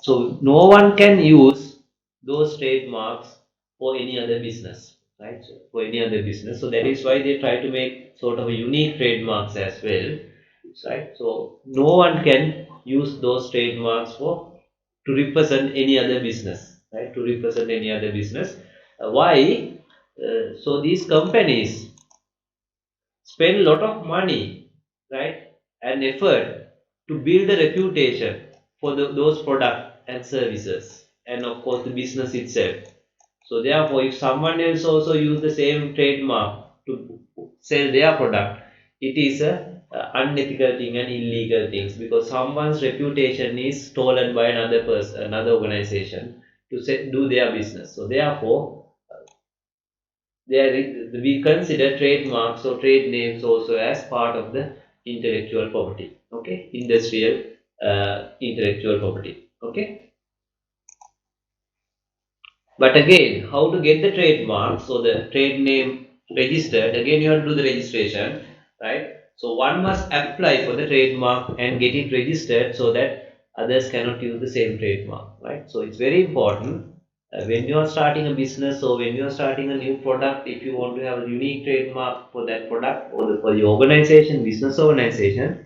So no one can use those trademarks for any other business, right? So for any other business, so that is why they try to make sort of a unique trademarks as well, right? So no one can use those trademarks for to represent any other business, right? To represent any other business. Why? So these companies spend a lot of money, right, and effort to build a reputation for those products and services, and of course the business itself. So therefore, if someone else also use the same trademark to sell their product, it is a unethical thing and illegal things, because someone's reputation is stolen by another person, another organization to do their business. So therefore, we consider trademarks or trade names also as part of the intellectual property. Okay, industrial intellectual property. Okay. But again, how to get the trademark? So the trade name registered. Again, you have to do the registration, right? So one must apply for the trademark and get it registered so that others cannot use the same trademark, right? So it's very important when you are starting a business or when you are starting a new product. If you want to have a unique trademark for that product or for the organization, business organization,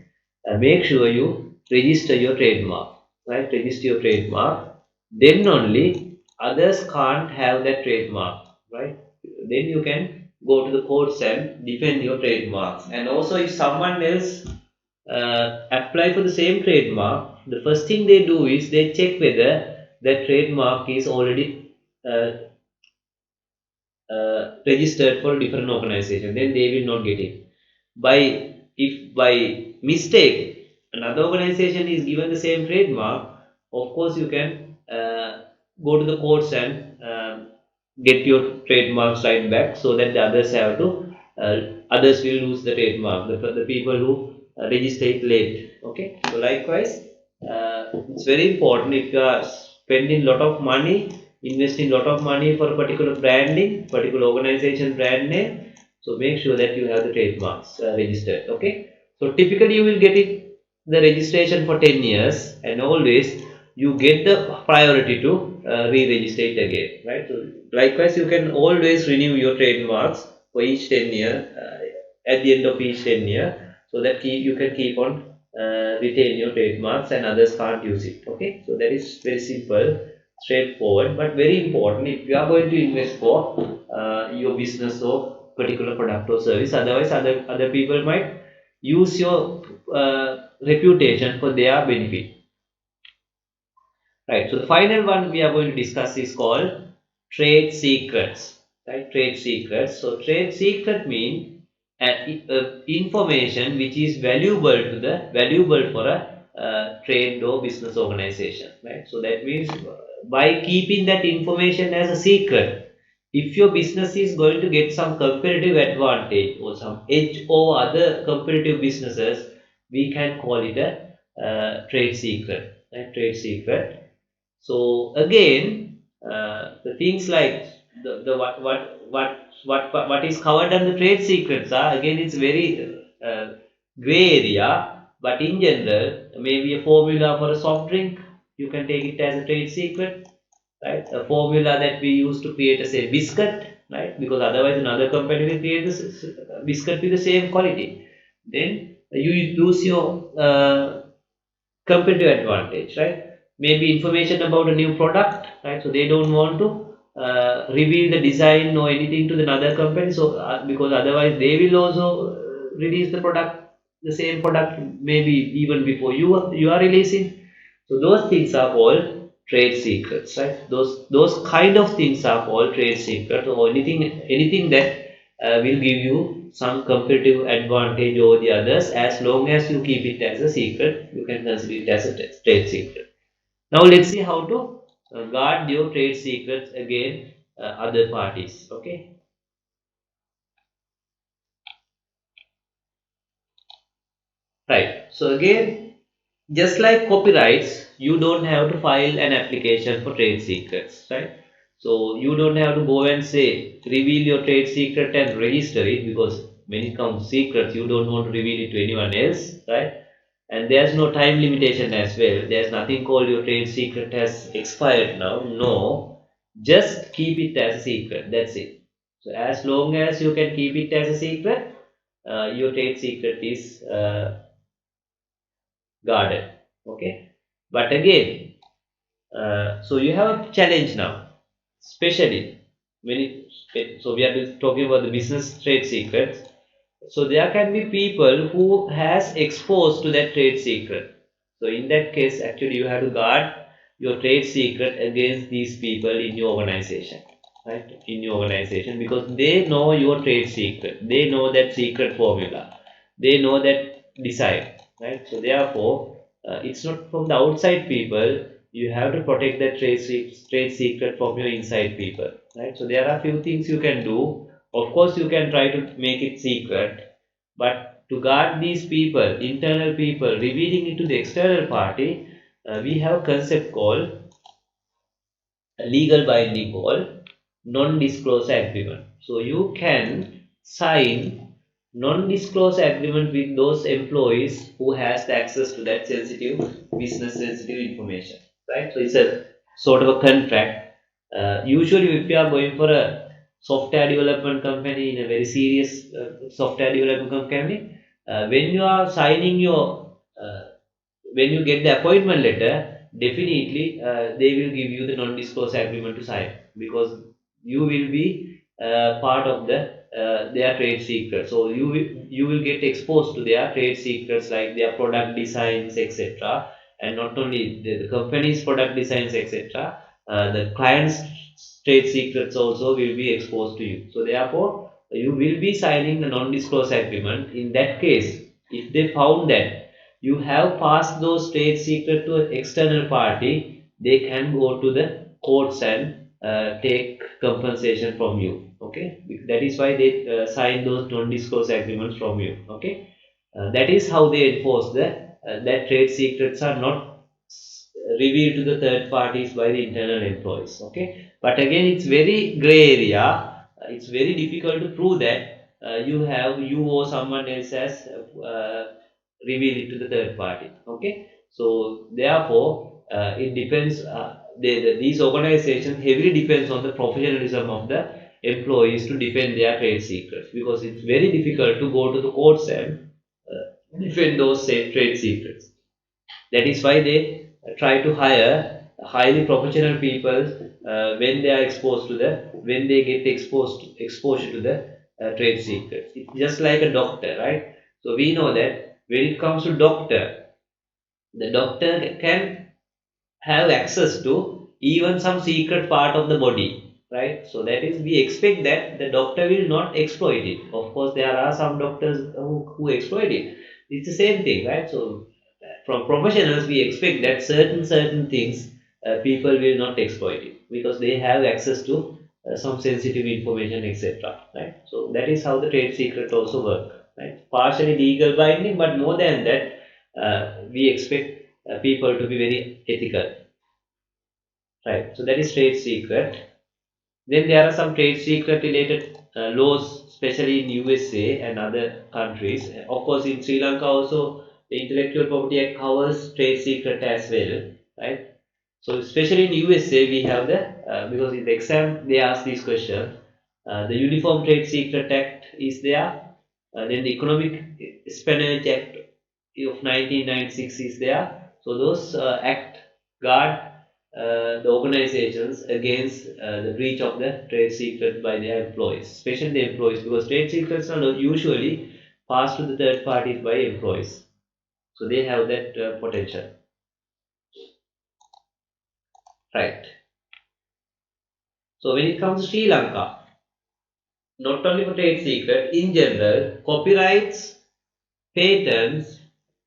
make sure you register your trademark, right? Register your trademark. Then only others can't have that trademark, right? Then you can go to the courts and defend your trademarks. And also, if someone else apply for the same trademark, the first thing they do is they check whether that trademark is already registered for a different organization. Then they will not get it. By if by mistake another organization is given the same trademark, of course you can go to the courts and get your trademarks right back, so that the others have to others will lose the trademark, the people who register it late. Okay, so likewise, it's very important if you are spending lot of money, investing lot of money for a particular branding, particular organization brand name, so make sure that you have the trademarks registered. Okay. So typically you will get it the registration for 10 years, and always you get the priority to re-register it again. Right. So likewise, you can always renew your trademarks for each 10 year at the end of each 10 year, so that you can keep on retain your trademarks and others can't use it. Okay. So that is very simple, straightforward, but very important if you are going to invest for your business or particular product or service. Otherwise, other people might use your reputation for their benefit. Right. So the final one we are going to discuss is called trade secrets. Right. Trade secrets. So trade secret means information which is valuable for a trade or business organization. Right. So that means by keeping that information as a secret, if your business is going to get some competitive advantage or some edge over other competitive businesses, we can call it a trade secret. Right. Trade secret. So again, the things like the what is covered under trade secrets are, again, it's very gray area. But in general, maybe a formula for a soft drink, you can take it as a trade secret, right? A formula that we use to create a say biscuit, right? Because otherwise another company will create this biscuit with the same quality. Then you lose your competitive advantage, right? Maybe information about a new product, right? So they don't want to reveal the design or anything to another company, so because otherwise they will also release the product, the same product, maybe even before you are releasing. So those things are called trade secrets, right? Those kind of things are called trade secret, or anything that will give you some competitive advantage over the others. As long as you keep it as a secret, you can consider it as a trade secret. Now let's see how to guard your trade secrets against other parties. Okay. Right. So again, just like copyrights, you don't have to file an application for trade secrets, right? So you don't have to go and say reveal your trade secret and register it, because when it comes to secrets, you don't want to reveal it to anyone else, right? And there's no time limitation as well. There's nothing called your trade secret has expired now. No, just keep it as a secret. That's it. So as long as you can keep it as a secret, your trade secret is guarded. Okay. But again, so you have a challenge now, especially. so we are talking about the business trade secrets. So there can be people who has exposed to that trade secret. So in that case, actually, you have to guard your trade secret against these people in your organization, right? In your organization, because they know your trade secret, they know that secret formula, they know that design, right? So therefore, it's not from the outside people. You have to protect that trade secret from your inside people, right? So there are few things you can do. Of course, you can try to make it secret, but to guard these people, internal people, revealing it to the external party, we have a concept called a legal binding called non-disclosure agreement. So you can sign non-disclosure agreement with those employees who has the access to that sensitive business sensitive information, right? So it's a sort of a contract. Usually, if you are going for a software development company in a very serious software development company, when you are signing your when you get the appointment letter, definitely they will give you the non-disclosure agreement to sign, because you will be part of their trade secret. So you will get exposed to their trade secrets like their product designs, etc. And not only the company's product designs, etc. The client's trade secrets also will be exposed to you. So therefore, you will be signing the non-disclosure agreement. In that case, if they found that you have passed those trade secret to an external party, they can go to the courts and take compensation from you. Okay, that is why they sign those non-disclosure agreements from you. Okay, that is how they enforce that trade secrets are not revealed to the third parties by the internal employees. Okay, but again, it's very gray area. It's very difficult to prove that you or someone else has reveal it to the third party. Okay, so therefore it depends. These organizations heavily depends on the professionalism of the employees to defend their trade secrets, because it's very difficult to go to the courts and defend those same trade secrets. That is why they try to hire highly professional people when they are exposed to the when they get exposure to the trade secrets. It's just like a doctor, right? So we know that when it comes to doctor, the doctor can have access to even some secret part of the body, right? So that is, we expect that the doctor will not exploit it. Of course, there are some doctors who exploit it. It's the same thing, right? So from professionals, we expect that certain things people will not exploit it, because they have access to some sensitive information, etc. Right? So that is how the trade secret also work. Right? Partially legal binding, but more than that, we expect people to be very ethical. Right? So that is trade secret. Then there are some trade secret related laws, especially in USA and other countries. Of course, in Sri Lanka also, the Intellectual Property Act covers trade secret as well, right? So especially in USA, we have because in the exam they ask this question. The Uniform Trade Secret Act is there. Then the Economic Espionage Act of 1996 is there. So those act guard the organizations against the breach of the trade secret by their employees, especially the employees, because trade secrets are not usually passed to the third parties by employees. So they have that potential, right? So when it comes to Sri Lanka, not only for trade secret, in general, copyrights, patents,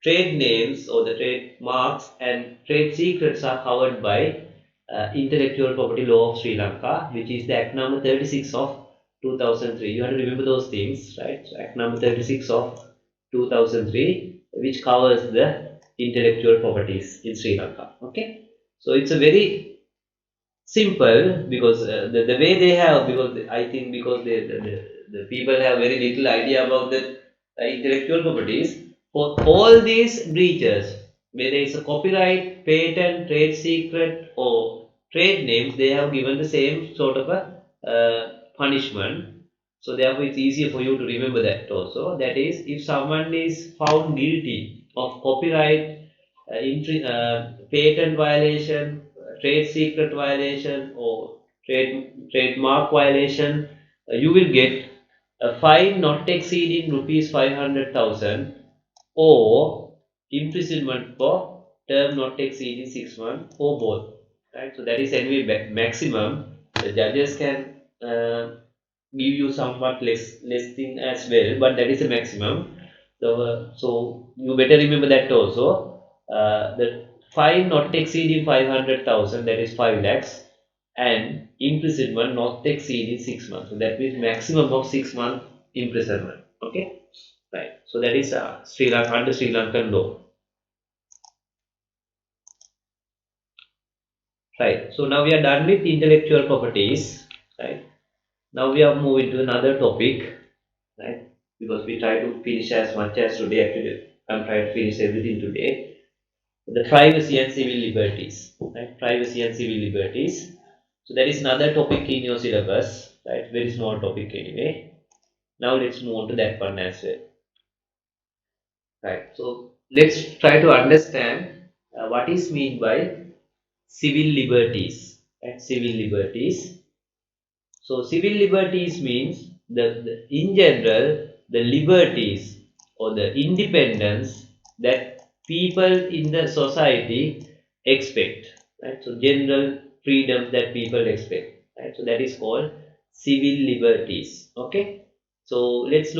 trade names or the trademarks and trade secrets are covered by Intellectual Property Law of Sri Lanka, which is the Act number 36 of 2003. You have to remember those things, right? So Act number 36 of 2003, which covers the intellectual properties in Sri Lanka. Okay, so it's a very simple, because the way they have, because I think because the people have very little idea about the intellectual properties. For all these breaches, whether it's a copyright, patent, trade secret, or trade names, they have given the same sort of a punishment. So therefore, it's easier for you to remember that also. That is, if someone is found guilty of copyright, patent violation, trade secret violation, or Trademark violation, you will get a fine not exceeding rupees 500,000 or imprisonment for term not exceeding 6 months or both. Right? So that is anyway maximum. The judges can give you somewhat less thing as well, but that is a maximum. So you better remember that also. The fine not exceeding 500,000, that is 5 lakhs, and imprisonment not exceeding 6 months. So that means maximum of 6 month imprisonment. Okay, right. So that is Sri Lanka under Sri Lankan law. Right. So now we are done with intellectual properties. Right. Now we are moving to another topic. Right. Because we try to finish as much as today. Actually, I'm trying to finish everything today. The privacy and civil liberties. Right. Privacy and civil liberties. So that is another topic in your syllabus. Right. Very small topic anyway. Now let's move on to that one as well. Right. So let's try to understand what is meant by civil liberties. Right. Civil liberties. So civil liberties means in general the liberties or the independence that people in the society expect. Right. So general freedom that people expect. Right. So that is called civil liberties. Okay. So let's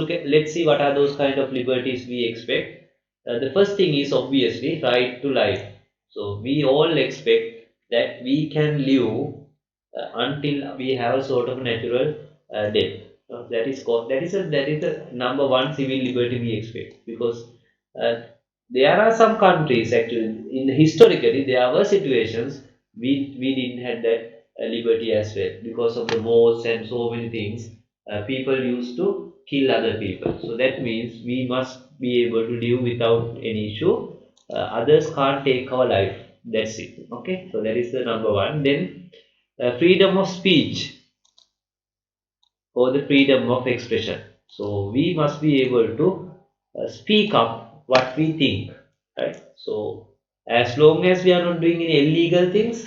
see what are those kind of liberties we expect. The first thing is obviously right to life. So we all expect that we can live until we have sort of natural death. That is a number one civil liberty we expect, because uh, there are some countries actually in historically there were situations we didn't have that liberty as well because of the wars and so many things. People used to kill other people, so that means we must be able to live without any issue. Others can't take our life. That's it. Okay, so that is the number one. Then freedom of speech or the freedom of expression. So we must be able to speak up what we think, right? So as long as we are not doing any illegal things,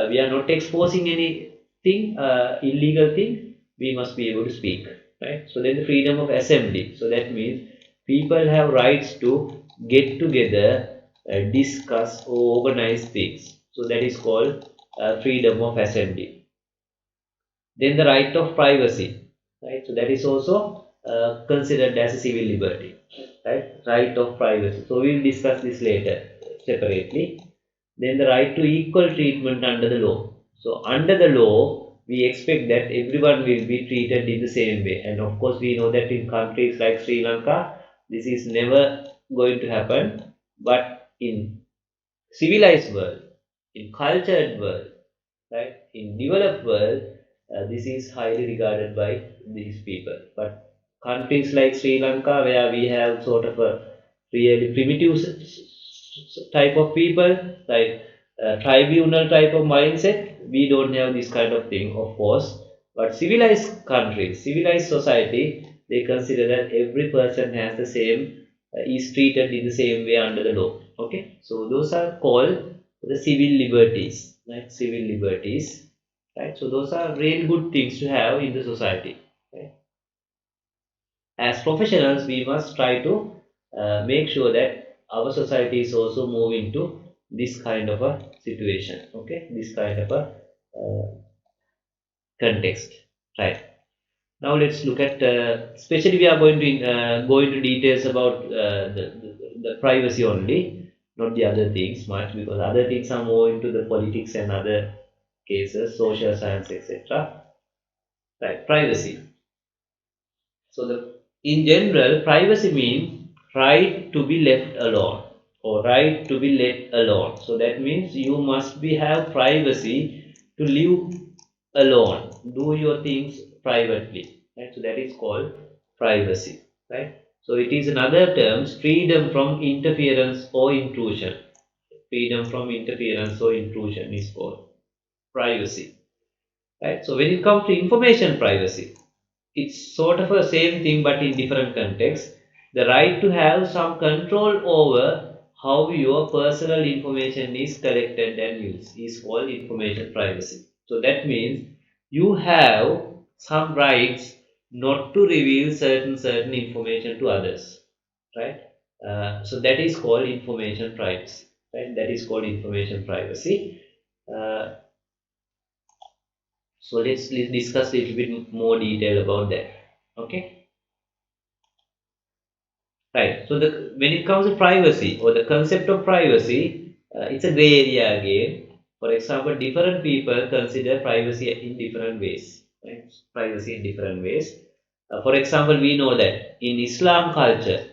we are not exposing anything illegal thing, we must be able to speak, right? So then the freedom of assembly. So that means people have rights to get together, discuss or organize things. So that is called freedom of assembly. Then the right of privacy, right? So that is also considered as a civil liberty, right? Right of privacy. So we will discuss this later separately. Then the right to equal treatment under the law. So under the law, we expect that everyone will be treated in the same way. And of course, we know that in countries like Sri Lanka, this is never going to happen. But in civilized world, in cultured world, right, in developed world, this is highly regarded by these people. But countries like Sri Lanka, where we have sort of a really primitive type of people, like tribunal type of mindset, we don't have this kind of thing, of course. But civilized countries, civilized society, they consider that every person has the same, is treated in the same way under the law. Okay, so those are called the civil liberties, right? Civil liberties, right? So those are really good things to have in the society. Right? As professionals, we must try to make sure that our society is also moving to this kind of a situation. Okay, this kind of a context, right? Now let's look at, especially we are going to go into details about the privacy only, not the other things much, because other things are more into the politics and other cases, social science, etc. Right, privacy. So in general, privacy means right to be left alone or right to be let alone. So that means you must be have privacy to live alone, do your things privately. Right? So that is called privacy. Right? So it is another terms freedom from interference or intrusion. Freedom from interference or intrusion is called privacy. Right? So when it comes to information privacy, it's sort of a same thing but in different contexts. The right to have some control over how your personal information is collected and used is called information privacy. So that means you have some rights not to reveal certain information to others, right? So that is called information privacy, right? That is called information privacy. Uh, so let's discuss a little bit more detail about that. Okay, right. So when it comes to privacy or the concept of privacy, it's a gray area again. For example, different people consider privacy in different ways, right? Privacy in different ways. For example, we know that in Islam culture,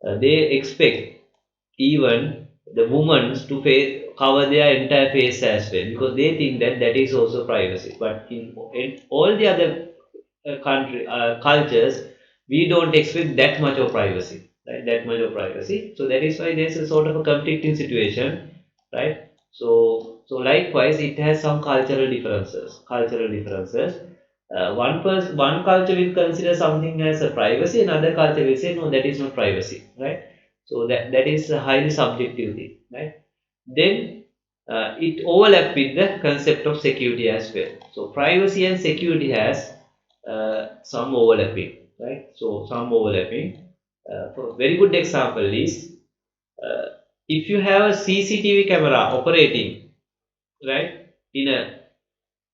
they expect even the women to cover their entire face as well, because they think that that is also privacy. But in all the other cultures, we don't expect that much of privacy, right? That much of privacy. So that is why there's a sort of a conflicting situation, right? So likewise, it has some cultural differences. One culture will consider something as a privacy, another culture will say no, that is not privacy, right? So that is a highly subjective thing, right? Then it overlap with the concept of security as well. So privacy and security has some overlapping, right? So some overlapping. For very good example is if you have a CCTV camera operating, right, in a,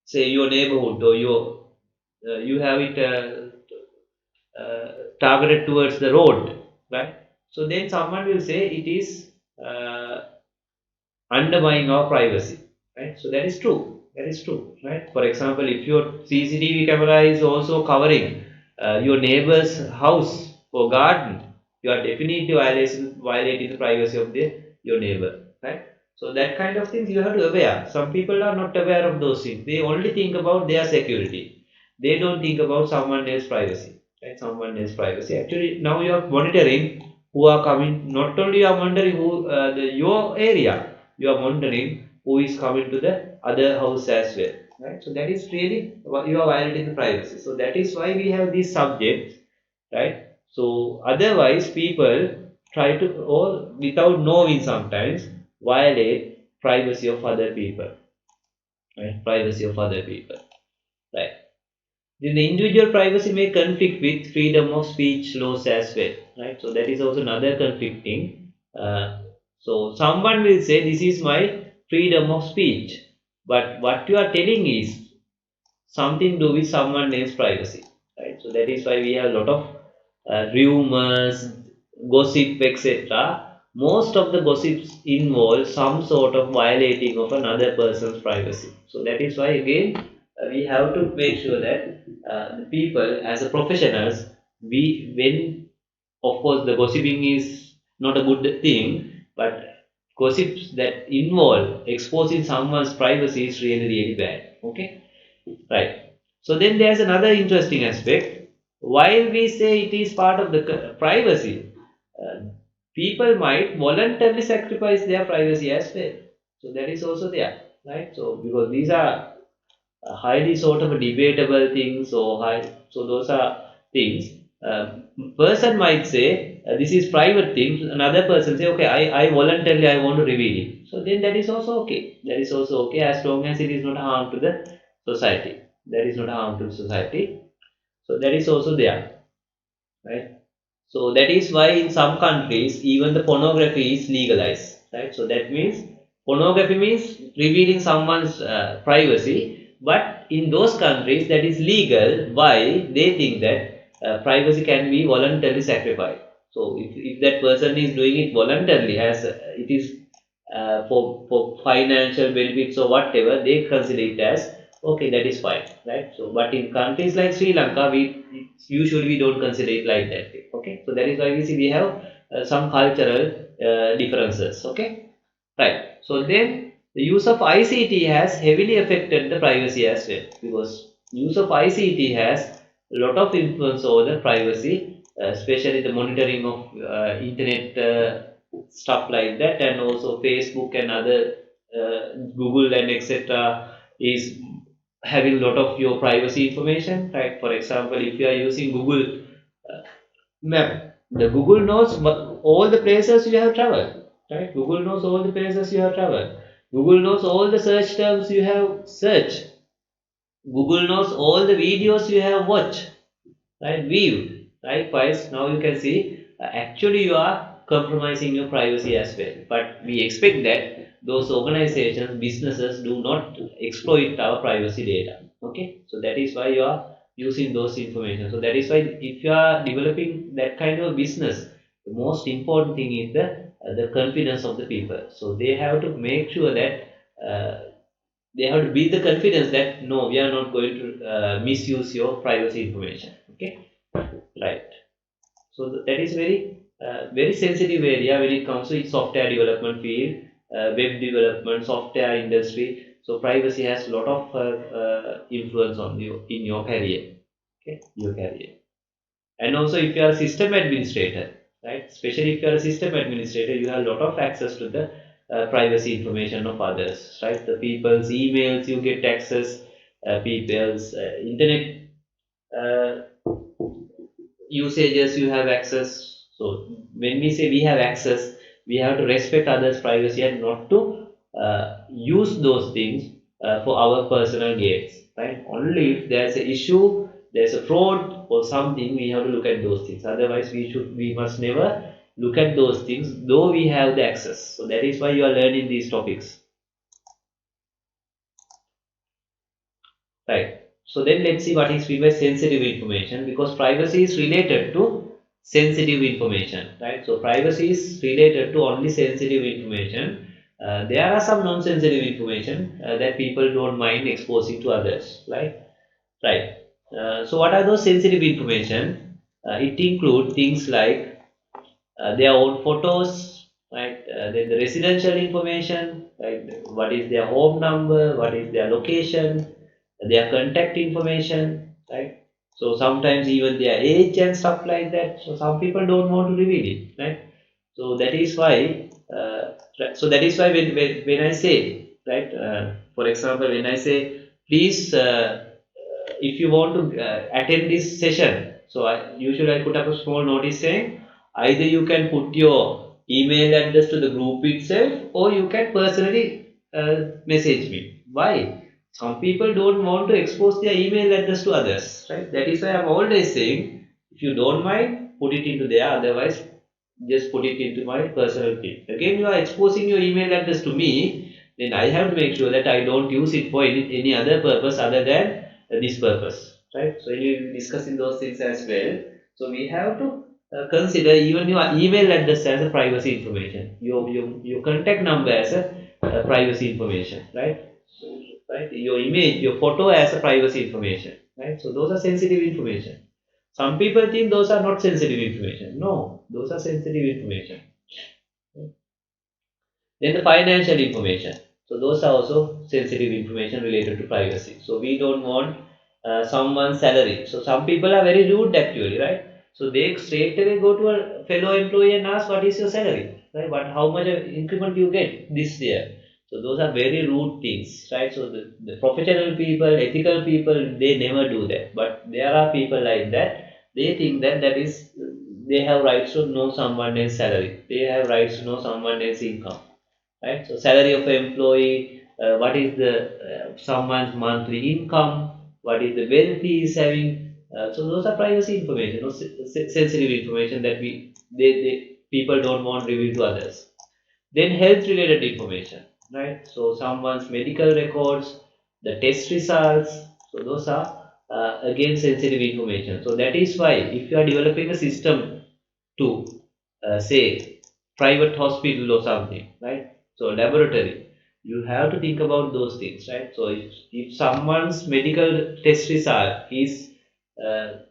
say, your neighborhood, or you have it targeted towards the road, right? So then someone will say it is undermining our privacy, right? So that is true. That is true, right? For example, if your CCTV camera is also covering your neighbor's house or garden, you are definitely violating the privacy of your neighbor, right? So that kind of things you have to aware. Some people are not aware of those things. They only think about their security. They don't think about someone else's privacy, right? Someone else's privacy. Actually, now you are monitoring who are coming. Not only you are monitoring who your area, you are monitoring who is coming to the other house as well, right? So that is really you are violating the privacy. So that is why we have these subjects, right? So otherwise people try to, or without knowing sometimes, violate privacy of other people, right? Privacy of other people, right? Then the individual privacy may conflict with freedom of speech laws as well, right? So that is also another conflicting. So someone will say this is my freedom of speech, but what you are telling is something to do with someone else's privacy, right? So that is why we have a lot of rumors, gossip, etc. Most of the gossips involve some sort of violating of another person's privacy. So that is why again we have to make sure that the people as a professionals, we when, of course, the gossiping is not a good thing, but gossips that involve exposing someone's privacy is really bad. Okay. Right. So then there's another interesting aspect. While we say it is part of the privacy, uh, people might voluntarily sacrifice their privacy as well. So that is also there, right? So because these are highly sort of debatable things, or high, so those are things. Person might say this is private thing. Another person say, okay, I voluntarily I want to reveal it. So then that is also okay. That is also okay as long as it is not harm to the society. That is not harm to society. So that is also there, right? So that is why in some countries even the pornography is legalized, right? So that means pornography means revealing someone's privacy, but in those countries that is legal. Why? They think that privacy can be voluntarily sacrificed. So if that person is doing it voluntarily, as it is for financial benefits or whatever, they consider it as okay, that is fine, right? So but in countries like Sri Lanka, we usually we don't consider it like that, okay? So that is why we see we have some cultural differences, okay, right? So then the use of ICT has heavily affected the privacy as well, because use of ICT has a lot of influence over the privacy, especially the monitoring of internet stuff like that, and also Facebook and other Google and etc. is having a lot of your privacy information, right? For example, if you are using Google map, the Google knows all the places you have traveled, right? Google knows all the places you have traveled. Google knows all the search terms you have searched, Google knows all the videos you have watched, right? View, right? Twice. Now you can see actually you are compromising your privacy as well. But we expect that those organizations, businesses do not exploit our privacy data. Okay, so that is why you are using those information. So that is why if you are developing that kind of business, the most important thing is the confidence of the people. So they have to make sure that. They have to build the confidence that no, we are not going to misuse your privacy information. Okay, right. So that is very sensitive area when it comes to software development field, web development, software industry. So privacy has a lot of influence on you in your career. Okay, your career. And also if you are a system administrator, right, especially if you are a system administrator, you have a lot of access to the privacy information of others, right? The people's emails you get access, people's internet uh, usages you have access. So when we say we have access, we have to respect others privacy and not to use those things for our personal gains, right? Only if there's an issue, there's a fraud or something, we have to look at those things. Otherwise we must never look at those things though we have the access. So that is why you are learning these topics. Right. So then let's see what is meant by sensitive information, because privacy is related to sensitive information, right? So privacy is related to only sensitive information. There are some non-sensitive information that people don't mind exposing to others, right? Right. So what are those sensitive information? It includes things like their own photos, right? Then the residential information, like what is their home number, what is their location, their contact information, right? So sometimes even their age and stuff like that. So some people don't want to reveal it, right? So that is why. So that is why when I say, right, for example, when I say please, if you want to attend this session, so usually I put up a small notice saying either you can put your email address to the group itself or you can personally message me. Why? Some people don't want to expose their email address to others, right? That is why I'm always saying, if you don't mind, put it into there. Otherwise, just put it into my personal thing. Again, you are exposing your email address to me, then I have to make sure that I don't use it for any other purpose other than this purpose, right? So we will be discussing those things as well. So we have to consider even your email address as a privacy information, your contact number as a privacy information, right? So, right, your image, your photo as a privacy information, right? So those are sensitive information. Some people think those are not sensitive information. No, those are sensitive information. Then the financial information. So those are also sensitive information related to privacy. So we don't want someone's salary. So some people are very rude actually, right? So they straight away go to a fellow employee and ask what is your salary, right? What how much increment you get this year. So those are very rude things, right? So the professional people, ethical people, they never do that. But there are people like that. They think that that is they have rights to know someone else's salary. They have rights to know someone else's income, right? So salary of an employee, what is the someone's monthly income, what is the wealth he is having. So those are privacy information, no, sensitive information that they people don't want revealed to others. Then health related information, right? So someone's medical records, the test results. So those are again sensitive information. So that is why if you are developing a system to say private hospital or something, right? So laboratory, you have to think about those things, right? So if someone's medical test result is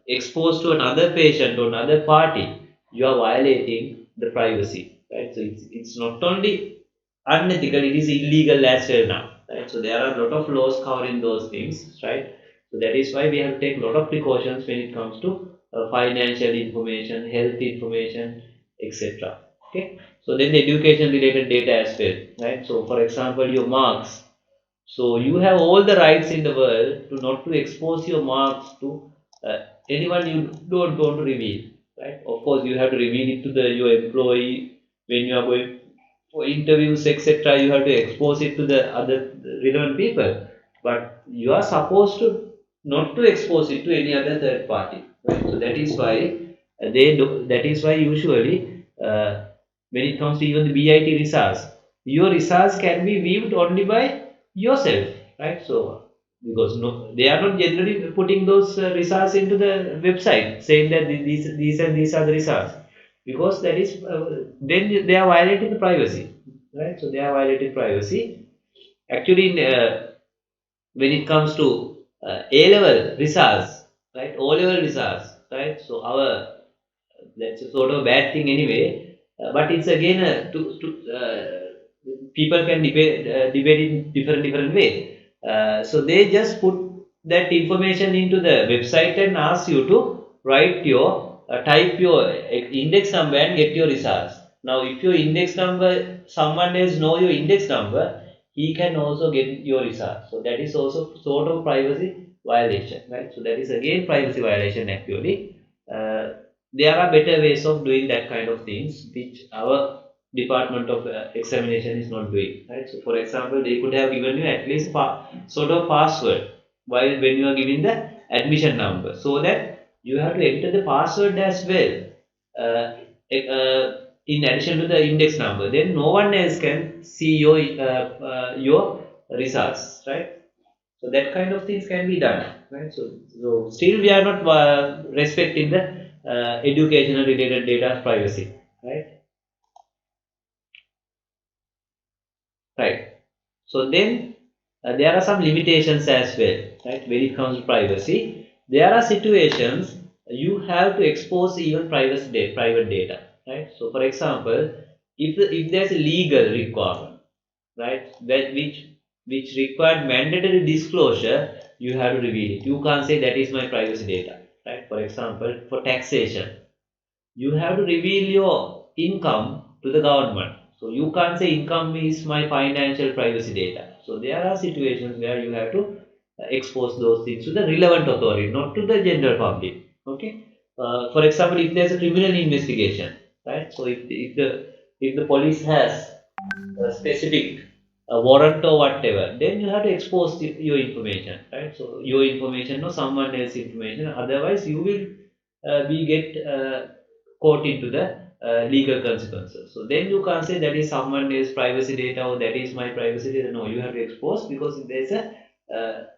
exposed to another patient or another party, you are violating the privacy, right? So it's not only unethical, it is illegal as well now, right? So there are a lot of laws covering those things, right? So that is why we have to take a lot of precautions when it comes to financial information, health information, etc. Okay. So then the education related data as well, right? So for example, your marks. So you have all the rights in the world to not to expose your marks to anyone you don't want to reveal, right? Of course, you have to reveal it to the your employee when you are going for interviews, etc. You have to expose it to the other relevant people, but you are supposed to not to expose it to any other third party. Right? So that is why they do. That is why usually when it comes to even the BIT results, your results can be viewed only by yourself, right? So because no, they are not generally putting those results into the website saying that these and these are the results, because that is then they are violating the privacy, right? So they are violating privacy. Actually, when it comes to A level results, right? O level results, right? So our that's a sort of bad thing anyway. But it's again people can debate in different way. So they just put that information into the website and ask you to write your type your index number and get your results. Now, if your index number, someone else know your index number, he can also get your results. So that is also sort of privacy violation, right? So that is again privacy violation actually. There are better ways of doing that kind of things which our department of examination is not doing, right? So for example, they could have given you at least sort of password while when you are giving the admission number, so that you have to enter the password as well, uh, in addition to the index number, then no one else can see your results, right? So that kind of things can be done, right? So still we are not respecting the educational related data privacy, right? Right. So then there are some limitations as well, right? When it comes to privacy, there are situations you have to expose even private data, right? So for example, if there's a legal requirement, right, that which required mandatory disclosure, you have to reveal it. You can't say that is my privacy data, right? For example, for taxation, you have to reveal your income to the government. So you can't say income is my financial privacy data. So there are situations where you have to expose those things to the relevant authority, not to the general public. Okay. For example, if there's a criminal investigation, right? So if the police has a specific warrant or whatever, then you have to expose your information, right? So your information or someone else's information. Otherwise, you will be get caught into the legal consequences. So then you can't say that is someone else's privacy data or that is my privacy data. No, you have to expose because there's a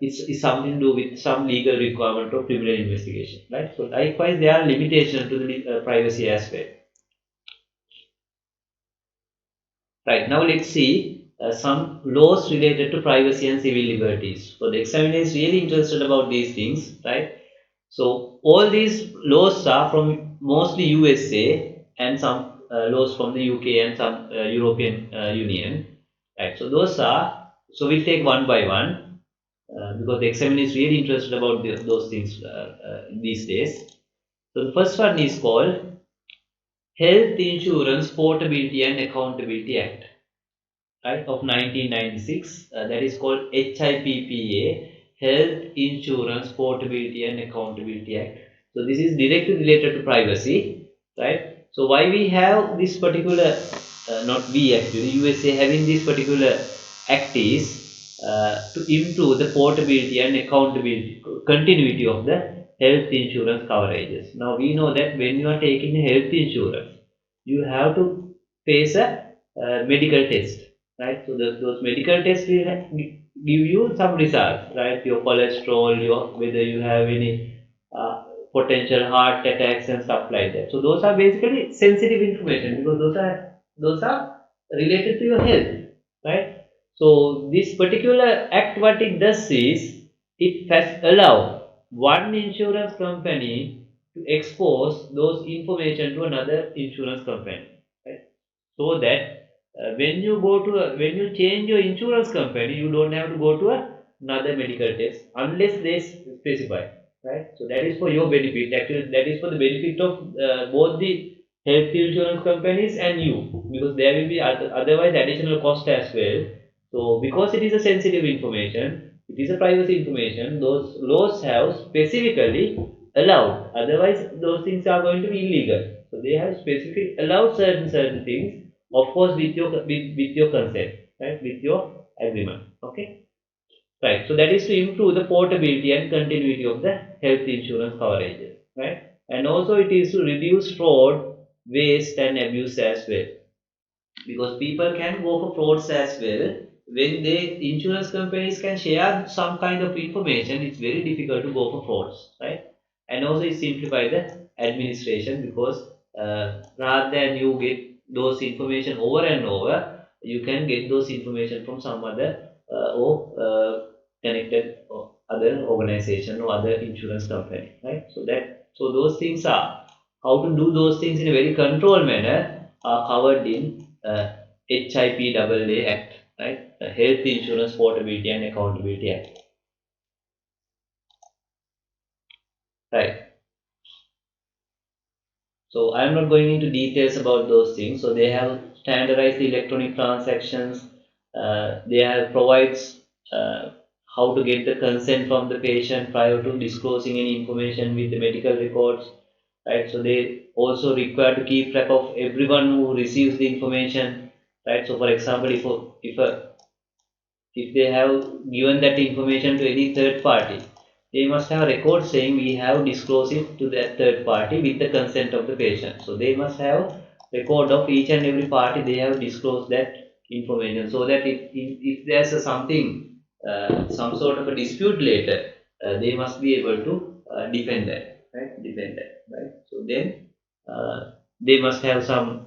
it's something to do with some legal requirement of criminal investigation, right? So likewise, there are limitations to the privacy aspect. Right, now let's see some laws related to privacy and civil liberties. So the examiner is really interested about these things, right? So all these laws are from mostly USA and some laws from the UK and some European Union, right? So those are, so we'll take one by one because the examiner is really interested about those things these days. So the first one is called Health Insurance Portability and Accountability Act, right, of 1996, that is called HIPPA, Health Insurance Portability and Accountability Act. So this is directly related to privacy, right? So why we have this particular, not we actually, USA having this particular act is to improve the portability and accountability, continuity of the health insurance coverages. Now we know that when you are taking health insurance, you have to face a medical test, right? So those medical tests will give you some results, right? Your cholesterol, your whether you have any potential heart attacks and stuff like that. So those are basically sensitive information because those are related to your health, right? So this particular act, what it does is it has allow one insurance company to expose those information to another insurance company, right? So that when you change your insurance company, you don't have to go to another medical test unless they specify, right? So that is for your benefit. Actually, that is for the benefit of both the health insurance companies and you, because there will be otherwise additional cost as well. So because it is a sensitive information, it is a privacy information, those laws have specifically allowed, otherwise those things are going to be illegal. So they have specifically allowed certain things, of course with your consent, right, with your agreement. Okay. Right. So that is to improve the portability and continuity of the health insurance coverage. Right. And also it is to reduce fraud, waste and abuse as well. Because people can go for frauds as well. When the insurance companies can share some kind of information, it's very difficult to go for frauds, right? And also it simplify the administration because rather than you get those information over and over, you can get those information from some other or connected or other organization or other insurance company, right? So those things are how to do those things in a very controlled manner are covered in HIPAA Act, right? The Health Insurance Portability and Accountability Act, right? So I'm not going into details about those things. So they have standardized electronic transactions. They have provides how to get the consent from the patient prior to disclosing any information with the medical records, right? So they also require to keep track of everyone who receives the information, right? So for example, if they have given that information to any third party, they must have a record saying we have disclosed it to that third party with the consent of the patient. So they must have record of each and every party they have disclosed that information, so that if there's a something, some sort of a dispute later, they must be able to defend that, right? Defend that, right? So then they must have some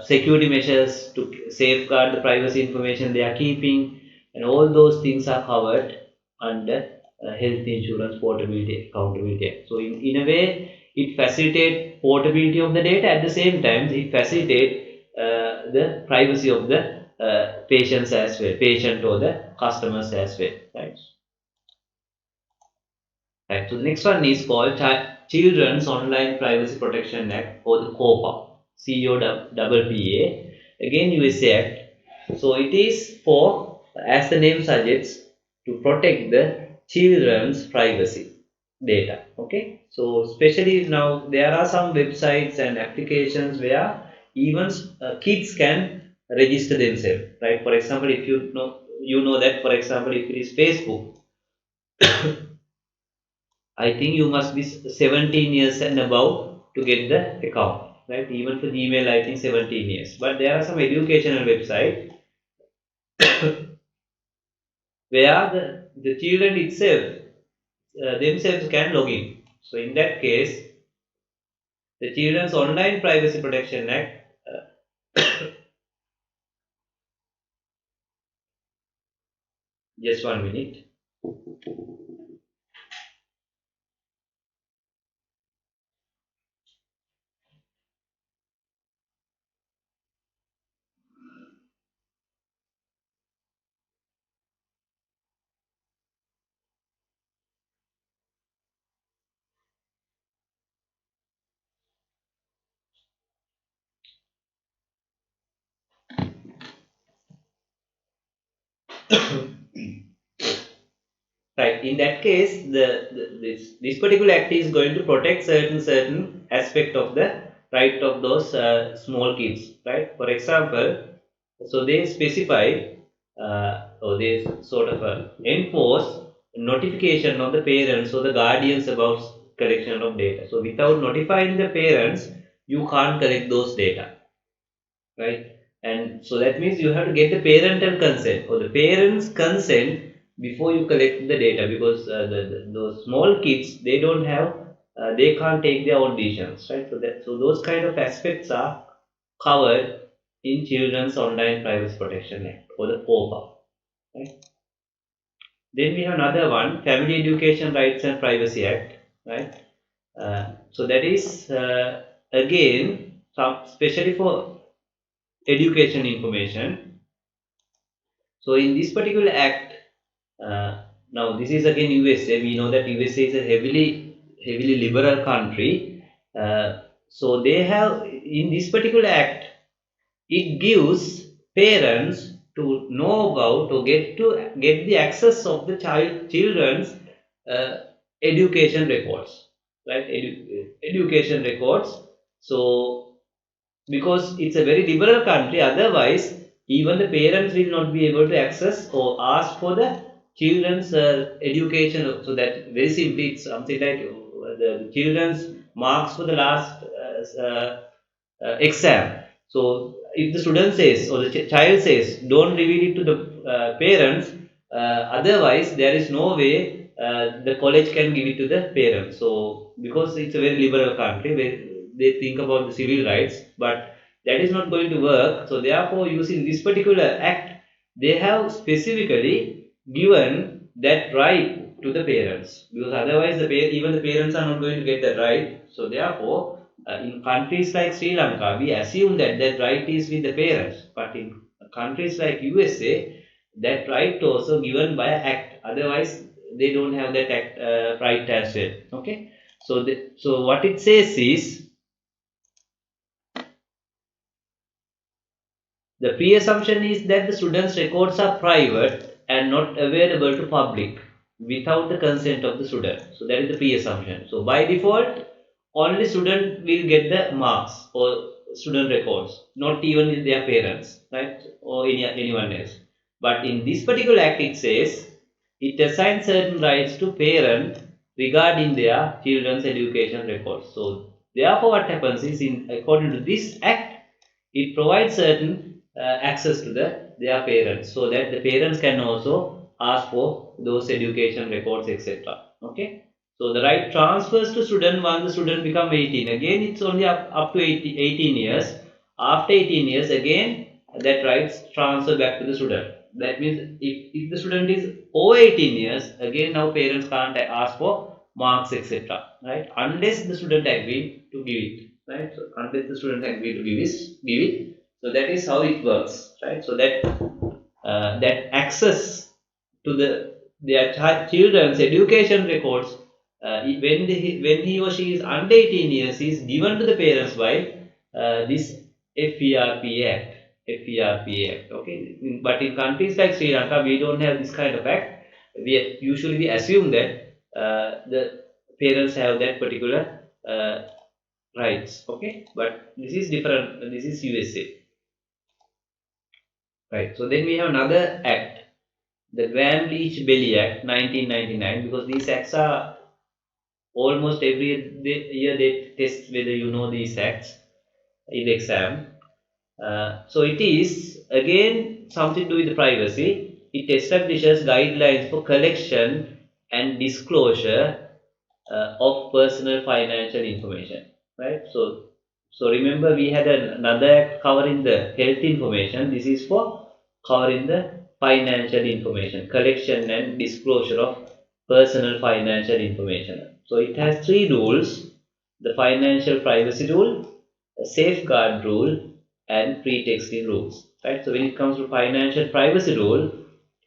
security measures to safeguard the privacy information they are keeping, and all those things are covered under health insurance portability accountability act. So in a way it facilitates portability of the data, at the same time it facilitates the privacy of the patients as well, patient or the customers as well, right? Right. So the next one is called Children's Online Privacy Protection Act, or the COPPA, COPPA. Again, USA Act. So it is for, as the name suggests, to protect the children's privacy data. Okay. So especially now there are some websites and applications where even kids can register themselves. Right. For example, if you know that, for example, if it is Facebook, I think you must be 17 years and above to get the account, right? Even for Gmail, I think 17 years. But there are some educational websites where the children itself themselves can log in. So in that case, the Children's Online Privacy Protection Act, just 1 minute. Right. In that case, this particular act is going to protect certain aspect of the right of those small kids. Right. For example, so they specify or they sort of enforce notification of the parents or the guardians about collection of data. So without notifying the parents, you can't collect those data, right? And so that means you have to get the parental consent or the parents consent before you collect the data, because those small kids, they don't have they can't take their own decisions, right? So those kind of aspects are covered in Children's Online Privacy Protection Act, or the COPPA, right? Then we have another one, Family Education Rights and Privacy Act, right? So that is again some especially for education information. So in this particular act, now this is again USA. We know that USA is a heavily liberal country. So they have, in this particular act, it gives parents to know about, to get the access of the children's uh, education records, right? Education records. So because it's a very liberal country, otherwise even the parents will not be able to access or ask for the children's education. So that very simply, it's something like the children's marks for the last exam. So if the student says or the child says, don't reveal it to the parents, otherwise there is no way the college can give it to the parents. So because it's a very liberal country where they think about the civil rights, but that is not going to work. So therefore, using this particular act, they have specifically given that right to the parents, because otherwise even the parents are not going to get that right. So therefore, in countries like Sri Lanka, we assume that that right is with the parents, but in countries like USA, that right also given by act. Otherwise, they don't have that act, right as well. Okay, so so what it says is the pre-assumption is that the student's records are private and not available to public without the consent of the student. So that is the pre-assumption. So by default, only student will get the marks or student records, not even their parents, right, or anyone else. But in this particular act, it says it assigns certain rights to parent regarding their children's education records. So therefore, what happens is, in according to this act, it provides certain access to their parents, so that the parents can also ask for those education records, etc. Okay, so the right transfers to student once the student become 18. Again, it's only up to 18 years. After 18 years, again that rights transfer back to the student. That means if the student is over 18 years, again now parents can't ask for marks, etc. Right, unless the student agree to give it. Right, so unless the student agree to give it. So that is how it works. Right, so that that access to their children's education records, when he or she is under 18 years, is given to the parents by this FERPA Act. FERPA Act. Okay, but in countries like Sri Lanka, we don't have this kind of act. We assume that the parents have that particular rights. Okay, but this is different. This is USA. Right. So then we have another act, the Graham-Leach-Belly Act, 1999, because these acts are almost every year they test whether you know these acts in the exam. So it is again something to do with the privacy. It establishes guidelines for collection and disclosure of personal financial information. Right. So remember we had another act covering the health information. This is for covering the financial information, collection and disclosure of personal financial information. So it has three rules: the financial privacy rule, a safeguard rule, and pretexting rules. Right. So when it comes to financial privacy rule,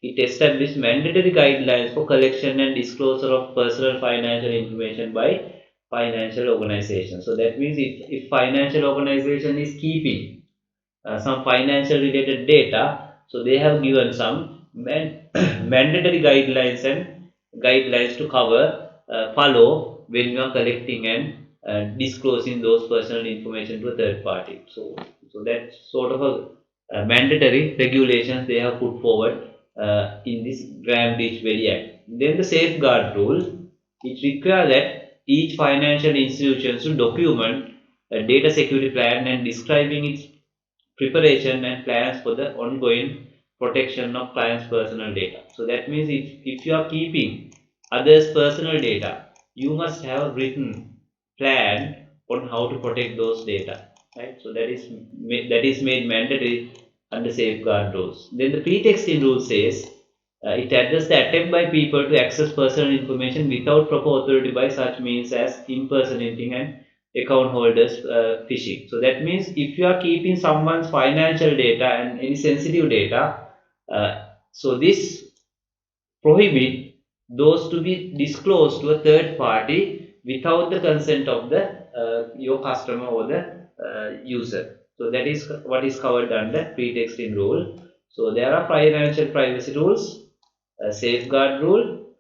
it established mandatory guidelines for collection and disclosure of personal financial information by financial organizations. So that means if financial organization is keeping some financial related data, so they have given some mandatory guidelines and guidelines to follow when you are collecting and disclosing those personal information to a third party. So that's sort of a mandatory regulations they have put forward in this Graham-Leach-Belly Act. Then the safeguard rule, it requires that each financial institution should document a data security plan and describing its preparation and plans for the ongoing protection of clients' personal data. So that means if you are keeping others' personal data, you must have a written plan on how to protect those data. Right? So that is made mandatory under safeguard rules. Then the pretexting rule says it addresses the attempt by people to access personal information without proper authority by such means as impersonating and account holders phishing. So that means if you are keeping someone's financial data and any sensitive data, so this prohibit those to be disclosed to a third party without the consent of the your customer or the user. So that is what is covered under pretexting rule. So there are financial privacy rules, a safeguard rule,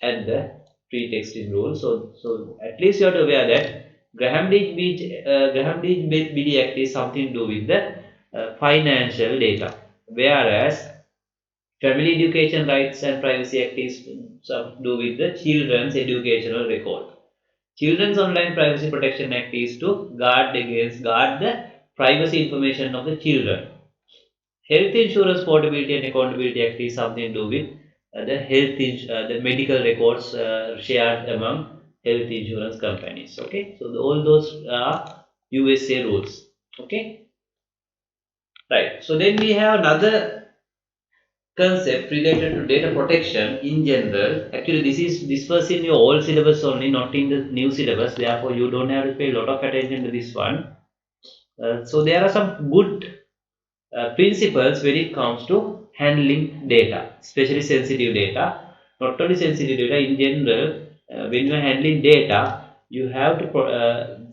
and the pretexting rule. So at least you are aware that Graham-Leach Billy Act is something to do with the financial data, whereas Family Education Rights and Privacy Act is some to do with the children's educational record. Children's Online Privacy Protection Act is to guard the privacy information of the children. Health Insurance Portability and Accountability Act is something to do with the medical records shared among health insurance companies. Okay, so all those are USA rules. Okay, right. So then we have another concept related to data protection in general. Actually, this was in your old syllabus only, not in the new syllabus. Therefore, you don't have to pay a lot of attention to this one. So there are some good principles when it comes to handling data, especially sensitive data. Not only sensitive data in general, when you are handling data, you have to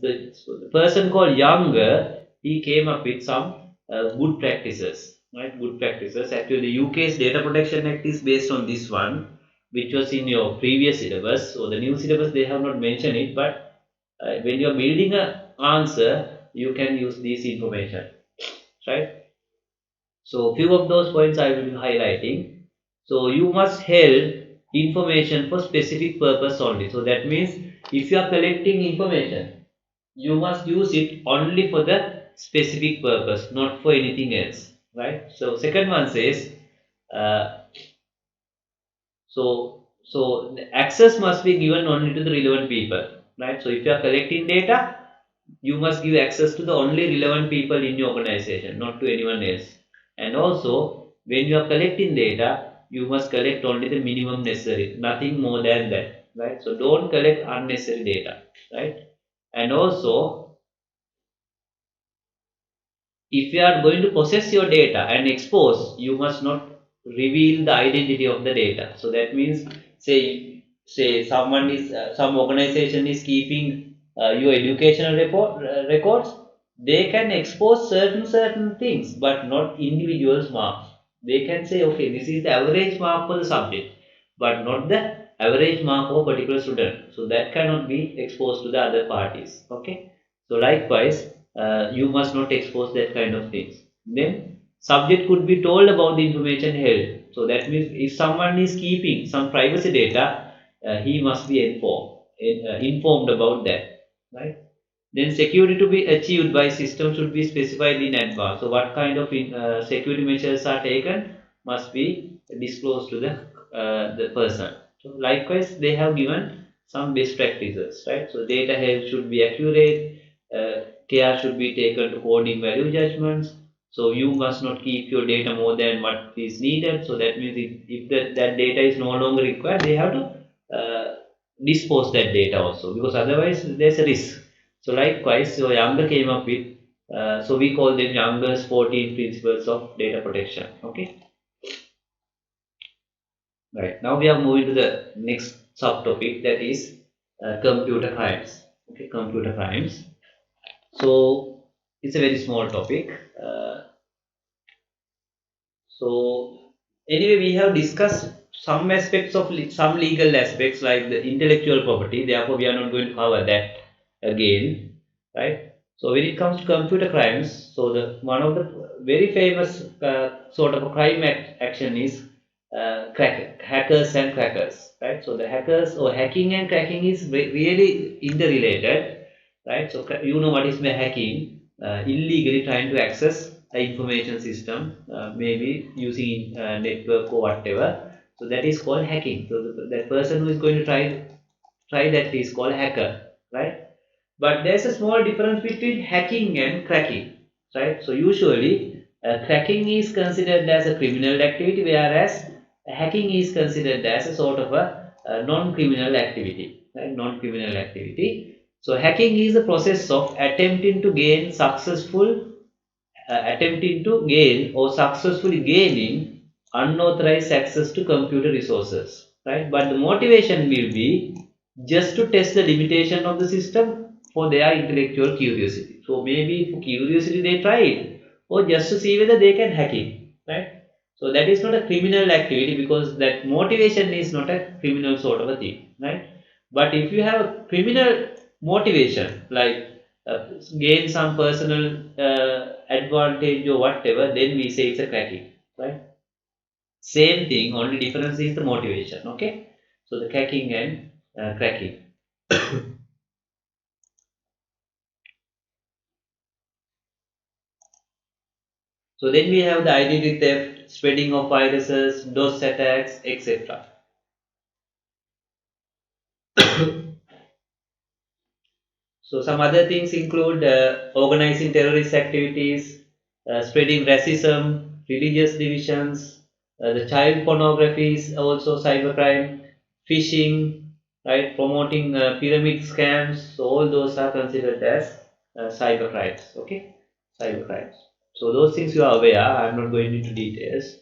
the person called Younger. He came up with some good practices, right? Good practices. Actually, the UK's Data Protection Act is based on this one, which was in your previous syllabus. So the new syllabus they have not mentioned it, but when you are building a answer, you can use this information, right? So few of those points I will be highlighting. So you must hold information for specific purpose only. So that means if you are collecting information, you must use it only for the specific purpose, not for anything else. Right? So second one says uh, so the access must be given only to the relevant people. Right? So if you are collecting data, you must give access to the only relevant people in your organization, not to anyone else. And also, when you are collecting data, you must collect only the minimum necessary, nothing more than that, right? So don't collect unnecessary data, right? And also, if you are going to process your data and expose, you must not reveal the identity of the data. So that means, say someone is some organization is keeping your educational records. They can expose certain things, but not individuals' marks. They can say, okay, this is the average mark for the subject, but not the average mark of a particular student. So that cannot be exposed to the other parties. Okay. So likewise, you must not expose that kind of things. Then subject could be told about the information held. So that means if someone is keeping some privacy data, he must be informed about that, right? Then security to be achieved by system should be specified in advance. So what kind of security measures are taken must be disclosed to the person. So likewise, they have given some best practices, right? So data health should be accurate, care should be taken to coding value judgments. So you must not keep your data more than what is needed. So that means if that data is no longer required, they have to dispose that data also, because otherwise there's a risk. So likewise, so Younger came up with, so we call them Younger's 14 principles of data protection. Okay, right. Now we are moving to the next subtopic, that is computer crimes. Okay, computer crimes. So it's a very small topic. So anyway, we have discussed some aspects of some legal aspects like the intellectual property. Therefore, we are not going to cover that again, right? So when it comes to computer crimes, so the one of the very famous sort of a crime action is hackers and crackers, right? So the hackers or hacking and cracking is really interrelated, right? So you know what is the hacking? Illegally trying to access the information system, maybe using network or whatever. So that is called hacking. So that person who is going to try that is called hacker, right? But there's a small difference between hacking and cracking, right? So usually cracking is considered as a criminal activity, whereas hacking is considered as a sort of a non-criminal activity, right? Non-criminal activity. So hacking is the process of attempting to gain or successfully gaining unauthorized access to computer resources, right? But the motivation will be just to test the limitation of the system for their intellectual curiosity. So maybe for curiosity they try it, or just to see whether they can hack it, right? So that is not a criminal activity, because that motivation is not a criminal sort of a thing, right? But if you have a criminal motivation, like gain some personal advantage or whatever, then we say it's a cracking, right? Same thing, only difference is the motivation. Okay, so the cracking and cracking. So then we have the identity theft, spreading of viruses, DOS attacks, etc. So some other things include organizing terrorist activities, spreading racism, religious divisions, the child pornography is also cybercrime, phishing, right, promoting pyramid scams. So all those are considered as cybercrimes. Okay, cybercrimes. So those things you are aware. I am not going into details.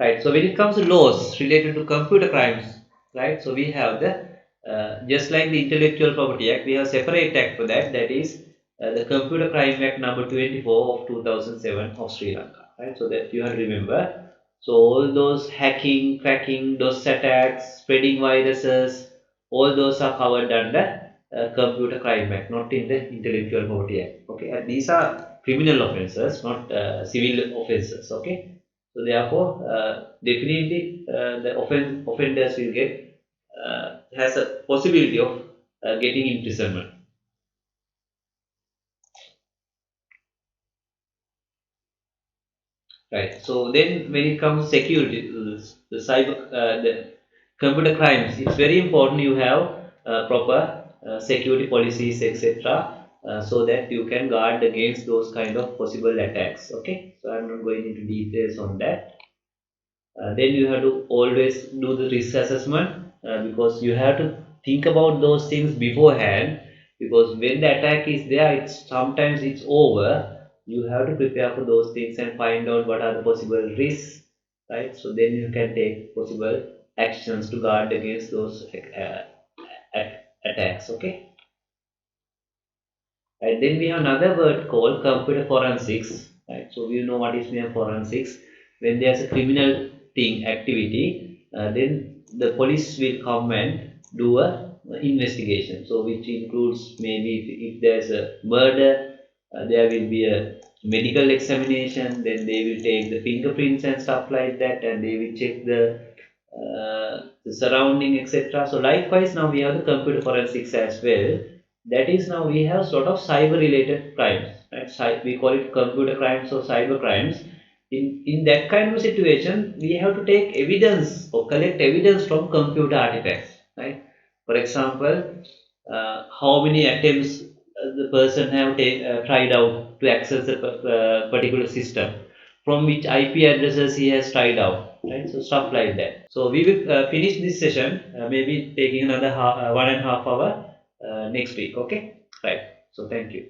Right. So when it comes to laws related to computer crimes, right? So we have the just like the Intellectual Property Act, we have separate act for that. That is the Computer Crime Act number 24 of 2007 of Sri Lanka. Right. So that you have to remember. So all those hacking, cracking, those attacks, spreading viruses, all those are covered under Computer Crime Act, not in the Intellectual Property Act. Okay. And these are criminal offences, not civil offences. Okay. So therefore, definitely the offenders will get has a possibility of getting imprisonment. Right. So then, when it comes to security, the cyber, the computer crimes, it's very important you have proper security policies, etc., so that you can guard against those kind of possible attacks. Okay. So I'm not going into details on that. Then you have to always do the risk assessment because you have to think about those things beforehand, because when the attack is there, it's sometimes it's over. You have to prepare for those things and find out what are the possible risks, right? So then you can take possible actions to guard against those attacks. Okay. And then we have another word called computer forensics. Right? So we know what is mean forensics. When there's a criminal thing activity, then the police will come and do a investigation. So which includes maybe if there's a murder, there will be a medical examination. Then they will take the fingerprints and stuff like that, and they will check the surrounding, etc. So likewise, now we have the computer forensics as well. That is, now we have sort of cyber related crimes, right? We call it computer crimes or cyber crimes. In that kind of situation, we have to take evidence or collect evidence from computer artifacts, right? For example, how many attempts the person have tried out to access a particular system, from which IP addresses he has tried out, right? So stuff like that. So we will finish this session, maybe taking another 1.5 hour next week. Okay, right? So thank you.